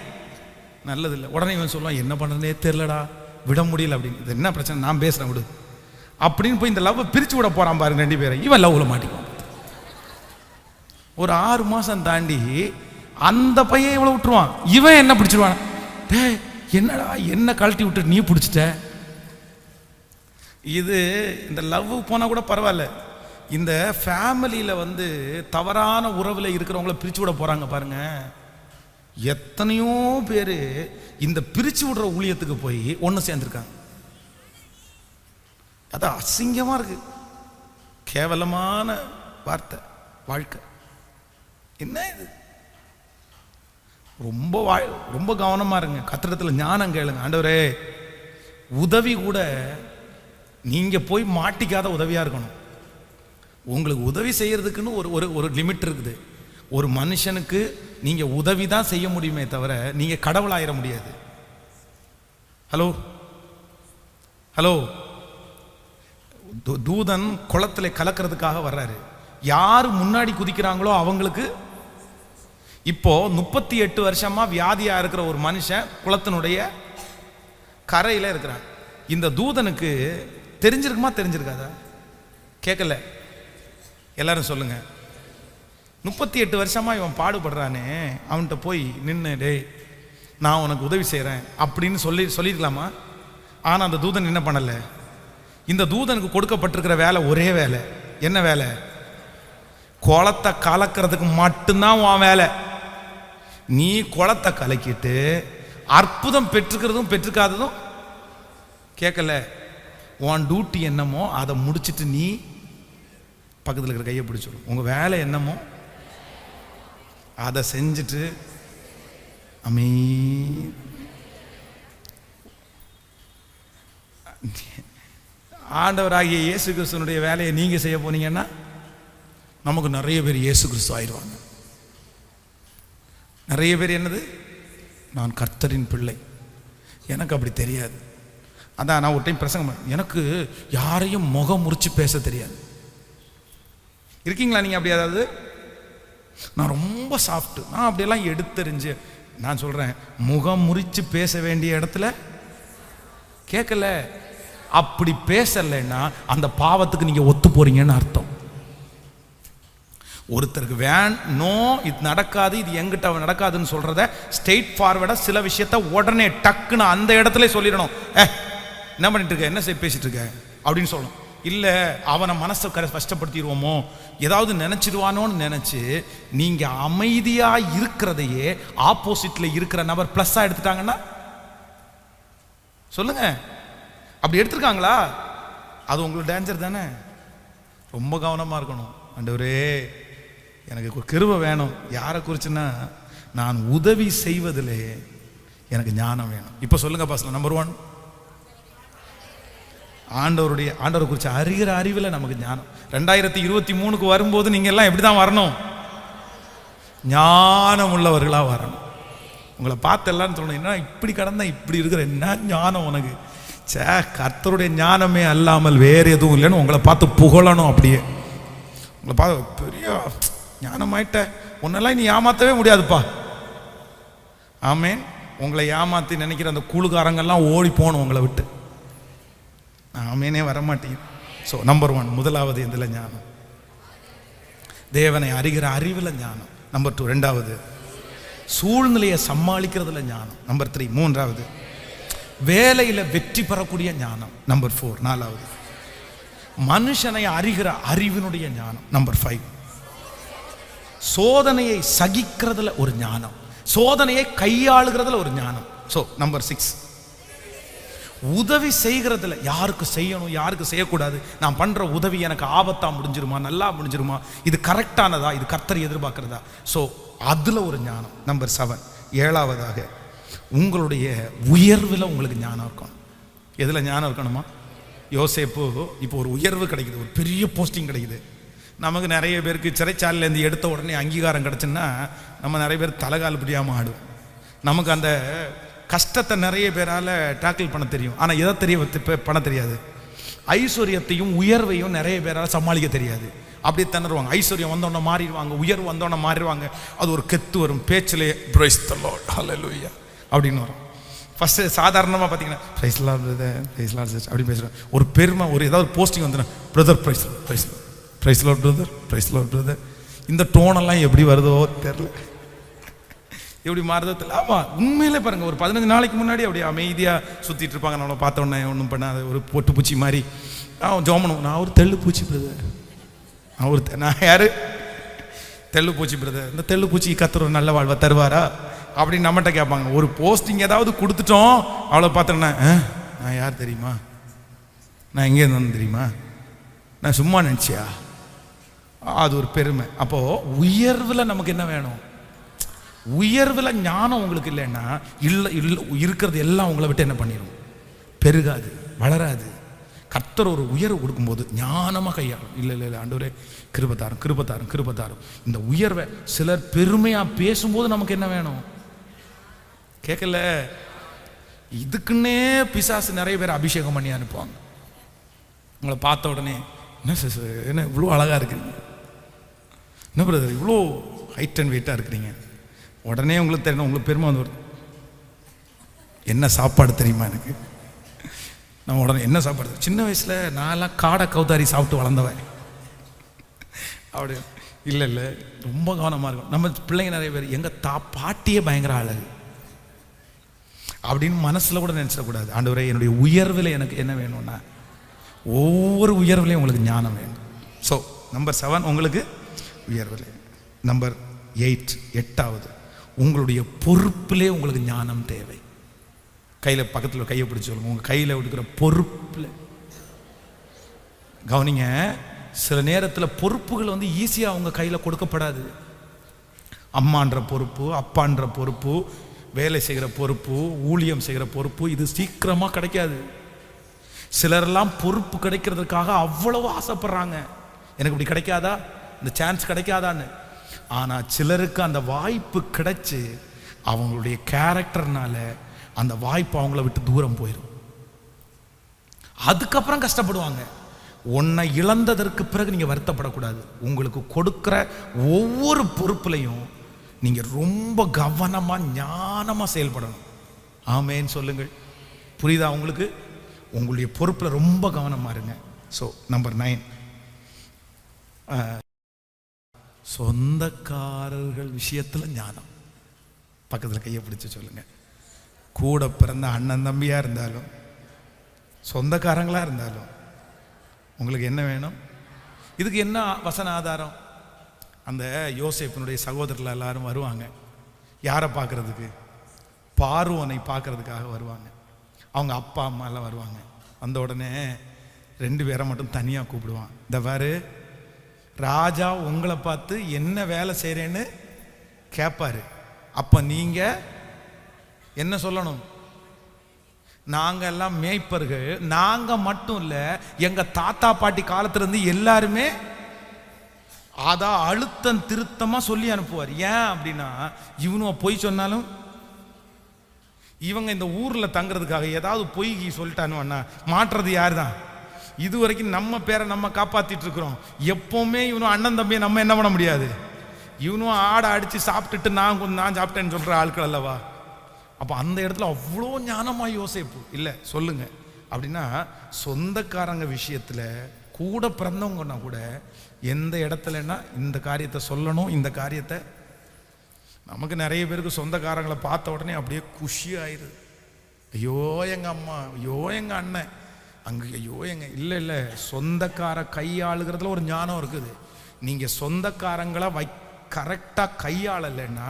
நல்லதில்லை. உடனே இவன் சொல்லுவான், என்ன பண்ணுறதே தெரிலடா, விட முடியல அப்படின்னு. இது என்ன பிரச்சனை, நான் பேசுறேன் விடு அப்படின்னு போய் இந்த லவ் பிரிச்சு விட போறான் பாருங்க 2 பேரை. இவன் லவ்ல மாட்டிக்குவான். ஒரு 6 மாசம் தாண்டி அந்த பையன் இவ்வளவு விட்டுருவான், இவன் என்ன பிடிச்சிருவான். டே என்னடா, என்ன கழட்டி விட்டு நீ பிடிச்சிட்ட. இது இந்த லவ் போனா கூட பரவாயில்ல, இந்த ஃபேமிலியில தவறான உறவுல இருக்கிறவங்கள பிரிச்சு விட போறாங்க பாருங்க. எத்தனையோ பேரு இந்த பிரிச்சு விடுற ஊழியத்துக்கு போய் ஒன்று சேர்ந்துருக்காங்க. அது அசிங்கமா இருக்கு, கேவலமான வார்த்தை, வாழ்க்கை. என்ன இது? ரொம்ப கவனமா இருங்க. கர்த்தரிடத்துல ஞானம் கேளுங்க. ஆண்டவரே, உதவி கூட நீங்க போய் மாட்டிக்காத உதவியா இருக்கணும். உங்களுக்கு உதவி செய்யறதுக்குன்னு ஒரு லிமிட் இருக்குது. ஒரு மனுஷனுக்கு நீங்க உதவி தான் செய்ய முடியுமே தவிர நீங்க கடவுளாயிர முடியாது. ஹலோ ஹலோ, தூதன் குளத்துல கலக்கிறதுக்காக வர்றாரு. யாரு முன்னாடி குதிக்கிறாங்களோ அவங்களுக்கு. இப்போ 38 வருஷமா வியாதியா இருக்கிற ஒரு மனுஷன் குளத்தினுடைய கரையில இருக்கிறான். இந்த தூதனுக்கு தெரிஞ்சிருக்குமா தெரிஞ்சிருக்காதா? கேட்கல. எல்லாரும் சொல்லுங்க. 38 வருஷமா இவன் பாடுபடுறானே, அவன்கிட்ட போய் நின்று, டேய் நான் உனக்கு உதவி செய்கிறேன் அப்படின்னு சொல்லியிருக்கலாமா? ஆனால் அந்த தூதன் என்ன பண்ணலை. இந்த தூதனுக்கு கொடுக்கப்பட்டிருக்கிற வேலை ஒரே வேலை. என்ன வேலை? குளத்தை கலக்கிறதுக்கு மட்டும்தான் உன் வேலை. நீ குளத்தை கலக்கிட்டு அற்புதம் பெற்றுக்கிறதும் பெற்றுக்காததும் கேட்கல. உன் டியூட்டி என்னமோ அதை முடிச்சுட்டு நீ பக்கத்தில் இருக்கிற கையை பிடிச்சிடும். உங்கள் வேலை என்னமோ அதை செஞ்சுட்டு ஆண்டவராகிய இயேசு கிறிஸ்துவனுடைய வேலையை நீங்க செய்ய போனீங்கன்னா நமக்கு நிறைய பேர் இயேசு கிறிஸ்து ஆயிடுவாங்க. நிறைய பேர் என்னது, நான் கர்த்தரின் பிள்ளை, எனக்கு அப்படி தெரியாது. அதான் நான் ஒரு டைம் பிரசங்கம், எனக்கு யாரையும் முகம் முறிச்சு பேச தெரியாது. இருக்கீங்களா நீங்க அப்படி? அதாவது நான் ரொம்ப சாஃப்ட், நான் அப்படியெல்லாம் எடுத்தறிஞ்சு. நான் சொல்றேன், முகம் முறிச்சு பேச வேண்டிய இடத்துல கேட்கல. அப்படி பேசலைன்னா அந்த பாவத்துக்கு நீங்க ஒத்து போறீங்கன்னு அர்த்தம். ஒருத்தருக்கு நோ இது நடக்காது, இது எங்கிட்ட நடக்காதுன்னு சொல்றத ஸ்ட்ரெயிட் ஃபார்வர்டா சில விஷயத்த உடனே டக்குன்னு அந்த இடத்துல சொல்லிடணும். என்ன பண்ணிட்டு இருக்க, என்ன பேசிட்டு இருக்க அப்படின்னு சொல்லணும். இல்ல அவனை மனசை கஷ்டப்படுத்திடுவோமோ, ஏதாவது நினைச்சிடுவானோன்னு நினைச்சு நீங்க அமைதியா இருக்கிறதையே ஆப்போசிட்ல இருக்கிற நபர் பிளஸ்ஸா எடுத்துட்டாங்கன்னா சொல்லுங்க. அப்படி எடுத்திருக்காங்களா? அது உங்களுக்கு டேஞ்சர் தானே. ரொம்ப கவனமா இருக்கணும். ஆண்டவரே எனக்கு கிருபை வேணும். யாரை குறிச்சுன்னா, நான் உதவி செய்வதிலே எனக்கு ஞானம் வேணும். இப்போ சொல்லுங்க பாஸ்டர். நம்பர் 1, ஆண்டவரை குறித்து அறிகிற அறிவில் நமக்கு ஞானம். 2023க்கு வரும்போது நீங்க எல்லாம் எப்படிதான் வரணும்? ஞானம் உள்ளவர்களா வரணும். உங்களை பார்த்து எல்லாரும் சொல்லணும், என்ன இப்படி கடந்தா இப்படி இருக்கிற, என்ன ஞானம் உனக்கு? கர்த்தருடைய ஞானமே அல்லாமல் வேற எதுவும் இல்லைன்னு உங்களை பார்த்து புகழணும். அப்படியே உங்களை பார்த்து பெரிய ஞானமாயிட்ட, உன்னெல்லாம் நீ ஏமாத்தவே முடியாதுப்பா. ஆமேன். உங்களை ஏமாத்தி நினைக்கிற அந்த குழுகாரங்கெல்லாம் ஓடி போகணும் உங்களை விட்டு. ஆமேனே வரமாட்டேங்குது. ஸோ நம்பர் 1, முதலாவது எதுல ஞானம்? தேவனை அறிகிற அறிவில் ஞானம். நம்பர் 2, ரெண்டாவது சூழ்நிலையை சமாளிக்கிறதுல ஞானம். நம்பர் 3, மூன்றாவது வேலையில வெற்றி பெறக்கூடிய ஞானம். நம்பர் 4, நாலாவது மனுஷனை அறிகிற அறிவினுடைய ஞானம். நம்பர் 5 சோதனையை சகிக்கிறதுல ஒரு ஞானம், சோதனையை கையாளுகிறதுல ஒரு ஞானம். ஸோ நம்பர் 6 உதவி செய்கிறதுல, யாருக்கு செய்யணும் யாருக்கு செய்யக்கூடாது, நான் பண்ற உதவி எனக்கு ஆபத்தா முடிஞ்சிருமா நல்லா முடிஞ்சிருமா, இது கரெக்டானதா, இது கர்த்தர் எதிர்பார்க்கிறதா. ஸோ அதுல ஒரு ஞானம். நம்பர் 7 ஏழாவதாக உங்களுடைய உயர்வில் உங்களுக்கு ஞானம் இருக்கணும். எதுல ஞானம் இருக்கணுமா? யோசேப்பு இப்போ ஒரு உயர்வு கிடைக்குது, ஒரு பெரிய போஸ்டிங் கிடைக்குது. நமக்கு நிறைய பேருக்கு சிறைச்சாலையிலேருந்து எடுத்த உடனே அங்கீகாரம் கிடைச்சுன்னா நம்ம நிறைய பேர் தலைகால் பிடியாமல் ஆடும். நமக்கு அந்த கஷ்டத்தை நிறைய பேரால் டேக்கிள் பண்ண தெரியும், ஆனால் எதை பண்ண தெரியாது. ஐஸ்வர்யத்தையும் உயர்வையும் நிறைய பேரால் சமாளிக்க தெரியாது. அப்படியே திணறுவாங்க. ஐஸ்வர்யம் வந்தோடனே மாறிடுவாங்க, உயர்வு வந்தோடனே மாறிடுவாங்க. அது ஒரு கெத்து வரும் பேச்சிலே, பிரைஸ் தி லார்ட் ஹல்லேலூயா அப்படின்னு வரும். ஃபஸ்ட்டு சாதாரணமாக பார்த்தீங்கன்னா praise the Lord brother, praise the Lord sister அப்படி பேசுகிறேன். ஒரு பெருமை, ஒரு ஏதாவது போஸ்டிங் வந்துடும், brother praise praise praise the Lord brother, praise the Lord brother. இந்த டோனெல்லாம் எப்படி வருதோ தெரில, எப்படி மாறுதோ தெரியல. ஆமாம், உண்மையிலே பாருங்கள், ஒரு 15 நாளைக்கு முன்னாடி அப்படியே அமைதியாக சுற்றிட்டு இருப்பாங்க. நம்மளை பார்த்தோன்னே ஒன்றும் பண்ணாத ஒரு பொட்டு பூச்சி மாதிரி ஜோமனும். நான் ஒரு தெள்ளு பூச்சி பிரதர், நான் யாரு தெள்ளு பூச்சி பிரதர். இந்த தெள்ளு பூச்சி கத்துற நல்ல வாழ்வா தருவாரா அப்படின்னு நம்மகிட்ட கேட்பாங்க. ஒரு போஸ்டிங் ஏதாவது கொடுத்துட்டோம், அவ்வளோ பார்த்தோன்னா நான் யார் தெரியுமா, நான் எங்கே இருந்தேன்னு தெரியுமா, நான் சும்மா நினச்சியா அது ஒரு பெருமை. அப்போ உயர்வில் நமக்கு என்ன வேணும்? உயர்வில் ஞானம் உங்களுக்கு இல்லைன்னா இருக்கிறது எல்லாம் உங்களை விட்டு என்ன பண்ணிடும்? பெருகாது, வளராது. கர்த்தர் ஒரு உயர்வு கொடுக்கும்போது ஞானமாக கையாளும். இல்லை ஆண்டவரே கிருபத்தாரும். இந்த உயர்வை சிலர் பெருமையாக பேசும்போது நமக்கு என்ன வேணும்? கேட்கல. இதுக்குன்னே பிசாசு நிறைய பேர் அபிஷேகம் பண்ணி அனுப்புவாங்க. உங்களை பார்த்த உடனே என்ன இவ்வளோ அழகாக இருக்கிறீங்க, என்ன பிரதர் இவ்வளோ ஹைட் அண்ட் வெயிட்டாக இருக்கிறீங்க, உடனே உங்களுக்கு தெரியணும், உங்களுக்கு பெருமை வந்து வருது. என்ன சாப்பாடு தெரியுமா எனக்கு? நம்ம உடனே என்ன சாப்பாடு? சின்ன வயசில் நான்லாம் காடை கௌதாரி சாப்பிட்டு வளர்ந்தவன். அப்படி இல்லை ரொம்ப கவனமாக இருக்கும். நம்ம பிள்ளைங்க நிறைய பேர் எங்கள் பாட்டியே பயங்கர அழகு அப்படின்னு மனசில் கூட நினச்சிடக்கூடாது. ஆண்டவரே என்னுடைய உயர்வில் எனக்கு என்ன வேணும்னா, ஒவ்வொரு உயர்வுலையும் உங்களுக்கு ஞானம் வேணும். ஸோ நம்பர் 7 உங்களுக்கு உயர்வில். நம்பர் 8 8வது உங்களுடைய பொறுப்பிலே உங்களுக்கு ஞானம் தேவை. கையில் பக்கத்தில் கையை பிடிச்சி சொல்லுங்க, உங்கள் கையில் எடுக்கிற பொறுப்பில் கவனிங்க. சில நேரத்தில் பொறுப்புகள் வந்து ஈஸியாக அவங்க கையில் கொடுக்கப்படாது. அம்மான்ற பொறுப்பு, அப்பான்ற பொறுப்பு, வேலை செய்கிற பொறுப்பு, ஊழியம் செய்கிற பொறுப்பு, இது சீக்கிரமாக கிடைக்காது. சிலரெல்லாம் பொறுப்பு கிடைக்கிறதுக்காக அவ்வளவு ஆசைப்படுறாங்க, எனக்கு இப்படி கிடைக்காதா, இந்த சான்ஸ் கிடைக்காதான்னு. ஆனால் சிலருக்கு அந்த வாய்ப்பு கிடைச்சி அவங்களுடைய கேரக்டர்னால அந்த வாய்ப்பு அவங்கள விட்டு தூரம் போயிடும். அதுக்கப்புறம் கஷ்டப்படுவாங்க. உன்னை இழந்ததற்கு பிறகு நீங்கள் வருத்தப்படக்கூடாது. உங்களுக்கு கொடுக்குற ஒவ்வொரு பொறுப்புலையும் நீங்கள் ரொம்ப கவனமாக ஞானமாக செயல்படணும். ஆமேன்னு சொல்லுங்கள். புரியுதா உங்களுக்கு? உங்களுடைய பொறுப்பில் ரொம்ப கவனமாக இருங்க. ஸோ நம்பர் 9 சொந்தக்காரர்கள் விஷயத்தில் ஞானம். பக்கத்தில் கையை பிடிச்சி சொல்லுங்கள். கூட பிறந்த அண்ணன் தம்பியாக இருந்தாலும் சொந்தக்காரங்களாக இருந்தாலும் உங்களுக்கு என்ன வேணும்? இதுக்கு என்ன வசன ஆதாரம்? அந்த யோசேப்பினுடைய சகோதரர்கள் எல்லாரும் வருவாங்க. யாரை பார்க்கறதுக்கு? பார்வோனை பார்க்கறதுக்காக வருவாங்க. அவங்க அப்பா அம்மா எல்லாம் வருவாங்க. வந்த உடனே 2 பேரை மட்டும் தனியாக கூப்பிடுவான். இந்த பாரு, ராஜா உங்களை பார்த்து என்ன வேலை செய்கிறேன்னு கேட்பாரு. அப்போ நீங்கள் என்ன சொல்லணும்? நாங்கள் எல்லாம் மேய்ப்பர்கள். நாங்கள் மட்டும் இல்லை, எங்கள் தாத்தா பாட்டி காலத்திலிருந்து எல்லாருமே அதான் அழுத்தம் திருத்தமாக சொல்லி அனுப்புவார். ஏன் அப்படின்னா, இவனும் பொய் சொன்னாலும் இவங்க இந்த ஊரில் தங்குறதுக்காக ஏதாவது பொய் சொல்லிட்டானுன்னா மாற்றுறது யார் தான்? இது வரைக்கும் நம்ம பேரை நம்ம காப்பாற்றிட்டு இருக்கிறோம். எப்போவுமே இவனும் அண்ணன் தம்பியை நம்ம என்ன பண்ண முடியாது. இவனும் ஆடை அடித்து சாப்பிட்டுட்டு நான் சாப்பிட்டேன்னு சொல்கிற ஆட்கள் அல்லவா. அப்போ அந்த இடத்துல அவ்வளோ ஞானமாக யோசிப்பு இல்லை சொல்லுங்க. அப்படின்னா சொந்தக்காரங்க விஷயத்தில் கூட பிறந்தவங்கன்னா கூட எந்த இடத்துலன்னா இந்த காரியத்தை சொல்லணும். இந்த காரியத்தை நமக்கு நிறைய பேருக்கு சொந்தக்காரங்களை பார்த்த உடனே அப்படியே குஷி ஆயிடுது. ஐயோ எங்கள் அம்மா, ஐயோ எங்கள் அண்ணன், அங்கே ஐயோ எங்கள் இல்லை சொந்தக்கார கையாளுகிறதுல ஒரு ஞானம் இருக்குது. நீங்கள் சொந்தக்காரங்களை கரெக்டாக கையாளலைன்னா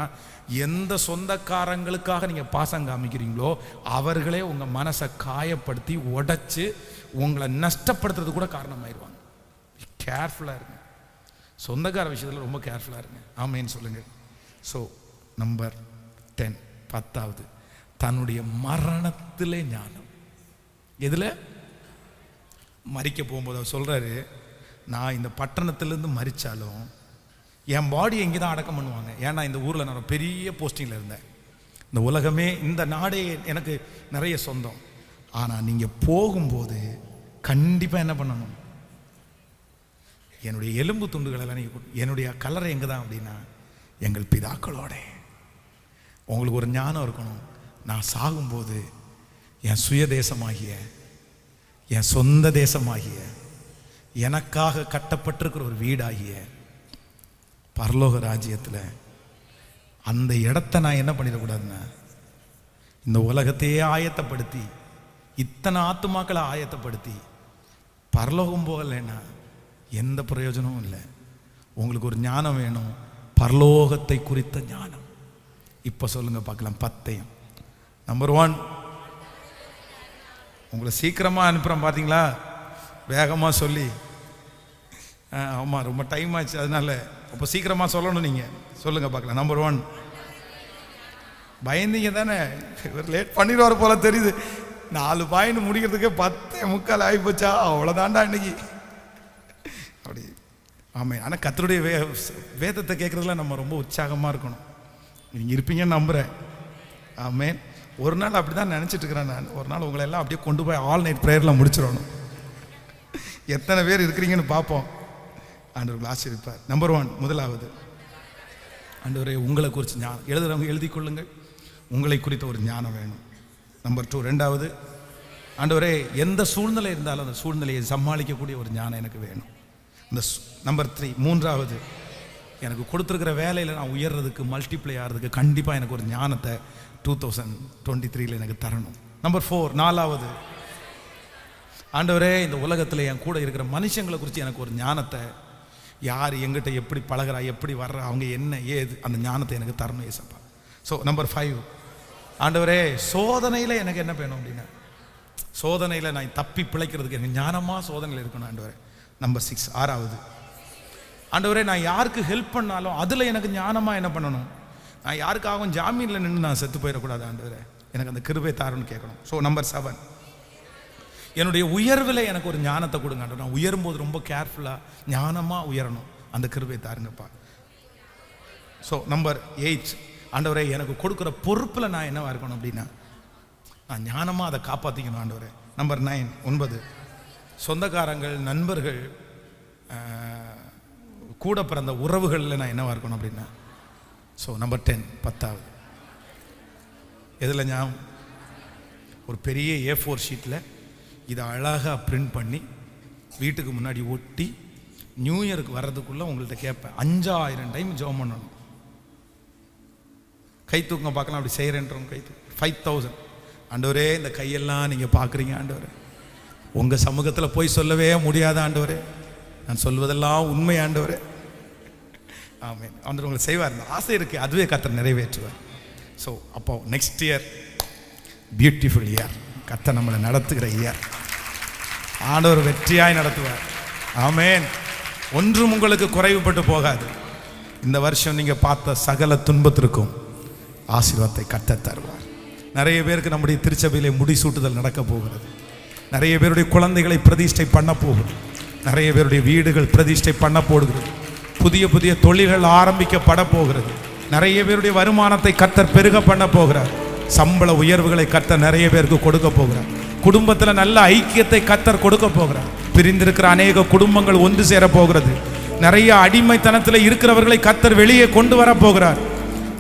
எந்த சொந்தக்காரங்களுக்காக நீங்கள் பாசம் காமிக்கிறீங்களோ அவர்களே உங்கள் மனசை காயப்படுத்தி உடைச்சி உங்களை நஷ்டப்படுத்துறது கூட காரணமாயிருவாங்க. கேர்ஃபுல்லாக இருங்க. சொந்தக்கார விஷயத்தில் ரொம்ப கேர்ஃபுல்லாக இருங்க. ஆமேன்னு சொல்லுங்கள். ஸோ நம்பர் 10 10வது தன்னுடைய மரணத்திலே ஞானம். எதில்? மரிக்க போகும்போது அவர் சொல்கிறாரு, நான் இந்த பட்டணத்திலேருந்து மரித்தாலும் என் பாடி எங்கே தான் அடக்கம் பண்ணுவாங்க. ஏன்னா இந்த ஊரில் நான் பெரிய போஸ்டிங்கில் இருந்தேன். இந்த உலகமே இந்த நாடே எனக்கு நிறைய சொந்தம். ஆனால் நீங்கள் போகும்போது கண்டிப்பாக என்ன பண்ணணும்? என்னுடைய எலும்பு துண்டுகளெல்லாம் நீங்கள் என்னுடைய கல்லறை எங்கே தான் அப்படின்னா எங்கள் பிதாக்களோட. உங்களுக்கு ஒரு ஞானம் இருக்கணும். நான் சாகும்போது என் சுய தேசமாகிய என் சொந்த தேசமாகிய எனக்காக கட்டப்பட்டிருக்கிற ஒரு வீடாகிய பரலோக ராஜ்யத்தில் அந்த இடத்த நான் என்ன பண்ணிடக்கூடாதுன்னா இந்த உலகத்தையே ஆயத்தப்படுத்தி இத்தனை ஆத்துமாக்களை ஆயத்தப்படுத்தி பரலோகம் போகலைன்னா எந்த பிரயோஜனமும் இல்லை. உங்களுக்கு ஒரு ஞானம் வேணும், பரலோகத்தை குறித்த ஞானம். இப்போ சொல்லுங்க பார்க்கலாம். 10 நம்பர் 1 உங்களை சீக்கிரமாக அனுப்புகிறேன் பார்த்தீங்களா, வேகமாக சொல்லி. ஆமாம், ரொம்ப டைம் ஆச்சு, அதனால அப்போ சீக்கிரமாக சொல்லணும். நீங்கள் சொல்லுங்கள் பார்க்கலாம். நம்பர் 1, பயந்தீங்க தானே, இவர் லேட் பண்ணிடுவார் போல தெரியுது. 4 பாயிண்ட் முடிக்கிறதுக்கே 10:45 ஆகிப்போச்சா, அவ்வளோதாண்டா இன்னைக்கு அப்படி. ஆமாம், ஆனால் கர்த்தருடைய வேதத்தை கேட்குறதுல நம்ம ரொம்ப உற்சாகமாக இருக்கணும். நீங்கள் இருப்பீங்கன்னு நம்புகிறேன். ஆமேன். ஒரு நாள் அப்படி தான் நினச்சிட்டு இருக்கிறேன் நான். ஒரு நாள் உங்களை எல்லாம் அப்படியே கொண்டு போய் ஆல் நைட் ப்ரேயரில் முடிச்சிடணும். எத்தனை பேர் இருக்கிறீங்கன்னு பார்ப்போம். ஆண்டவர்கள் ஆசீர்வதிப்பார். நம்பர் 1, முதலாவது, ஆண்டவரே உங்களை குறித்து ஞானம். எழுதுறவங்க எழுதி கொள்ளுங்கள், உங்களை குறித்த ஒரு ஞானம் வேணும். நம்பர் 2, ரெண்டாவது, ஆண்டவரே எந்த சூழ்நிலை இருந்தாலும் அந்த சூழ்நிலையை சமாளிக்கக்கூடிய ஒரு ஞானம் எனக்கு வேணும். நம்பர் 3, மூன்றாவது, எனக்கு கொடுத்துருக்கிற வேலையில் நான் உயர்றதுக்கு, மல்டிப்ளை ஆகிறதுக்கு கண்டிப்பாக எனக்கு ஒரு ஞானத்தை 2023 எனக்கு தரணும். நம்பர் 4, நாலாவது, ஆண்டவரே இந்த உலகத்தில் என் கூட இருக்கிற மனுஷங்களை குறித்து எனக்கு ஒரு ஞானத்தை, யார் எங்கிட்ட எப்படி பழகிறா, எப்படி வர்றா, அவங்க என்ன ஏது, அந்த ஞானத்தை எனக்கு தரணும் ஏசப்பா. ஸோ நம்பர் 5, ஆண்டவரே சோதனையில் எனக்கு என்ன வேணும் அப்படின்னா, சோதனையில் நான் தப்பி பிழைக்கிறதுக்கு எனக்கு ஞானமாக சோதனையில் இருக்கணும் ஆண்டவரே. நம்பர் 6, ஆறாவது, ஆண்டவரே நான் யாருக்கு ஹெல்ப் பண்ணாலும் அதில் எனக்கு ஞானமாக என்ன பண்ணணும், நான் யாருக்காகவும் ஜாமீனில் நின்று நான் செத்து போயிடக்கூடாது ஆண்டவரே, எனக்கு அந்த கிருபை தாருன்னு கேட்கணும். ஸோ நம்பர் 7, என்னுடைய உயர்வில் எனக்கு ஒரு ஞானத்தை கொடுங்க ஆண்டவர். நான் உயரும்போது ரொம்ப கேர்ஃபுல்லாக ஞானமாக உயரணும், அந்த கிருபை தாருங்கப்பா. ஸோ நம்பர் 8, ஆண்டவரே எனக்கு கொடுக்குற பொறுப்பில் நான் என்னவா இருக்கணும் அப்படின்னா, நான் ஞானமாக அதை காப்பாற்றிக்கணும் ஆண்டவரே. நம்பர் 9, 9, சொந்தக்காரங்கள், நண்பர்கள், கூட பிறந்த உறவுகளில் நான் என்னவா இருக்கணும் அப்படின்னா. ஸோ நம்பர் 10, 10வது, எதில் ஞாபகம், ஒரு பெரிய A4 ஷீட்டில் இதை அழகாக பிரிண்ட் பண்ணி வீட்டுக்கு முன்னாடி ஒட்டி நியூ இயருக்கு வர்றதுக்குள்ளே உங்கள்கிட்ட கேட்பேன், 5000 டைம் ஜெபம் பண்ணணும். கை தூக்குங்க பார்க்கலாம், அப்படி செய்கிறேன்றவங்க கை தூக்கு. 5000. ஆண்டவரே இந்த கையெல்லாம் நீங்கள் பார்க்குறீங்க ஆண்டவரே, உங்கள் சமூகத்தில் போய் சொல்லவே முடியாத ஆண்டவரே, நான் சொல்வதெல்லாம் உண்மை ஆண்டவரே. ஆமென். ஆண்டவர் உங்களை செய்வார். இந்த ஆசை இருக்குது, அதுவே கர்த்தர் நிறைவேற்றுவார். ஸோ அப்போ நெக்ஸ்ட் இயர் பியூட்டிஃபுல் இயர், கர்த்தர் நம்மளை நடத்துகிற இயர், ஆண்டவர் வெற்றியாய் நடத்துவார். ஆமென். ஒன்றும் உங்களுக்கு குறைவுபட்டு போகாது. இந்த வருஷம் நீங்கள் பார்த்த சகல துன்பத்திற்கும் ஆசீர்வாதத்தை கர்த்தர் தருவார். நிறைய பேருக்கு நம்முடைய திருச்சபையிலே முடிசூட்டுதல் நடக்க போகிறது. நிறைய பேருடைய குழந்தைகளை பிரதிஷ்டை பண்ண போகுது. நிறைய பேருடைய வீடுகள் பிரதிஷ்டை பண்ண போடுகிறது. புதிய புதிய தொழில்கள் ஆரம்பிக்கப்பட போகிறது. நிறைய பேருடைய வருமானத்தை கர்த்தர் பெருக பண்ண போகிறார். சம்பள உயர்வுகளை கர்த்தர் நிறைய பேருக்கு கொடுக்க போகிறார். குடும்பத்தில் நல்ல ஐக்கியத்தை கர்த்தர் கொடுக்க போகிறார். பிரிந்திருக்கிற அநேக குடும்பங்கள் ஒன்று சேர போகிறது. நிறைய அடிமைத்தனத்தில் இருக்கிறவர்களை கர்த்தர் வெளியே கொண்டு வர போகிறார்.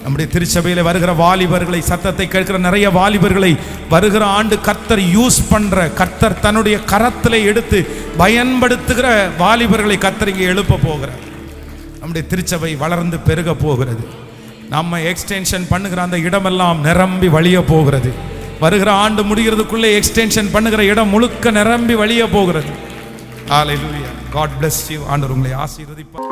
நம்முடைய திருச்சபையில் வருகிற வாலிபர்களை, சத்தத்தை கேட்கிற நிறைய வாலிபர்களை வருகிற ஆண்டு கர்த்தர் யூஸ் பண்ற, கர்த்தர் தன்னுடைய கரத்தில் எடுத்து பயன்படுத்துகிற வாலிபர்களை கர்த்தர் இங்கே எழுப்ப போகிறார். நம்முடைய திருச்சபை வளர்ந்து பெருக போகிறது. நம்ம எக்ஸ்டென்ஷன் பண்ணுகிற அந்த இடமெல்லாம் நிரம்பி வழிய போகிறது. வருகிற ஆண்டு முடிகிறதுக்குள்ளே எக்ஸ்டென்ஷன் பண்ணுகிற இடம் முழுக்க நிரம்பி வழிய போகிறது. ஹல்லேலூயா. God bless you. ஆண்டவர் உங்களை ஆசீர்வதிப்பார்.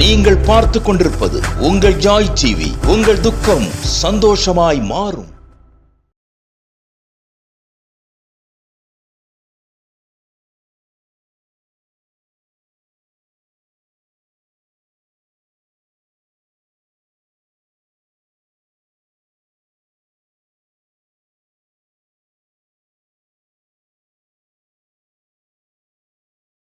நீங்கள் பார்த்து கொண்டிருப்பது உங்கள் ஜாய் டிவி. உங்கள் துக்கம் சந்தோஷமாய் மாறும்.